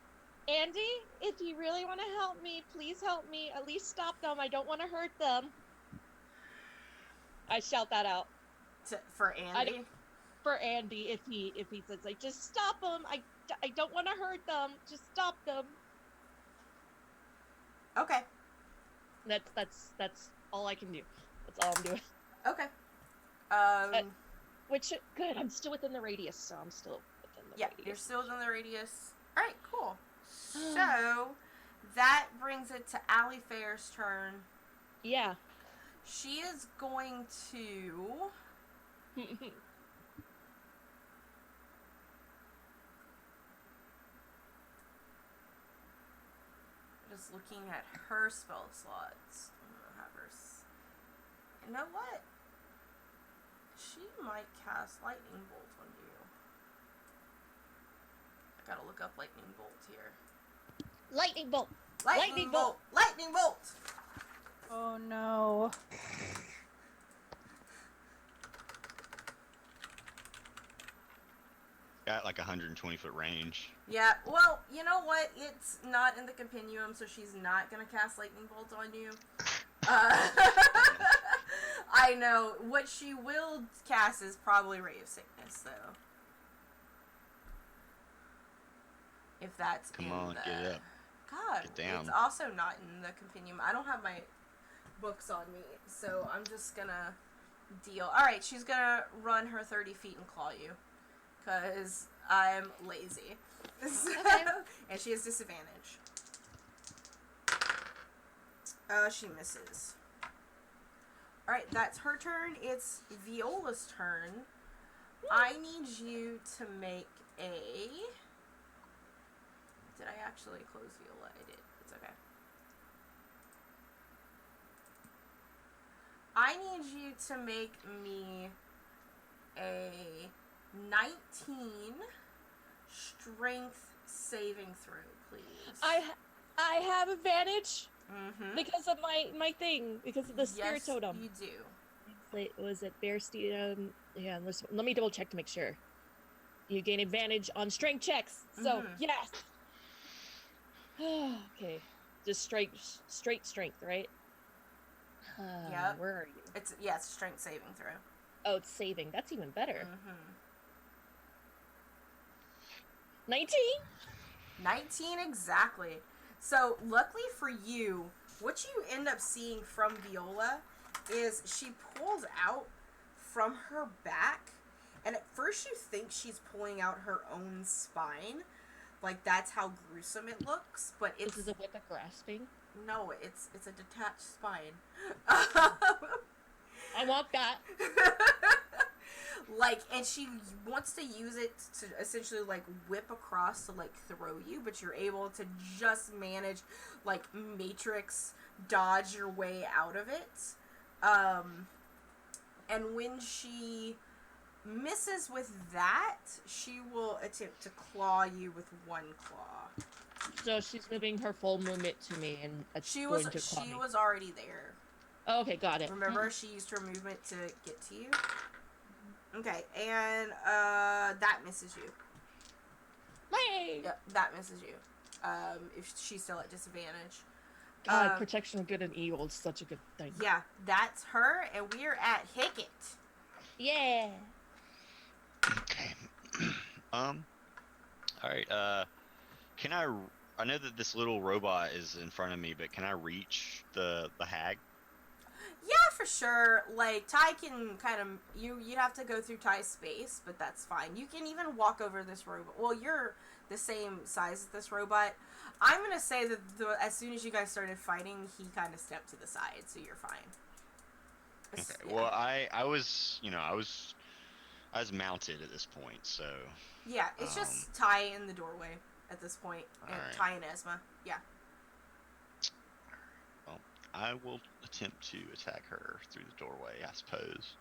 S5: Andy, if you really want to help me, please help me. At least stop them. I don't want to hurt them. I shout that out
S1: For Andy?
S5: for Andy if he says like, just stop them. I don't want to hurt them. Just stop them.
S1: Okay.
S5: That's all I can do. That's all I'm doing.
S1: Okay.
S5: Which good. I'm still within the radius, so I'm still within the radius.
S1: Yeah, you're still within the radius. All right, cool. So that brings it to Allie Fair's turn.
S5: Yeah.
S1: She is going to. Just looking at her spell slots. I'm gonna have her. You know what? She might cast Lightning Bolt on you. I gotta look up Lightning Bolt here.
S5: Lightning bolt.
S1: Lightning Bolt! Lightning Bolt!
S3: Oh no.
S4: Got like 120-foot range.
S1: Yeah, well, you know what? It's not in the continuum, so she's not gonna cast Lightning Bolt on you. I know. What she will cast is probably Ray of Sickness, though. If that's
S4: Come
S1: in
S4: on,
S1: the...
S4: get up.
S1: God,
S4: Get down.
S1: it's also not in the continuum. I don't have my books on me, so I'm just gonna deal. Alright, she's gonna run her 30 feet and claw you. Because I'm lazy.
S5: Okay.
S1: And she has disadvantage. She misses. Alright, that's her turn. It's Viola's turn. I need you to make a... Did I actually close Viola? I did. It's okay. I need you to make me a 19 strength saving throw, please.
S5: I have advantage
S1: Mm-hmm.
S5: because of my thing, because of the spirit totem.
S1: You do.
S5: Wait, was it bear steed? Yeah, let me double check to make sure. You gain advantage on strength checks. So yes. Okay, just straight strength, right?
S1: Yep.
S5: Where are you?
S1: It's strength saving throw.
S5: Oh, it's saving. That's even better.
S1: Mm-hmm.
S5: 19.
S1: 19 exactly. So luckily for you, what you end up seeing from Viola is she pulls out from her back, and at first you think she's pulling out her own spine. Like, that's how gruesome it looks, but it's...
S5: This is a whip of grasping?
S1: No, it's a detached spine.
S5: I want that.
S1: Like, and she wants to use it to essentially, like, whip across to, like, throw you, but you're able to just manage, like, matrix dodge your way out of it. And when she misses with that, she will attempt to claw you with one claw.
S5: So she's moving her full movement to me, and
S1: She
S5: going to claw me.
S1: was already there.
S5: Oh, okay, got it.
S1: Remember, she used her movement to get to you. Okay, and that misses you.
S5: Yay!
S1: Yep, that misses you. If she's still at disadvantage.
S5: God, protection of good and evil is such a good thing.
S1: Yeah, that's her, and we're at Hickett.
S5: Yeah.
S4: Okay. All right. Can I know that this little robot is in front of me, but can I reach the hag?
S1: Yeah, for sure. Like, Ty can kind of... You'd have to go through Ty's space, but that's fine. You can even walk over this robot. Well, you're the same size as this robot. I'm going to say that as soon as you guys started fighting, he kind of stepped to the side, so you're fine.
S4: Okay.
S1: Yeah.
S4: Well, I was mounted at this point, so...
S1: Yeah, it's just Ty in the doorway at this point. And
S4: Alright.
S1: Ty and Esma. Yeah.
S4: Well, I will attempt to attack her through the doorway, I suppose.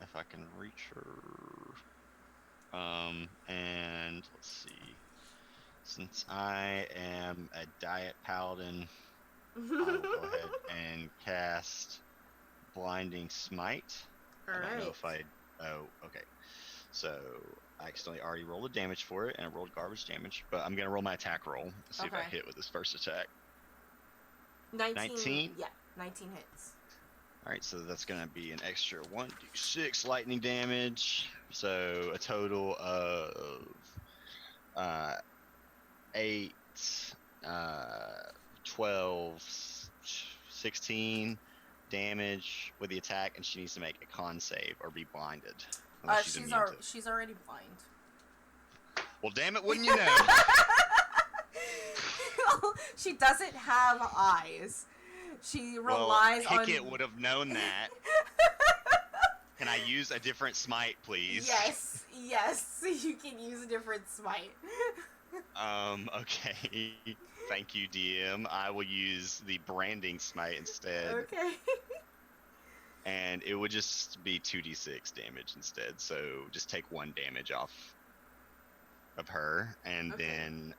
S4: If I can reach her. And let's see. Since I am a diet paladin, I will go ahead and cast Blinding Smite. I don't know
S1: Alright.
S4: if I... Oh, okay. So, I accidentally already rolled a damage for it, and I rolled garbage damage. But I'm gonna roll my attack roll. See if I
S1: Okay.
S4: hit with this first attack.
S1: 19? Yeah, 19 hits.
S4: Alright, so that's gonna be an extra 1d6 lightning damage. So a total of 8, 12, 16 damage with the attack, and she needs to make a con save or be blinded. Unless she's immune to it.
S1: She's already blind.
S4: Well, damn it, wouldn't you know?
S1: She doesn't have eyes. She relies on...
S4: Hickett would have known that. Can I use a different smite, please?
S1: Yes, you can use a different smite.
S4: Okay. Thank you, DM. I will use the branding smite instead.
S1: Okay.
S4: And it would just be 2d6 damage instead, so just take 1 damage off of her, and
S1: Okay.
S4: then,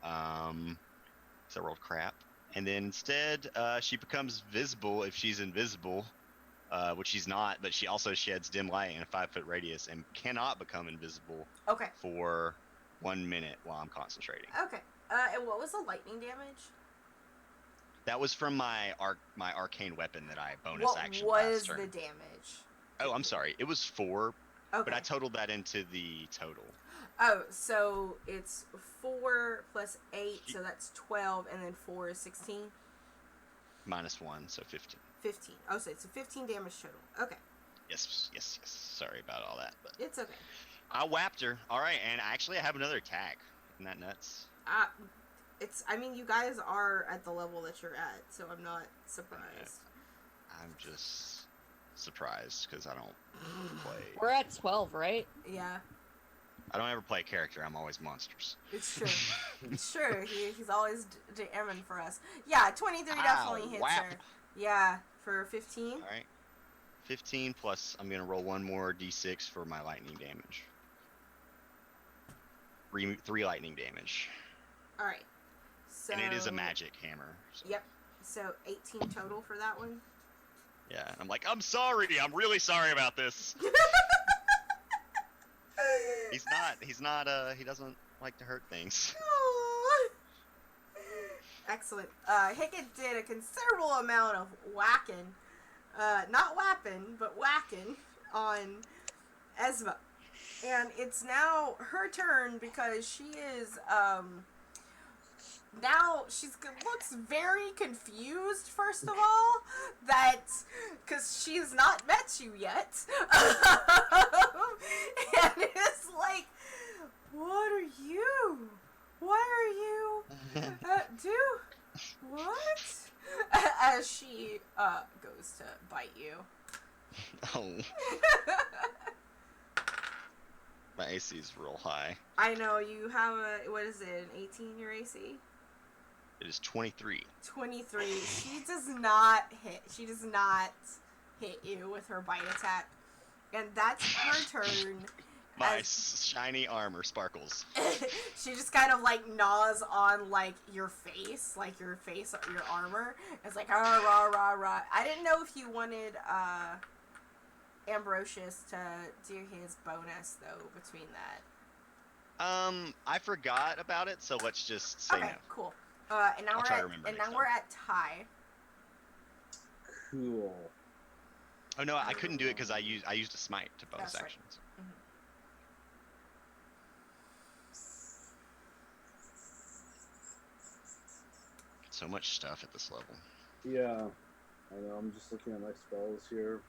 S4: so I rolled crap. And then instead, she becomes visible if she's invisible, which she's not, but she also sheds dim light in a 5-foot radius and cannot become invisible
S1: Okay.
S4: for 1 minute while I'm concentrating.
S1: Okay. And what was the lightning damage?
S4: That was from my arcane weapon that I bonus action
S1: What
S4: last
S1: was
S4: turn.
S1: the damage?
S4: Oh, I'm sorry. It was 4,
S1: Okay.
S4: but I totaled that into the total.
S1: Oh, so it's 4 plus 8, so that's 12, and then 4 is 16?
S4: Minus 1, so 15.
S1: 15. Oh, so it's a 15 damage total. Okay.
S4: Yes. Sorry about all that, but
S1: It's okay.
S4: I whapped her. All right, and actually I have another attack. Isn't that nuts?
S1: I mean, you guys are at the level that you're at, so I'm not surprised.
S4: I'm just surprised because I don't play.
S5: We're at 12, right?
S1: Yeah,
S4: I don't ever play a character. I'm always monsters.
S1: it's true. It's true. He's always DMing for us. Yeah, 23 definitely hits
S4: whap.
S1: her. Yeah, for 15.
S4: All right. 15 plus I'm going to roll 1 more d6 for my lightning damage. 3 lightning damage.
S1: All right. So.
S4: And it is a magic hammer. So.
S1: Yep. So 18 total for that one.
S4: Yeah, and I'm like, I'm sorry. I'm really sorry about this. He's not, he doesn't like to hurt things.
S1: Aww. Excellent. Hickett did a considerable amount of whacking. Not whapping, but whacking on Esma. And it's now her turn because she is, now looks very confused, first of all, because she's not met you yet. And it's like, what are you? What are you? What? As she, goes to bite you.
S4: Oh. My AC is real high.
S1: I know, you have what is it, an 18 your AC?
S4: It is 23.
S1: 23. She does not hit you with her bite attack. And that's her turn.
S4: My shiny armor sparkles.
S1: She just kind of like gnaws on like your face, your armor. It's like rah rah rah rah. I didn't know if you wanted Ambrosius to do his bonus though between that.
S4: I forgot about it, so let's just say no.
S1: Okay, cool. And now
S4: I'll
S1: we're at tie.
S2: Cool.
S4: Oh no, I couldn't do it because I used a smite to bonus
S1: That's right.
S4: actions.
S1: Mm-hmm.
S4: So much stuff at this level.
S2: Yeah, I know. I'm just looking at my spells here.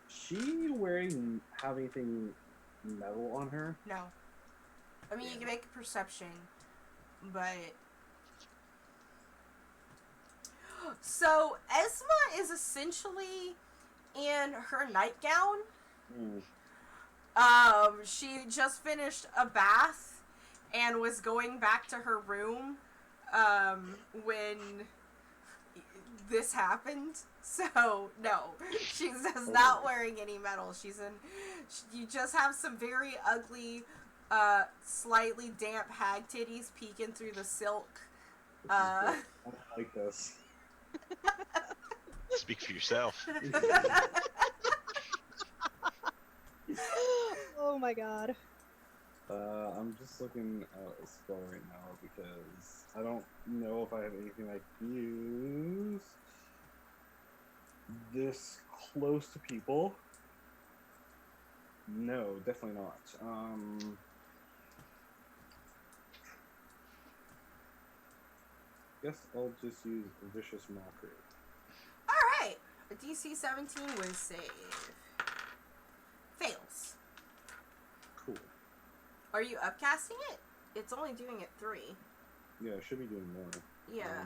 S2: She have anything metal on her?
S1: No. I mean, you can make a perception, but... So, Esma is essentially in her nightgown. She just finished a bath and was going back to her room, when this happened. So, no, she's just not wearing any metal. You just have some very ugly, slightly damp hag titties peeking through the silk.
S2: I like this.
S4: Speak for yourself.
S3: Oh my god.
S2: I'm just looking at a spell right now because I don't know if I have anything I can use this close to people. No, definitely not. Guess I'll just use Vicious Mockery.
S1: Alright. A DC 17 whiz save. Fails.
S2: Cool.
S1: Are you upcasting it? It's only doing it 3.
S2: Yeah, it should be doing more.
S1: Yeah.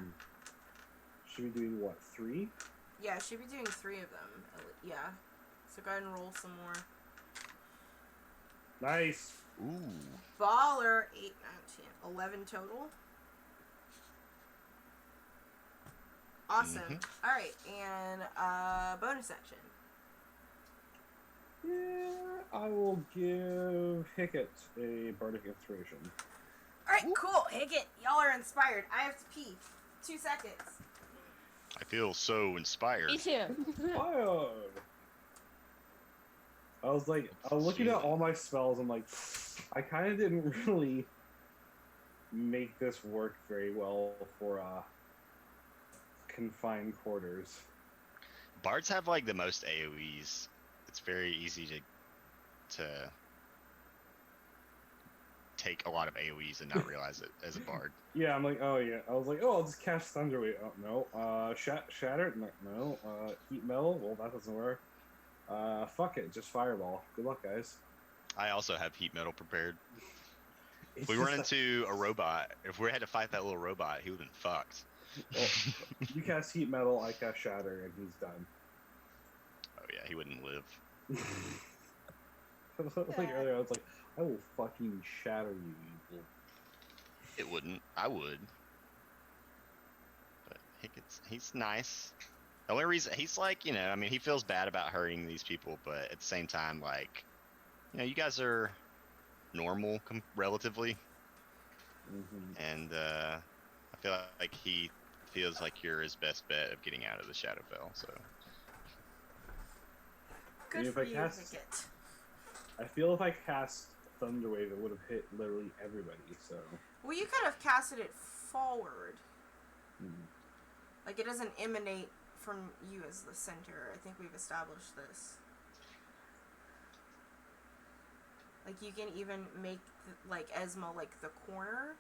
S2: Should be doing what, 3?
S1: Yeah, it should be doing 3 of them. Yeah. So go ahead and roll some more.
S2: Nice!
S4: Ooh.
S1: Baller, 8, 9, 10, 11 total. Awesome.
S4: Mhm.
S1: Alright, and bonus action.
S2: Yeah, I will give Hickett a Bardic Inspiration.
S1: Alright, cool. Higgit, y'all are inspired. I have to pee. 2 seconds.
S4: I feel so inspired.
S5: Me too.
S2: Fired! I was looking at all my spells, I'm like, I kind of didn't really make this work very well for confined quarters.
S4: Bards have like the most AoEs. It's very easy to take a lot of AoEs and not realize it as a bard.
S2: Yeah, I'm like, oh yeah. I was like, oh, I'll just cast Thunderwave. Oh no. Shattered? No. Heat Metal? Well, that doesn't work. Fuck it, just Fireball. Good luck, guys.
S4: I also have heat metal prepared.
S2: It's
S4: If we
S2: just
S4: run
S2: that-
S4: into a robot, if we had to fight that little robot, he would have been fucked.
S2: Well, you cast Heat Metal, I cast Shatter, and he's done.
S4: Oh yeah, he wouldn't live.
S2: Like earlier, I was like, I will fucking shatter you, evil.
S4: It wouldn't. I would. But he's nice. The only reason he's like, I mean, he feels bad about hurting these people, but at the same time, like, you guys are normal relatively, and I feel like he feels like you're his best bet of getting out of the Shadowfell. So
S1: Good
S2: if
S1: for
S2: I
S1: you,
S2: cast-
S1: Higgit.
S2: I feel if I cast Thunderwave, it would have hit literally everybody, so.
S1: Well, you could have casted it forward.
S2: Mhm.
S1: Like, it doesn't emanate from you as the center. I think we've established this. Like, you can even make, Esma, the corner,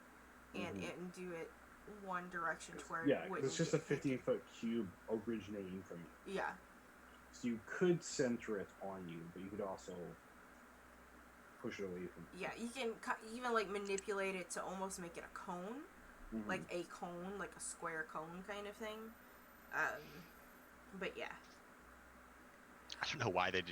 S1: and do it one direction to where
S2: Yeah,
S1: it
S2: 'cause
S1: wouldn't
S2: it's just a
S1: get hit.
S2: 15-foot cube originating from you.
S1: Yeah.
S2: So you could center it on you, but you could also push it away from you.
S1: Yeah, you can even, manipulate it to almost make it a cone.
S2: Mhm.
S1: Like a cone, like a square cone kind of thing. But yeah.
S4: I don't know why they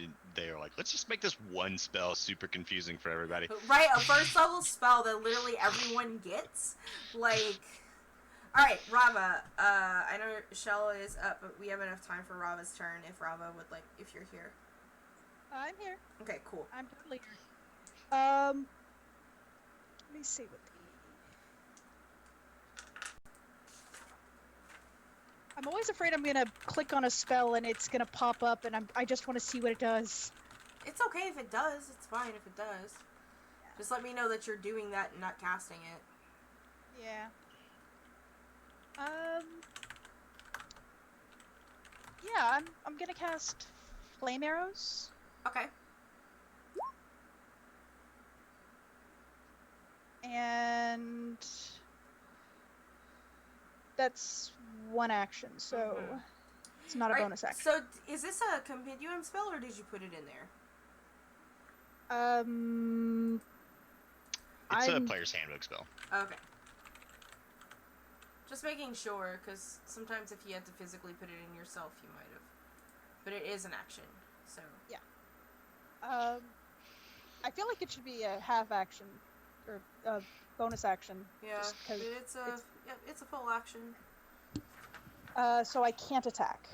S4: were like, let's just make this one spell super confusing for everybody.
S1: Right, a first level spell that literally everyone gets. Alright, Rava. I know Shell is up, but we have enough time for Rava's turn if Rava would if you're here.
S3: I'm here.
S1: Okay, cool.
S3: I'm totally here. Let me see what I'm always afraid I'm gonna click on a spell and it's gonna pop up, and I just want to see what it does.
S1: It's okay if it does. It's fine if it does. Just let me know that you're doing that and not casting it.
S3: Yeah. Yeah, I'm gonna cast Flame Arrows.
S1: Okay.
S3: And that's one action, so it's not a
S1: Alright,
S3: bonus action.
S1: So, is this a compendium spell, or did you put it in there?
S4: It's a
S3: I'm-
S4: player's handbook spell.
S1: Okay. Just making sure, because sometimes if you had to physically put it in yourself, you might have. But it is an action, so.
S3: I feel like it should be a half action or a bonus action.
S1: Yeah,
S3: just 'cause
S1: it's a full action.
S3: so I can't attack.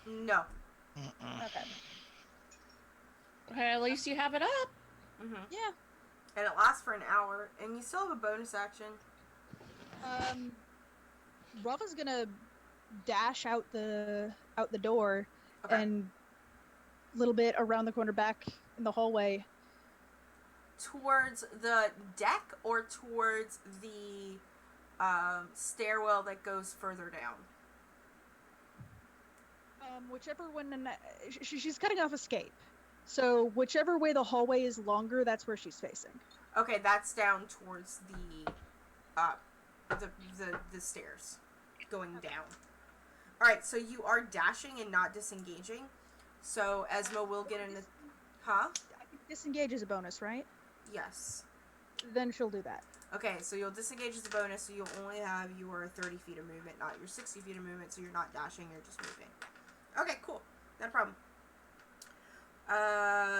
S1: No.
S3: Okay.
S5: Okay, at least you have it up.
S1: Mm-hmm.
S3: Yeah.
S1: And it lasts for an hour, and you still have a bonus action.
S3: Rava's gonna dash out the door
S1: Okay.
S3: and a little bit around the corner back in the hallway,
S1: towards the deck or towards the stairwell that goes further down?
S3: Whichever one. She's cutting off escape. So whichever way the hallway is longer, that's where she's facing.
S1: Okay, that's down towards the stairs going down. All right, so you are dashing and not disengaging. So Esma will get in the... Huh?
S3: Disengage is a bonus, right?
S1: Yes.
S3: Then she'll do that.
S1: Okay, so you'll disengage as a bonus, so you'll only have your 30 feet of movement, not your 60 feet of movement, so you're not dashing, you're just moving. Okay, cool. Not a problem.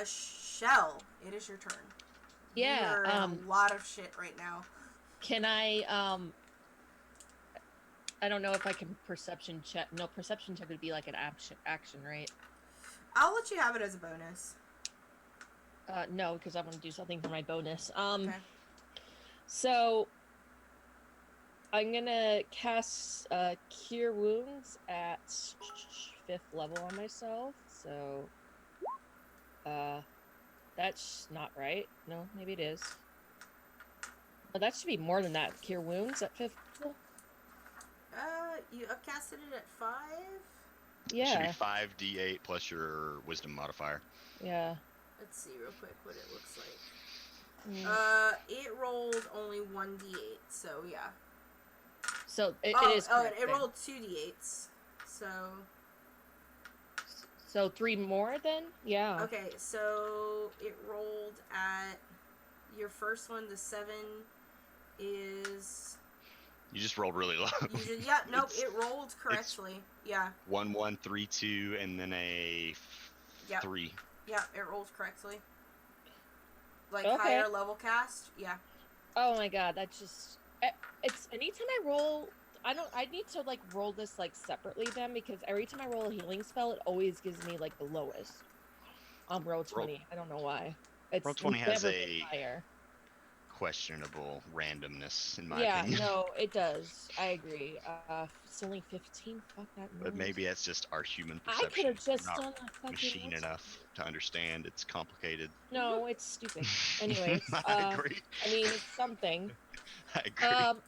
S1: Shell, it is your turn.
S5: Yeah,
S1: You're in a lot of shit right now.
S5: Can I don't know if I can perception check. No, perception check would be like an action, right?
S1: I'll let you have it as a bonus.
S5: No, because I want to do something for my bonus.
S1: Okay.
S5: So I'm gonna cast Cure Wounds at 5th level on myself. So that's not right. No, maybe it is. But that should be more than that. Cure Wounds at 5th level.
S1: You upcasted it at 5?
S4: It should
S5: Yeah.
S4: be 5d8 plus your wisdom modifier.
S5: Yeah.
S1: Let's see real quick what it looks like.
S5: Mm.
S1: It rolled only 1d8, so yeah.
S5: So it is.
S1: Oh,
S5: correct
S1: it
S5: then.
S1: rolled 2d8s, so...
S5: So 3 more then? Yeah.
S1: Okay, so it rolled at... Your first one, the 7 is...
S4: You just rolled really low.
S1: Yeah, nope, it rolled correctly. Yeah.
S4: 1, 1, 3, 2, and then a
S1: Yep.
S4: 3.
S1: Yeah, it rolled correctly. Like
S5: Okay.
S1: higher level cast? Yeah.
S5: Oh my god, that's just... It's anytime I roll... I need to like roll this like separately then, because every time I roll a healing spell, it always gives me like the lowest. Roll 20. I don't know why. It's
S4: Roll 20 has
S5: never been
S4: a
S5: higher.
S4: questionable randomness, in my
S5: Yeah,
S4: opinion.
S5: no, it does. I agree. It's only 15. Fuck that.
S4: But
S5: noise.
S4: maybe that's just our human
S5: I
S4: perception.
S5: could have just
S4: We're not
S5: done a fucking
S4: machine
S5: what's-
S4: enough to understand it's complicated.
S5: No, it's stupid. Anyways,
S4: I agree.
S5: I mean, it's something.
S4: I agree.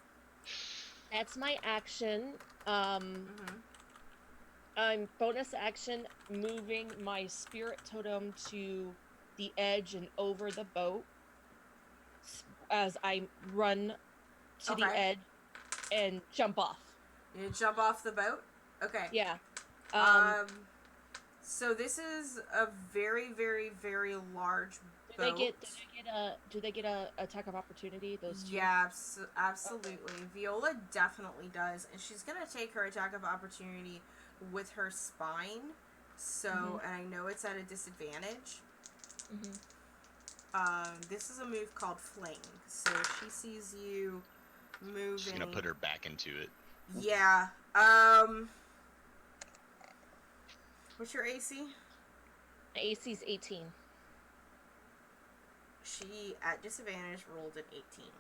S5: That's my action.
S1: Mm-hmm.
S5: I'm bonus action moving my spirit totem to the edge and over the boat as I run to the
S1: Okay.
S5: edge and jump off.
S1: You jump off the boat? Okay.
S5: Yeah.
S1: So this is a very, very, very large
S5: Do they
S1: boat.
S5: get a attack of opportunity? Those two.
S1: Yeah, absolutely. Viola definitely does, and she's gonna take her attack of opportunity with her spine. So,
S5: Mhm.
S1: and I know it's at a disadvantage.
S5: Mm-hmm.
S1: This is a move called Fling. So she sees you moving.
S4: She's gonna put her back into it.
S1: Yeah. What's your AC?
S5: AC's 18.
S1: She, at disadvantage, rolled an 18.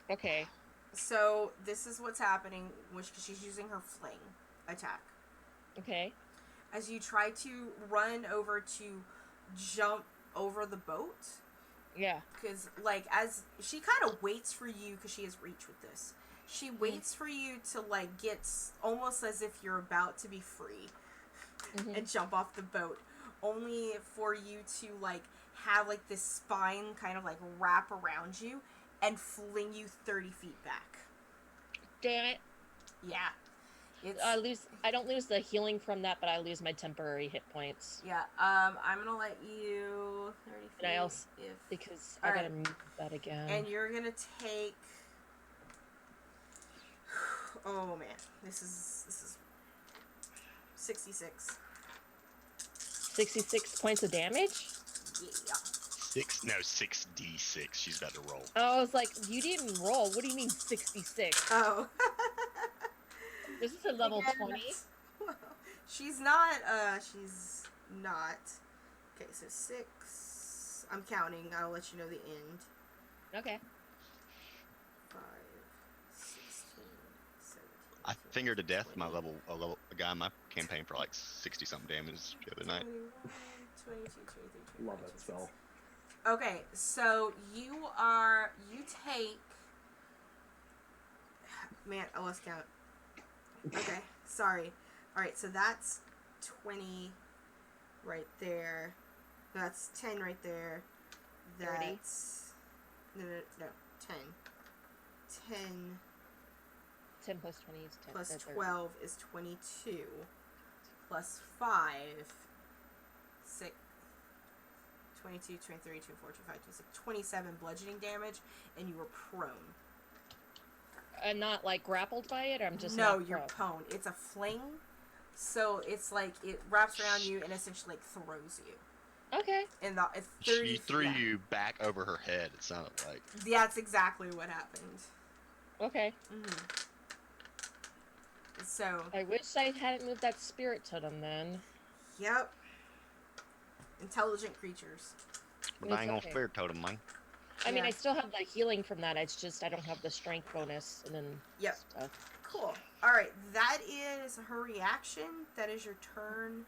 S5: Okay.
S1: So, this is what's happening, which she's using her fling attack.
S5: Okay.
S1: As you try to run over to jump over the boat,
S5: Yeah.
S1: because, like, as she kind of waits for you, because she has reach with this. She waits for you to, like, get almost as if you're about to be free
S5: Mhm.
S1: and jump off the boat, only for you to, like, have, like, this spine kind of, like, wrap around you and fling you 30 feet back.
S5: Damn it.
S1: Yeah. It's,
S5: I don't lose the healing from that, but I lose my temporary hit points.
S1: yeah, I'm gonna let you 30 feet.
S5: And I also,
S1: if,
S5: because
S1: All
S5: I gotta
S1: right.
S5: move that again.
S1: and you're gonna take, oh man, this is 66.
S5: 66 points of damage?
S1: Yeah.
S4: 6d6. She's about to roll.
S5: Oh, I was like, you didn't roll. What do you mean 66?
S1: Oh.
S5: This is a level
S1: Again,
S5: 20.
S1: She's not, Okay, so 6, I'm counting, I'll let you know the end.
S5: Okay.
S1: 5, 16, 17.
S4: I fingered to death
S1: 20,
S4: a guy in my campaign for like 60 something damage the other night.
S1: 21, 22, 23, 24,
S2: Love that spell.
S1: Okay, so you take. Man, I lost count. Okay, sorry. Alright, so that's 20 right there. That's 10 right there.
S5: 30.
S1: That's. No, 10. 10
S5: 10 plus 20 is 10.
S1: plus
S5: 30.
S1: 12 is 22. Plus 5. 6. 22, 23, 24, 25, 26, 27 bludgeoning damage, and you were prone.
S5: Not like grappled by it, or I'm just
S1: No,
S5: not
S1: you're
S5: prone?
S1: prone. It's a fling, so it's like it wraps around you and essentially like throws you.
S5: Okay.
S1: And it's 30.
S4: She threw
S1: yeah.
S4: you back over her head, it sounded like.
S1: That's exactly what happened.
S5: Okay.
S1: So.
S5: I wish I hadn't moved that spirit totem then.
S1: Yep. Intelligent creatures.
S4: But I ain't gonna
S5: okay.
S4: spare totem, man.
S5: I mean,
S1: Yeah.
S5: I still have the healing from that. It's just I don't have the strength bonus and then stuff.
S1: Cool. Alright, that is her reaction. That is your turn.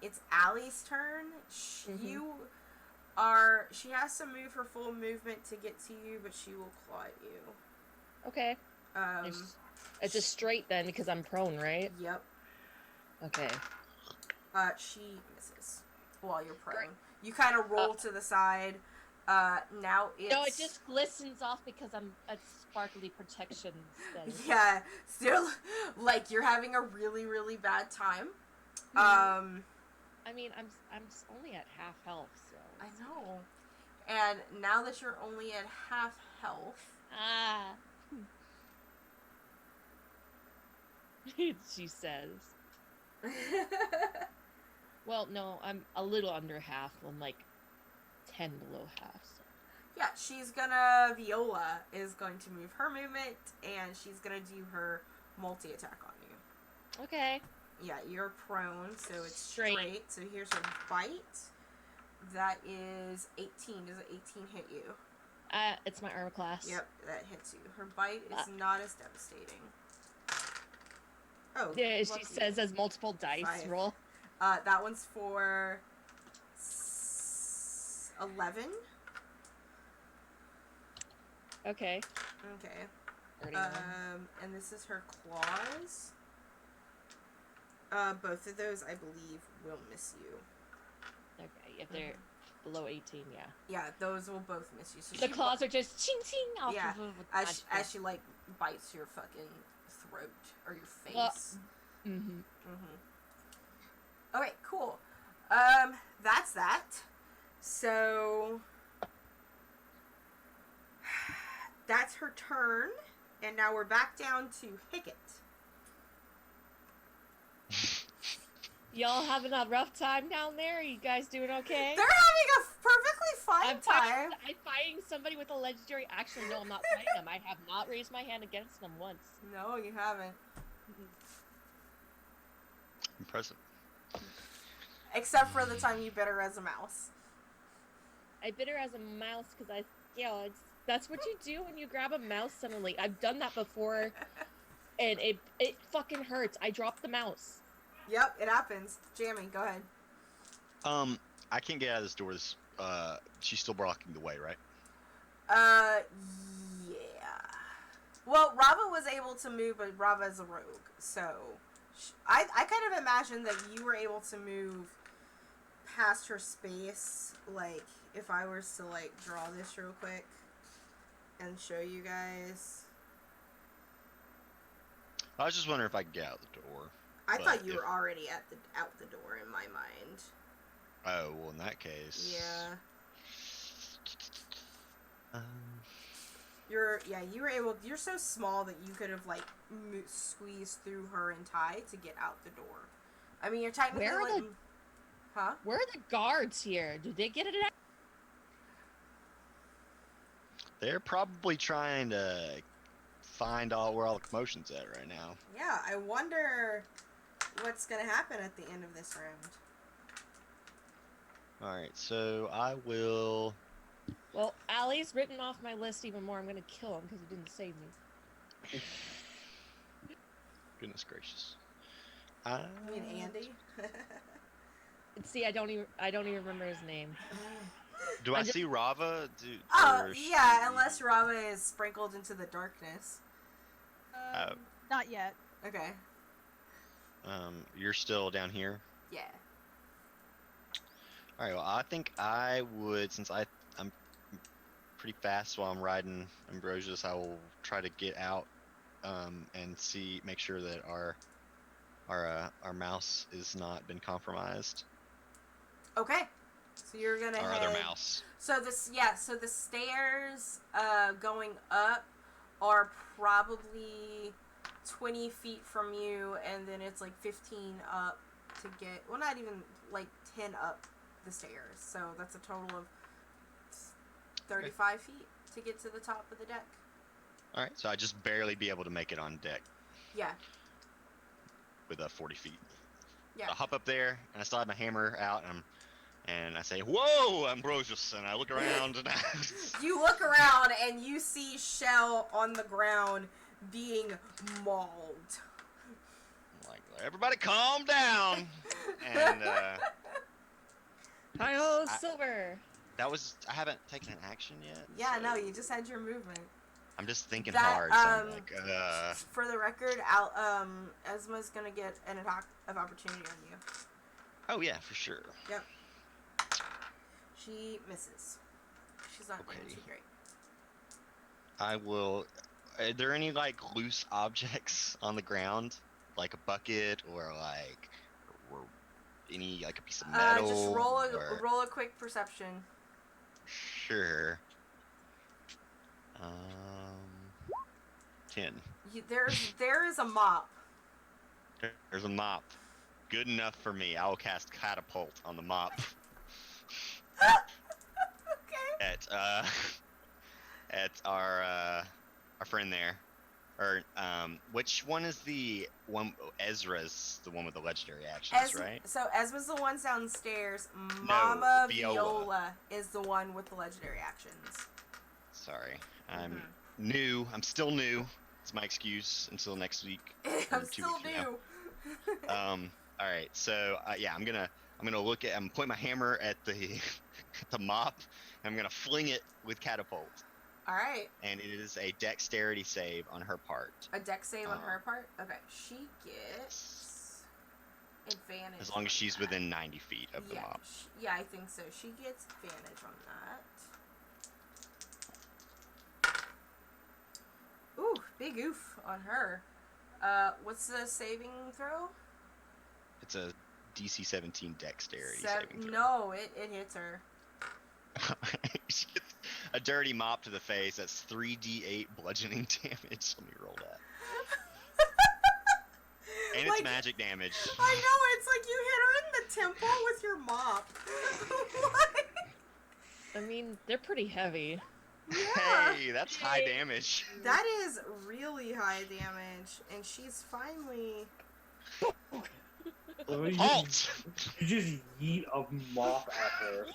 S1: It's Allie's turn. She has to move her full movement to get to you, but she will claw at you.
S5: Okay. It's a straight then because I'm prone, right?
S1: Yep.
S5: Okay.
S1: She misses while you're prone. You kind of roll to the side. Now it's...
S5: No, it just glistens off because I'm a sparkly protection then.
S1: Yeah, still, like, you're having a really, really bad time.
S5: I mean, I'm only at half health, so...
S1: I know. And now that you're only at half health...
S5: She says. Well, no, I'm a little under half. I'm like 10 below half. So.
S1: Yeah, Viola is going to move her movement, and she's gonna do her multi-attack on you.
S5: Okay.
S1: Yeah, you're prone, so it's straight. So here's her bite. That is 18. Does an 18 hit you?
S5: It's my armor class.
S1: Yep, that hits you. Her bite is not as devastating. Oh.
S5: Yeah, she says as multiple dice
S1: 5.
S5: roll.
S1: That one's for 11.
S5: Okay.
S1: Okay.
S5: 31.
S1: And this is her claws. Both of those, I believe, will miss you.
S5: Okay, if they're below 18, yeah.
S1: Yeah, those will both miss you. So
S5: the claws are just ching ching off
S1: yeah,
S5: of
S1: as she like bites your fucking throat or your face. Okay, cool. That's that. So that's her turn, and now we're back down to Hickett.
S5: Y'all having a rough time down there? Are you guys doing okay?
S1: They're having a perfectly fine time.
S5: I'm fighting somebody with a legendary. Actually, no, I'm not fighting them. I have not raised my hand against them once.
S1: No, you haven't.
S4: Impressive.
S1: Except for the time you bit her as a mouse.
S5: I bit her as a mouse because that's what you do when you grab a mouse suddenly. I've done that before, and it fucking hurts. I dropped the mouse.
S1: Yep, it happens. Jamie, go ahead.
S4: I can't get out of this door. She's still blocking the way, right?
S1: Yeah. Well, Rava was able to move, but Rava is a rogue, so I kind of imagine that you were able to move past her space. Like, if I was to like draw this real quick and show you guys.
S4: I was just wondering if I could get out the door.
S1: I thought you were already out the door in my mind.
S4: Oh, well, in that case.
S1: Yeah. You were able. You're so small that you could have like squeezed through her and Ty to get out the door. I mean, you're technically Huh?
S5: Where are the guards here? Do they get it out?
S4: They're probably trying to find where all the commotion's at right now.
S1: Yeah, I wonder what's gonna happen at the end of this round.
S4: Alright, so I will...
S5: Well, Allie's written off my list even more. I'm gonna kill him because he didn't save me.
S4: Goodness gracious.
S1: You mean Andy?
S5: See, I don't even remember his name.
S4: Do I
S5: I'm just-
S4: see Rava?
S1: Oh,
S4: or
S1: yeah,
S4: she-
S1: unless Rava is sprinkled into the darkness.
S3: Not yet.
S1: Okay.
S4: You're still down here.
S1: Yeah.
S4: All right. Well, I think I would, since I'm pretty fast while I'm riding Ambrosius, I will try to get out, and make sure that our mouse is not been compromised.
S1: Okay. So you're gonna
S4: Our
S1: head.
S4: other mouse.
S1: So so the stairs going up are probably 20 feet from you, and then it's like 15 up to get, well, not even, like 10 up the stairs. So that's a total of 35 feet to get to the top of the deck.
S4: All right. So I just barely be able to make it on deck
S1: Yeah.
S4: with 40 feet.
S1: Yeah.
S4: So I hop up there, and I still have my hammer out, and I say, "Whoa, Ambrosius!" And I look around, and
S1: You look around and you see Shell on the ground being mauled.
S4: I'm like, "Everybody, calm down." And
S5: Hi-ho, Silver!
S4: I haven't taken an action yet.
S1: Yeah,
S4: so
S1: no, you just had your movement.
S4: I'm just thinking
S1: That,
S4: hard. So I'm like,
S1: For the record, Esma's gonna get an attack of opportunity on you.
S4: oh yeah, for sure.
S1: Yep. She misses. She's not doing
S4: Okay.
S1: too great.
S4: I will. Are there any like loose objects on the ground, like a bucket or or any like a piece of metal?
S1: Just
S4: or...
S1: roll a quick perception.
S4: Sure. 10.
S1: There is a mop.
S4: There's a mop. Good enough for me. I will cast catapult on the mop.
S1: Okay.
S4: At our friend there. Or which one is the one? Ezra's the one with the legendary actions, right?
S1: So Esma's the one downstairs.
S4: No,
S1: Mama
S4: Viola.
S1: Viola is the one with the legendary actions.
S4: Sorry, I'm
S1: Mm-hmm.
S4: new. I'm still new. It's my excuse until next week.
S1: I'm
S4: or 2
S1: still
S4: weeks from
S1: new.
S4: now. All right. So yeah, I'm gonna look at. I'm point my hammer at the at the mop. And I'm gonna fling it with catapult.
S1: All right.
S4: And it is a dexterity save on her part.
S1: A dex save on her part. Okay, she gets advantage.
S4: As long as she's
S1: that.
S4: within 90 feet of the mop.
S1: Yeah, I think so. She gets advantage on that. Ooh, big oof on her. What's the saving throw?
S4: It's a DC 17 dexterity saving throw.
S1: No, it hits her.
S4: She gets a dirty mop to the face. That's 3d8 bludgeoning damage. Let me roll that. And it's magic damage.
S1: I know, it's like you hit her in the temple with your mop. What?
S5: I mean, they're pretty heavy.
S1: Yeah.
S4: Hey, that's high damage.
S1: That is really high damage, and she's finally...
S4: Halt!
S2: You just yeet a mop at her.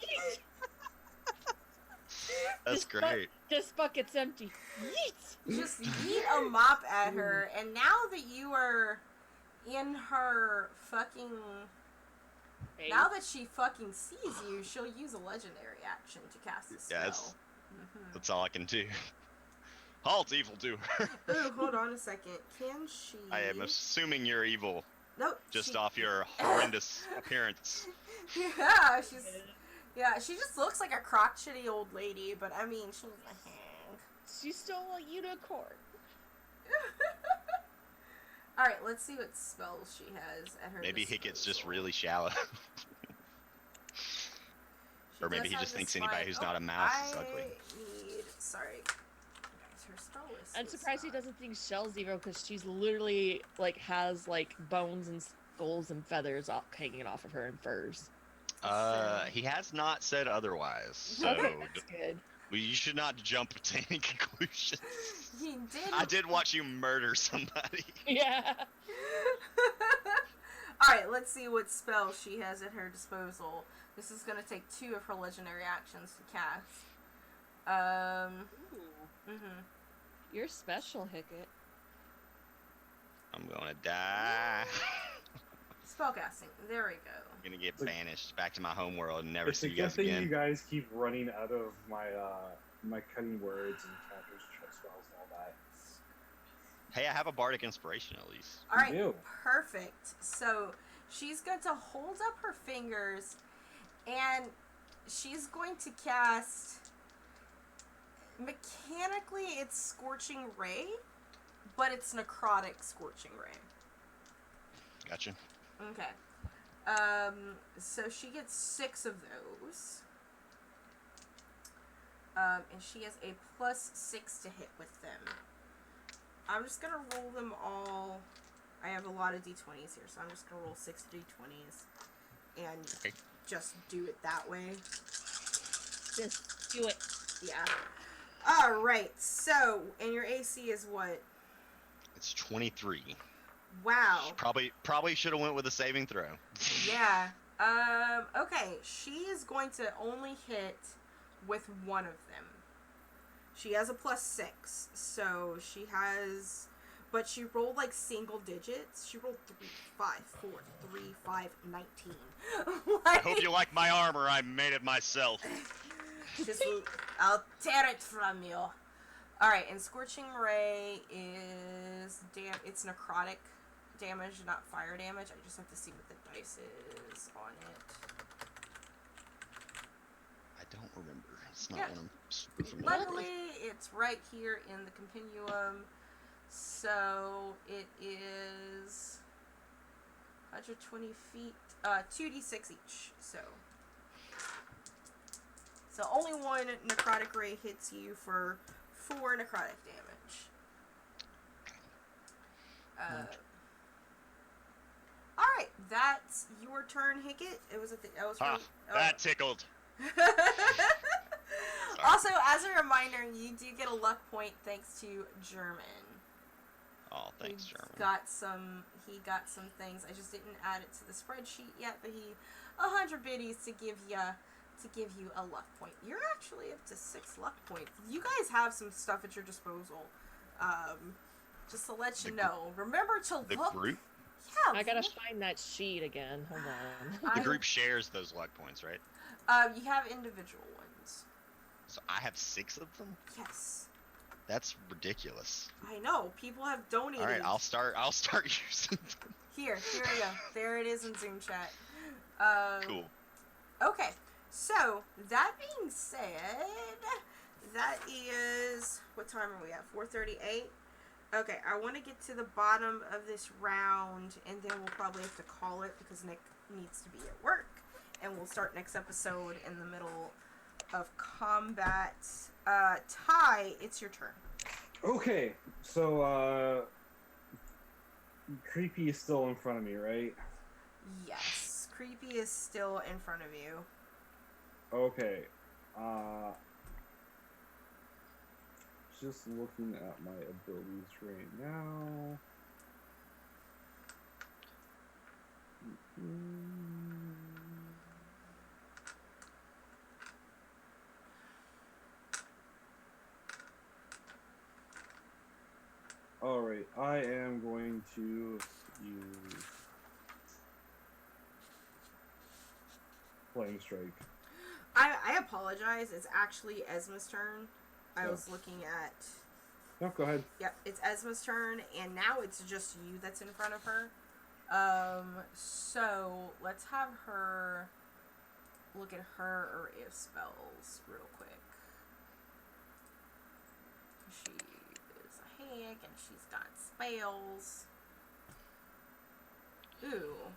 S4: That's great.
S5: This bucket's empty. Yeet!
S1: Just yeet a mop at her, and now that you are in her fucking...
S5: Hey.
S1: Now that she fucking sees you, she'll use a legendary action to cast a spell.
S4: Yes. That's all I can do. Halt, evildoer.
S1: Ooh, hold on a second. Can she...
S4: I am assuming you're evil.
S1: Nope.
S4: Just off your horrendous appearance.
S1: Yeah, she just looks like a crotchety old lady, but I mean, she's a hang.
S5: She's still a unicorn.
S1: Alright, let's see what spells she has at her
S4: Maybe
S1: disposal.
S4: Hickett's just really shallow. Or maybe
S1: does
S4: he
S1: have
S4: just
S1: this
S4: thinks anybody
S1: fine-
S4: who's not a mouse is
S1: I
S4: ugly.
S1: need... Sorry. Guys, her spell list
S5: I'm
S1: is
S5: surprised he
S1: not-
S5: doesn't think Shell's evil because she's literally has bones and skulls and feathers hanging off of her and furs.
S4: He has not said otherwise, so
S5: Okay, that's good.
S4: you should not jump to any conclusions.
S1: He did.
S4: I did watch you murder somebody.
S5: Yeah.
S1: Alright, let's see what spell she has at her disposal. This is gonna take 2 of her legendary actions to cast.
S5: You're special, Hickett.
S4: I'm gonna die.
S1: Spellcasting. There we go.
S4: I'm gonna get
S2: Like-
S4: banished back to my home world and never
S2: It's
S4: see
S2: a
S4: you
S2: good
S4: guys
S2: thing
S4: again.
S2: you guys keep running out of my cutting words and counters, spells, and all that.
S4: Hey, I have a bardic inspiration at least.
S1: All right,
S2: You do.
S1: perfect. So she's going to hold up her fingers, and she's going to cast. Mechanically, it's Scorching Ray, but it's Necrotic Scorching Ray.
S4: Gotcha.
S1: Okay. So she gets 6 of those. And she has a +6 to hit with them. I'm just gonna roll them all. I have a lot of d20s here, so I'm just gonna roll 6 d20s and
S4: Okay.
S1: just do it that way.
S5: Just do it.
S1: Yeah. Alright, so, and your AC is what?
S4: It's 23.
S1: Wow.
S4: Probably should have went with a saving throw.
S1: Yeah. Okay. She is going to only hit with one of them. She has a +6, so she has, but she rolled like single digits. She rolled 3, 5, 4, 3, 5, 19.
S4: I hope you like my armor. I made it myself.
S1: Just, I'll tear it from you. Alright, and Scorching Ray is, it's necrotic damage, not fire damage. I just have to see what the dice is on it.
S4: I don't remember. It's not
S1: Yeah.
S4: one I'm super familiar with.
S1: Luckily, it's right here in the compendium. So it is 120 feet, 2d6 each. So only one necrotic ray hits you for 4 necrotic damage. All right, that's your turn, Hickett. It was
S4: That tickled.
S1: Also, as a reminder, you do get a luck point thanks to German.
S4: Oh, thanks,
S1: He
S4: German.
S1: He got some things. I just didn't add it to the spreadsheet yet, but 100 biddies to give you a luck point. You're actually up to 6 luck points. You guys have some stuff at your disposal. Just to let you know. Remember to
S4: The
S1: look.
S4: group?
S1: Yeah.
S5: I gotta find that sheet again. Hold on.
S4: The group shares those luck points, right?
S1: You have individual ones.
S4: So I have 6 of them?
S1: Yes.
S4: That's ridiculous.
S1: I know. People have donated.
S4: All right, I'll start using them.
S1: Here you go. There it is in Zoom chat.
S4: Cool.
S1: Okay, so that being said, that is, what time are we at? 4:38. Okay, I want to get to the bottom of this round, and then we'll probably have to call it because Nick needs to be at work, and we'll start next episode in the middle of combat. Ty, it's your turn.
S2: Okay, so Creepy is still in front of me, right?
S1: Yes, Creepy is still in front of you.
S2: Okay. Just looking at my abilities right now. Alright, I am going to use Flame Strike.
S1: I apologize. It's actually Esma's turn. I
S2: Oh.
S1: was looking at.
S2: No, go ahead.
S1: Yep, it's Esma's turn, and now it's just you that's in front of her. So let's have her look at her or if spells real quick. She is a hag, and she's got spells. Ooh.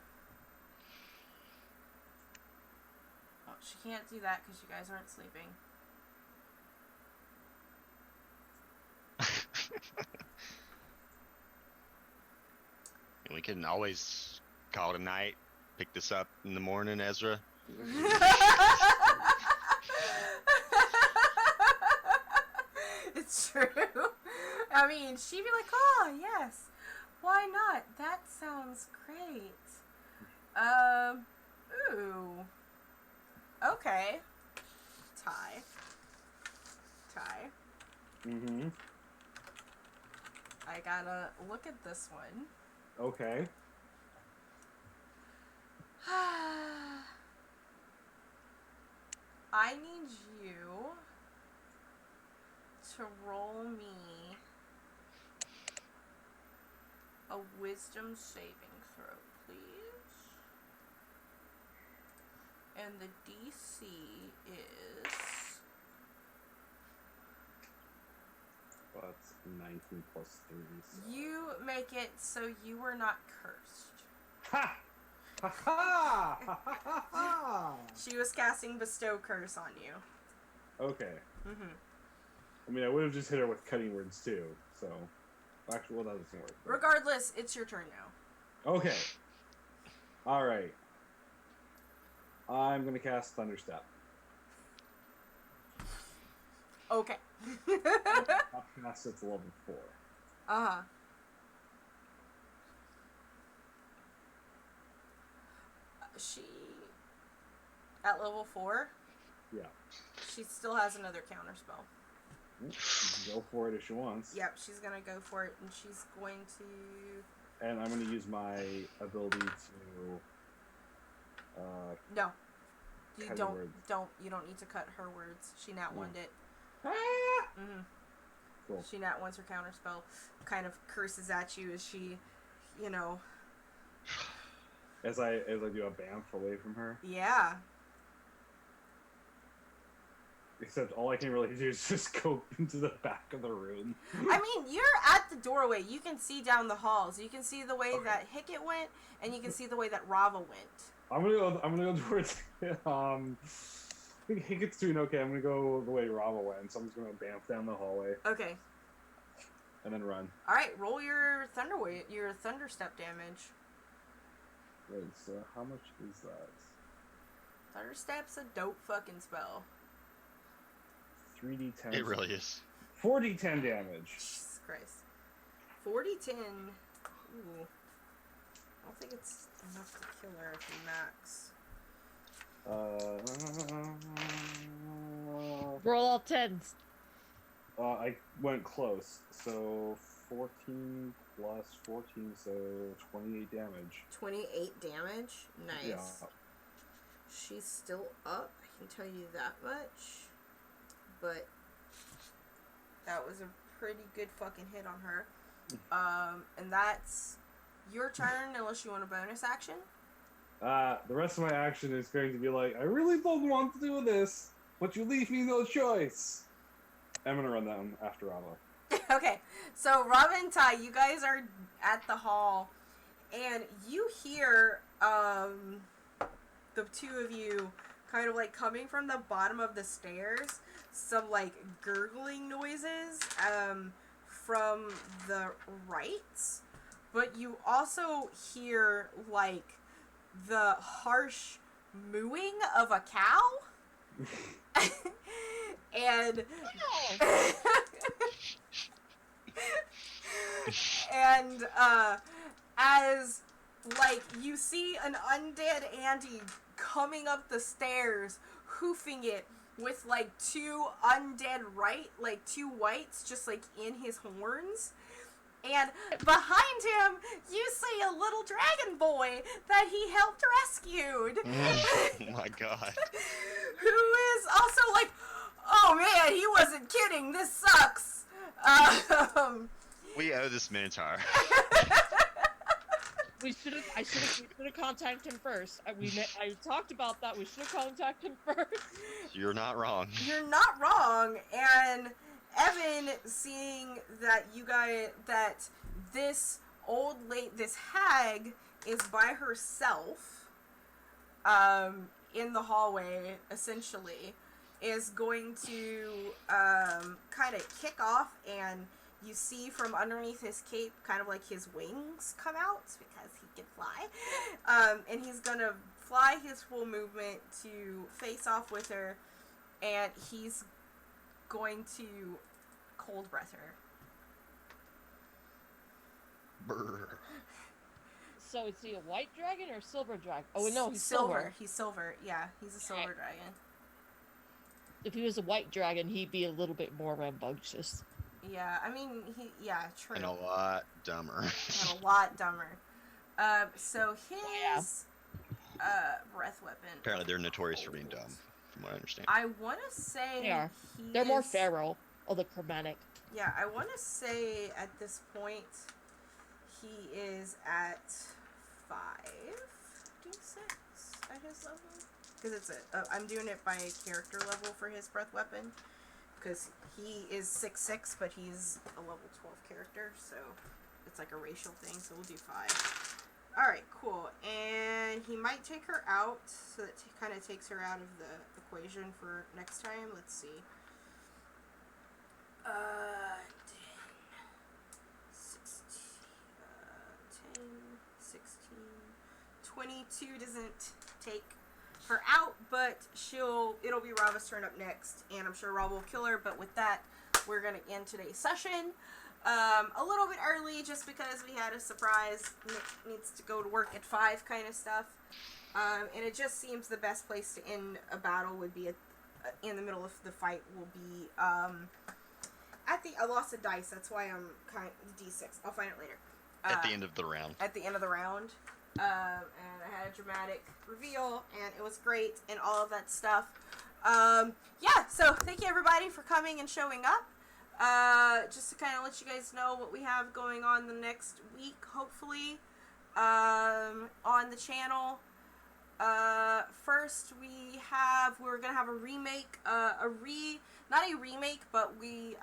S1: Oh, she can't do that because you guys aren't sleeping.
S4: And we can always call it a night. Pick this up in the morning, Ezra.
S1: It's true. I mean, she'd be like, "Oh, yes. Why not? That sounds great." Ooh. Okay. Ty.
S2: Mm-hmm.
S1: I gotta look at this one.
S2: Okay.
S1: I need you to roll me a wisdom saving throw, please. And the DC is...
S2: That's 19 plus 3. So.
S1: You make it so you were not cursed.
S2: Ha! Ha ha! Ha ha ha!
S1: She was casting Bestow Curse on you.
S2: Okay.
S1: Mm-hmm.
S2: I mean, I would have just hit her with cutting words too, so... Actually, well, that doesn't work. But...
S1: Regardless, it's your turn now.
S2: Okay. Alright. I'm gonna cast Thunderstep.
S1: Okay.
S2: I'll cast it's level 4.
S1: Uh-huh. She... At level 4?
S2: Yeah.
S1: She still has another counterspell.
S2: She can go for it if she wants.
S1: Yep, she's gonna go for it, and she's going to...
S2: And I'm gonna use my ability to...
S1: No. You
S2: cut
S1: don't,
S2: words.
S1: you don't need to cut her words. She nat one'd it.
S2: Ah!
S1: Mm-hmm.
S2: Cool.
S1: She nat one's her counterspell. Kind of curses at you as she, you know...
S2: As I do a bamf away from her.
S1: Yeah.
S2: Except all I can really do is just go into the back of the room.
S1: I mean, you're at the doorway. You can see down the halls. You can see the way that Hickett went, and you can see the way that Rava went.
S2: I'm gonna go towards I think Hickett's doing okay. I'm gonna go the way Rava went, so I'm just gonna bamf down the hallway.
S1: Okay.
S2: And then run.
S1: Alright, roll your thunderstep damage.
S2: Wait, so how much is that?
S1: Thunderstep's a dope fucking spell.
S2: 3d10.
S4: It really is.
S2: 4d10 damage.
S1: Jesus Christ. 40-10. Ooh. I don't think it's enough to kill her if you max.
S5: Roll all tens.
S2: I went close. So 14 plus 14, so 28 damage.
S1: 28 damage? Nice.
S2: Yeah.
S1: She's still up, I can tell you that much. But that was a pretty good fucking hit on her. And that's your turn unless you want a bonus action.
S2: The rest of my action is going to be like, I really don't want to do this, but you leave me no choice. I'm gonna run down after Rava.
S1: Okay, so Rava and Ty, you guys are at the hall, and you hear the two of you kind of like coming from the bottom of the stairs, some like gurgling noises from the right, but you also hear like the harsh mooing of a cow. And and as like you see an undead Andy coming up the stairs, hoofing it with like two undead two whites just like in his horns. And behind him, you see a little dragon boy that he helped rescued.
S4: Oh my god.
S1: Who is also like, oh man, he wasn't kidding, this sucks.
S4: We owe this Minotaur.
S5: I should have contacted him first. I talked about that. We should have contacted him first.
S4: You're not wrong.
S1: You're not wrong. And Evan, seeing that this this hag is by herself, in the hallway, essentially, is going to kind of kick off, and you see from underneath his cape kind of like his wings come out because he can fly. And he's going to fly his full movement to face off with her, and he's going to cold breath her.
S4: Brr.
S5: So is he a white dragon or a silver dragon? Oh no, he's
S1: silver.
S5: silver.
S1: He's silver. Yeah, he's a silver dragon.
S5: If he was a white dragon, he'd be a little bit more rambunctious.
S1: Yeah, I mean, true.
S4: And a lot dumber.
S1: And a lot dumber. So his breath weapon.
S4: Apparently, they're notorious for being dumb, from what I understand.
S1: I want to say
S5: They are.
S1: he
S5: They're more
S1: is-
S5: feral. Oh, the chromatic.
S1: Yeah, I want to say at this point he is at 5d6 at his level. Because it's I'm doing it by character level for his breath weapon. Because he is 6'6", but he's a level 12 character, so it's like a racial thing, so we'll do 5. Alright, cool. And he might take her out, so that kind of takes her out of the equation for next time. Let's see. 10, 16, 22 doesn't take her out, but it'll be Rava's turn up next, and I'm sure Rava will kill her. But with that, we're gonna end today's session a little bit early, just because we had a surprise. Nick needs to go to work at 5 kind of stuff, and it just seems the best place to end a battle would be in the middle of the fight. Will be I lost a dice, that's why I'm D6. I'll find it later.
S4: At the end of the round.
S1: At the end of the round. And I had a dramatic reveal, and it was great, and all of that stuff. Yeah, so thank you everybody for coming and showing up. Just to kind of let you guys know what we have going on the next week, hopefully, on the channel. First we're gonna have a remake, not a remake, but we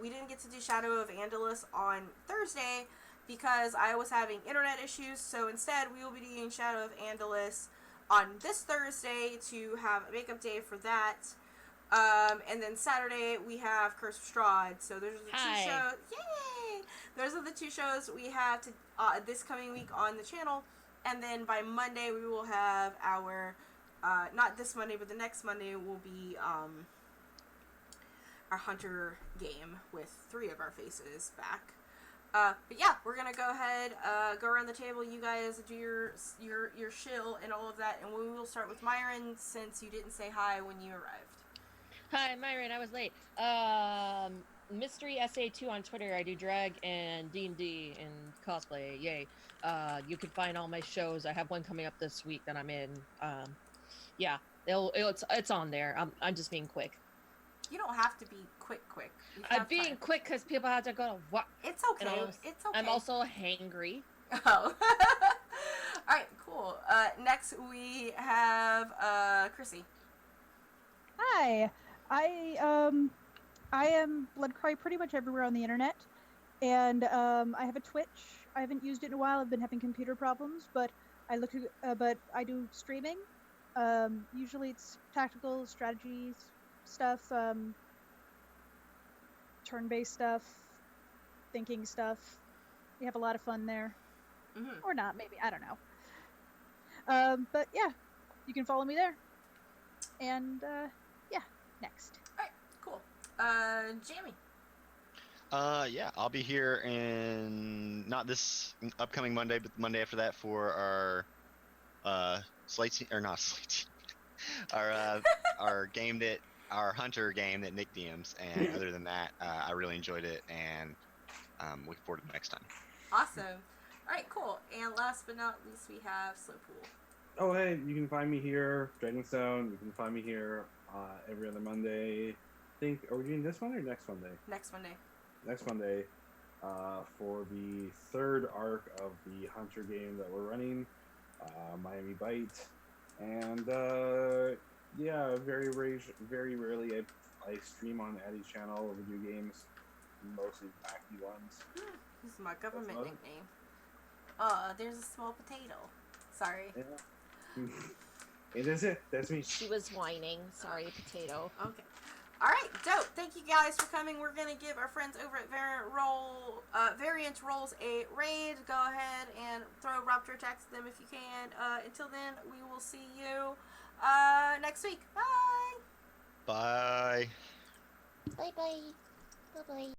S1: didn't get to do Shadow of Andalus on Thursday because I was having internet issues, so instead we will be doing Shadow of Andalus on this Thursday to have a makeup day for that. And then Saturday we have Curse of Strahd. So there's the 2 shows. Yay! Those are the 2 shows we have to this coming week on the channel. And then by Monday we will have our not this Monday, but the next Monday will be our Hunter game with 3 of our faces back. But yeah, we're gonna go ahead, go around the table. You guys do your shill and all of that, and we will start with Myron since you didn't say hi when you arrived.
S5: Hi, Myron. I was late. Mystery SA2 on Twitter. I do drag and D&D and cosplay. Yay. You can find all my shows. I have one coming up this week that I'm in. Yeah, it's on there. I'm just being quick.
S1: You don't have to be quick.
S5: I'm being quick because people have to go to work.
S1: It's okay. It's okay.
S5: I'm also hangry.
S1: Oh. Alright, cool. Next we have Chrissy.
S3: Hi. I am Bloodcry pretty much everywhere on the internet, and I have a Twitch. I haven't used it in a while. I've been having computer problems, but I do streaming. Usually it's tactical strategies stuff, turn-based stuff, thinking stuff. We have a lot of fun there, or not? Maybe, I don't know. But yeah, you can follow me there. And yeah, next.
S1: Alright, cool. Jamie.
S4: Yeah, I'll be here in not this upcoming Monday, but the Monday after that for our our Hunter game that Nick DMs. And other than that, I really enjoyed it, and looking forward to the next time.
S1: Awesome. Alright, cool. And last but not least, we have Slowpool.
S2: Oh, hey, you can find me here, Dragonstone. You can find me here every other Monday. Are we doing this Monday or next Monday?
S1: Next Monday.
S2: Next Monday for the 3rd arc of the Hunter game that we're running, Miami Bite. And yeah, very rarely I stream on Addie's channel of video games, mostly wacky ones.
S1: This is my government
S2: That's
S1: nickname. There's a small potato. Sorry.
S2: Yeah. It is it. That's me.
S5: She was whining. Sorry, potato.
S1: Okay. Alright, dope. Thank you guys for coming. We're going to give our friends over at Variant Rolls a raid. Go ahead and throw Raptor attacks at them if you can. Until then, we will see you next week. Bye!
S4: Bye.
S5: Bye-bye. Bye-bye.